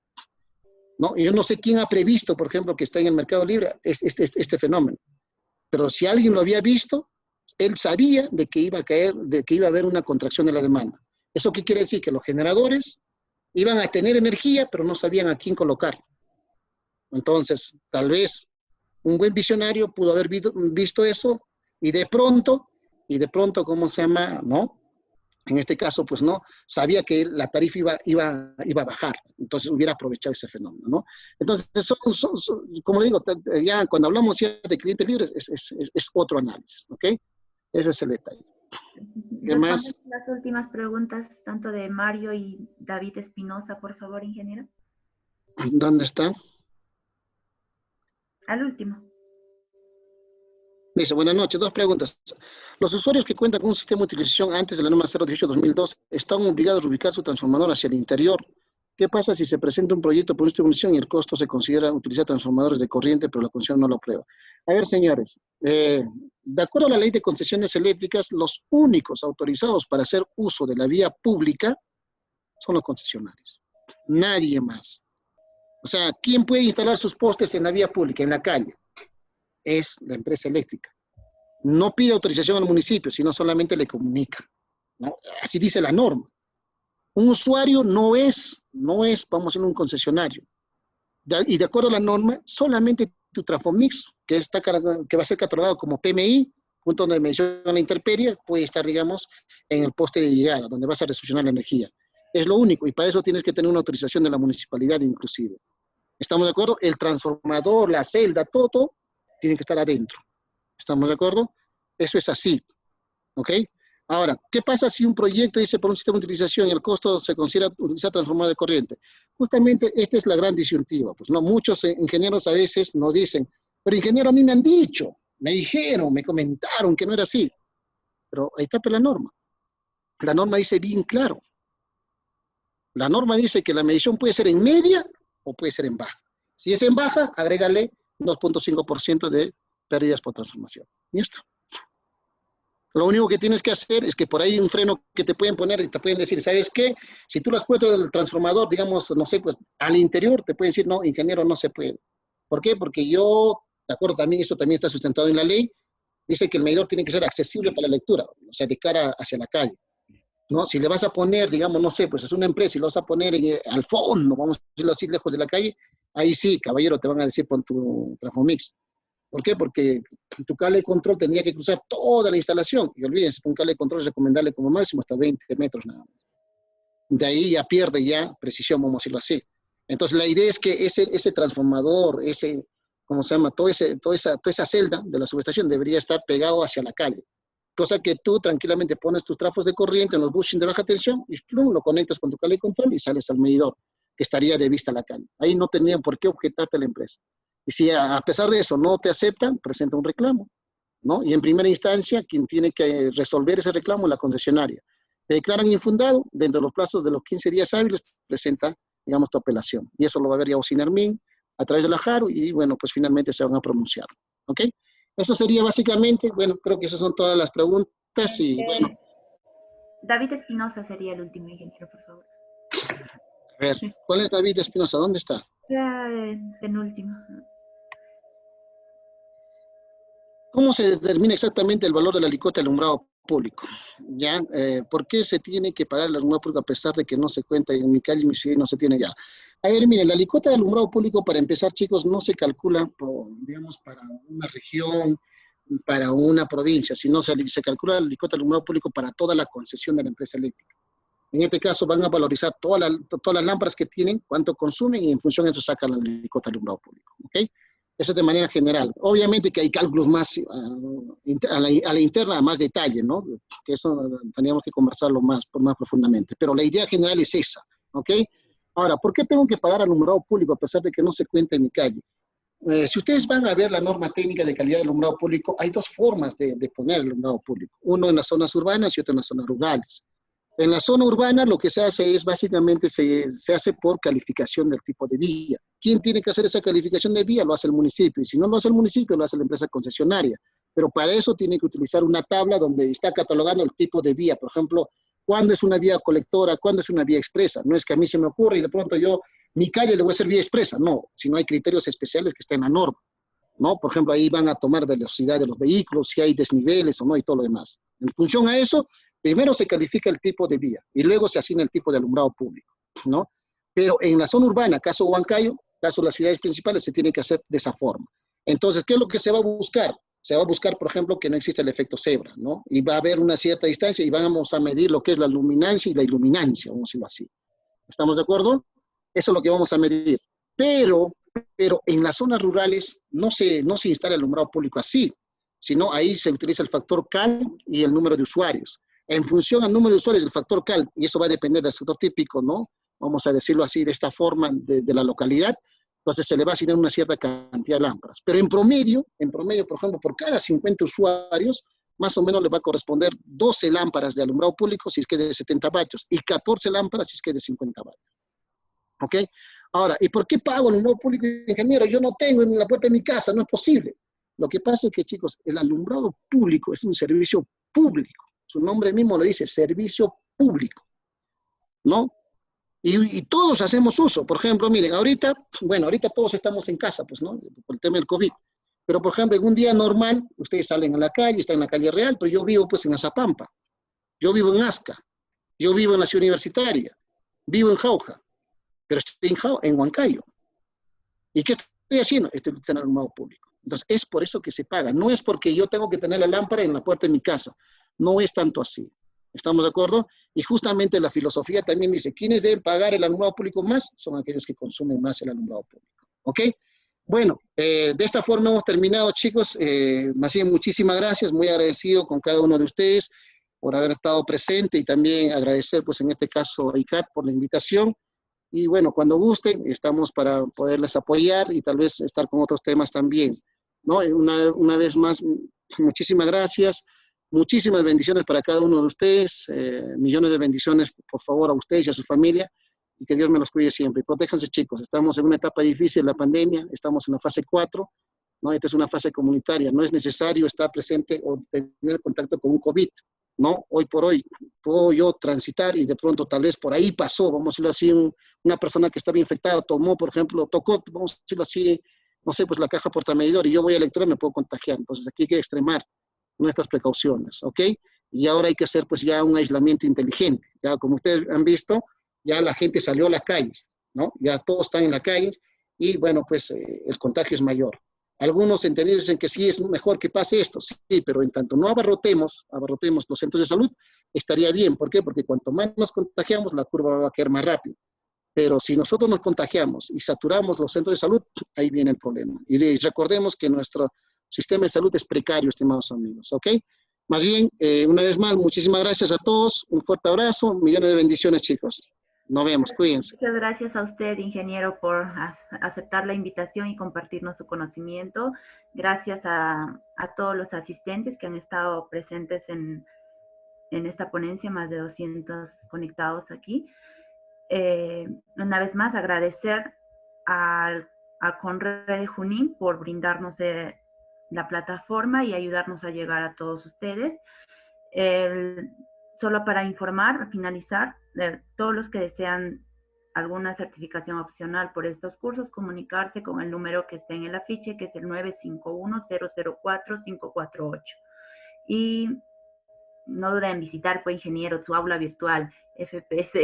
¿no? Yo no sé quién ha previsto, por ejemplo, que está en el mercado libre este fenómeno. Pero si alguien lo había visto, él sabía de que iba a caer, de que iba a haber una contracción de la demanda. ¿Eso qué quiere decir? Que los generadores iban a tener energía, pero no sabían a quién colocar. Entonces, tal vez un buen visionario pudo haber visto eso y de pronto, ¿cómo se llama? ¿No? En este caso, pues no, sabía que la tarifa iba a bajar, entonces hubiera aprovechado ese fenómeno, ¿no? Entonces, como le digo, ya cuando hablamos ya de clientes libres, es otro análisis, ¿ok? Ese es el detalle. ¿Qué más? Las últimas preguntas, tanto de Mario y David Espinosa, por favor, ingeniero. ¿Dónde está? Al último. Dice, buenas noches, dos preguntas. Los usuarios que cuentan con un sistema de utilización antes de la norma 018-2002 están obligados a ubicar su transformador hacia el interior. ¿Qué pasa si se presenta un proyecto por esta condición y el costo se considera utilizar transformadores de corriente, pero la Comisión no lo aprueba? A ver, señores, de acuerdo a la ley de concesiones eléctricas, los únicos autorizados para hacer uso de la vía pública son los concesionarios. Nadie más. O sea, ¿quién puede instalar sus postes en la vía pública, en la calle? Es la empresa eléctrica. No pide autorización al municipio, sino solamente le comunica, ¿no? Así dice la norma. Un usuario no es, vamos a decir, un concesionario. Y de acuerdo a la norma, solamente tu Trafomix, que va a ser catalogado como PMI, punto donde menciona la intemperie, puede estar, digamos, en el poste de llegada, donde vas a recepcionar la energía. Es lo único, y para eso tienes que tener una autorización de la municipalidad inclusive. ¿Estamos de acuerdo? El transformador, la celda, todo tiene que estar adentro. ¿Estamos de acuerdo? Eso es así. ¿Ok? Ahora, ¿qué pasa si un proyecto dice por un sistema de utilización y el costo se considera utilizar transformador de corriente? Justamente esta es la gran disyuntiva. Pues, ¿no? Muchos ingenieros a veces nos dicen, pero ingeniero, a mí me han dicho, me dijeron, me comentaron que no era así. Pero ahí está la norma. La norma dice bien claro. La norma dice que la medición puede ser en media o puede ser en baja. Si es en baja, agrégale 2.5% de pérdidas por transformación. Y ya está. Lo único que tienes que hacer es que por ahí un freno que te pueden poner y te pueden decir, ¿sabes qué? Si tú lo has puesto del transformador, digamos, no sé, pues al interior, te pueden decir, no, ingeniero, no se puede. ¿Por qué? Porque yo, de acuerdo, también eso también está sustentado en la ley, dice que el medidor tiene que ser accesible para la lectura, o sea, de cara hacia la calle, ¿no? Si le vas a poner, digamos, no sé, pues es una empresa y lo vas a poner al fondo, vamos a decirlo así, lejos de la calle, ahí sí, caballero, te van a decir pon tu Trafomix. ¿Por qué? Porque tu cable de control tendría que cruzar toda la instalación. Y olvídense, un cable de control es recomendable como máximo hasta 20 metros nada más. De ahí ya pierde ya precisión, vamos a decirlo así. Entonces la idea es que ese transformador, ¿cómo se llama? Toda esa celda de la subestación debería estar pegado hacia la calle. Cosa que tú tranquilamente pones tus trafos de corriente en los bushings de baja tensión y plum, lo conectas con tu cable de control y sales al medidor, que estaría de vista a la calle. Ahí no tendrían por qué objetarte la empresa. Y si a pesar de eso no te aceptan, presenta un reclamo, ¿no? Y en primera instancia, quien tiene que resolver ese reclamo es la concesionaria. Te declaran infundado, dentro de los plazos de los 15 días hábiles, presenta, digamos, tu apelación. Y eso lo va a ver ya Ocinermin a través de la JARU y, bueno, pues finalmente se van a pronunciar, ¿ok? Eso sería básicamente, bueno, creo que esas son todas las preguntas y, bueno. David Espinosa sería el último ingeniero, por favor. A ver, ¿cuál es David Espinosa? ¿Dónde está? Penúltimo. ¿Cómo se determina exactamente el valor del alicate alumbrado público. ¿Ya? ¿Por qué se tiene que pagar el alumbrado público a pesar de que no se cuenta en mi calle, en mi ciudad, no se tiene ya? A ver, miren, la alícuota de alumbrado público, para empezar, chicos, no se calcula, digamos, para una región, para una provincia, sino se calcula la alícuota de alumbrado público para toda la concesión de la empresa eléctrica. En este caso van a valorizar todas las lámparas que tienen, cuánto consumen, y en función de eso sacan la alícuota de alumbrado público. ¿Ok? Eso es de manera general. Obviamente que hay cálculos más a la interna, más detalle, ¿no? Que eso teníamos que conversarlo más profundamente. Pero la idea general es esa, ¿ok? Ahora, ¿por qué tengo que pagar alumbrado público a pesar de que no se cuenta en mi calle? Si ustedes van a ver la norma técnica de calidad de alumbrado público, hay dos formas de poner alumbrado público. Uno en las zonas urbanas y otro en las zonas rurales. En la zona urbana lo que se hace es básicamente se hace por calificación del tipo de vía. ¿Quién tiene que hacer esa calificación de vía? Lo hace el municipio. Y si no lo hace el municipio, lo hace la empresa concesionaria. Pero para eso tiene que utilizar una tabla donde está catalogando el tipo de vía. Por ejemplo, cuándo es una vía colectora, cuándo es una vía expresa. No es que a mí se me ocurra y de pronto mi calle le voy a hacer vía expresa. No, si no hay criterios especiales que estén en la norma, ¿no? Por ejemplo, ahí van a tomar velocidad de los vehículos, si hay desniveles o no y todo lo demás. En función a eso, primero se califica el tipo de vía y luego se asigna el tipo de alumbrado público, ¿no? Pero en la zona urbana, caso Huancayo, caso de las ciudades principales, se tiene que hacer de esa forma. Entonces, ¿qué es lo que se va a buscar? Se va a buscar, por ejemplo, que no exista el efecto cebra, ¿no? Y va a haber una cierta distancia y vamos a medir lo que es la luminancia y la iluminancia, vamos a decirlo así. ¿Estamos de acuerdo? Eso es lo que vamos a medir. Pero en las zonas rurales no se instala el alumbrado público así, sino ahí se utiliza el factor CAL y el número de usuarios. En función al número de usuarios del factor CAL, y eso va a depender del sector típico, ¿no? Vamos a decirlo así, de esta forma, de la localidad, entonces se le va a asignar una cierta cantidad de lámparas. Pero en promedio, por ejemplo, por cada 50 usuarios, más o menos le va a corresponder 12 lámparas de alumbrado público si es que es de 70 vatios y 14 lámparas si es que es de 50 vatios. ¿Ok? Ahora, ¿y por qué pago el alumbrado público, ingeniero? Yo no tengo en la puerta de mi casa, no es posible. Lo que pasa es que, chicos, el alumbrado público es un servicio público. Su nombre mismo lo dice, servicio público, ¿no? Y todos hacemos uso. Por ejemplo, miren, ahorita todos estamos en casa, pues, ¿no? Por el tema del COVID. Pero, por ejemplo, en un día normal, ustedes salen a la calle, están en la calle real, pero yo vivo, pues, en Azapampa. Yo vivo en Asca. Yo vivo en la ciudad universitaria. Vivo en Jauja. Pero estoy en Huancayo. ¿Y qué estoy haciendo? Estoy utilizando el alumbrado público. Entonces, es por eso que se paga. No es porque yo tengo que tener la lámpara en la puerta de mi casa. No es tanto así. ¿Estamos de acuerdo? Y justamente la filosofía también dice, ¿quiénes deben pagar el alumbrado público más? Son aquellos que consumen más el alumbrado público. ¿Ok? Bueno, de esta forma hemos terminado, chicos. Más bien, muchísimas gracias. Muy agradecido con cada uno de ustedes por haber estado presente y también agradecer, pues en este caso, a ICAT por la invitación. Y bueno, cuando gusten, estamos para poderles apoyar y tal vez estar con otros temas también, ¿no? Una vez más, muchísimas gracias, muchísimas bendiciones para cada uno de ustedes, millones de bendiciones, por favor, a ustedes y a su familia, y que Dios me los cuide siempre. Y protéjanse, chicos, estamos en una etapa difícil, la pandemia, estamos en la fase 4, ¿no? Esta es una fase comunitaria, no es necesario estar presente o tener contacto con un COVID, ¿no? Hoy por hoy puedo yo transitar y de pronto tal vez por ahí pasó, vamos a decirlo así, una persona que estaba infectada tomó, por ejemplo, tocó, vamos a decirlo así, no sé, pues la caja portamedidor y yo voy a electro y me puedo contagiar. Entonces aquí hay que extremar nuestras precauciones, ¿ok? Y ahora hay que hacer pues ya un aislamiento inteligente. Ya como ustedes han visto, ya la gente salió a las calles, ¿no? Ya todos están en la calle y bueno, pues el contagio es mayor. Algunos entendidos dicen que sí es mejor que pase esto, sí, pero en tanto no abarrotemos los centros de salud, estaría bien. ¿Por qué? Porque cuanto más nos contagiamos, la curva va a caer más rápido. Pero si nosotros nos contagiamos y saturamos los centros de salud, ahí viene el problema. Y recordemos que nuestro sistema de salud es precario, estimados amigos, ¿ok? Más bien, una vez más, muchísimas gracias a todos, un fuerte abrazo, millones de bendiciones, chicos. Nos vemos, cuídense. Muchas gracias a usted, ingeniero, por aceptar la invitación y compartirnos su conocimiento. Gracias a todos los asistentes que han estado presentes en esta ponencia, más de 200 conectados aquí. Una vez más, agradecer a Conred de Junín por brindarnos la plataforma y ayudarnos a llegar a todos ustedes. Solo para informar, finalizar, todos los que desean alguna certificación opcional por estos cursos, comunicarse con el número que está en el afiche, que es el 951-004-548. Y no duden en visitar, pues, ingeniero, su aula virtual, FPS.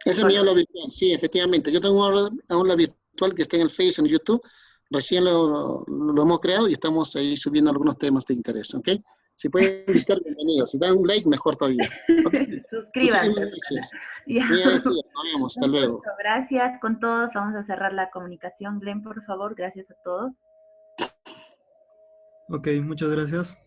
Ese es mi aula virtual, sí, efectivamente. Yo tengo una aula virtual que está en el Face, en YouTube. Recién lo hemos creado y estamos ahí subiendo algunos temas de interés, ¿ok? Si pueden visitar, bienvenidos. Si dan un like, mejor todavía. Okay. Muchísimas Suscríbanse. gracias. Ya. Muy agradecido. Nos vemos. Hasta luego. Gracias con todos. Vamos a cerrar la comunicación. Glenn, por favor, gracias a todos. Ok, muchas gracias.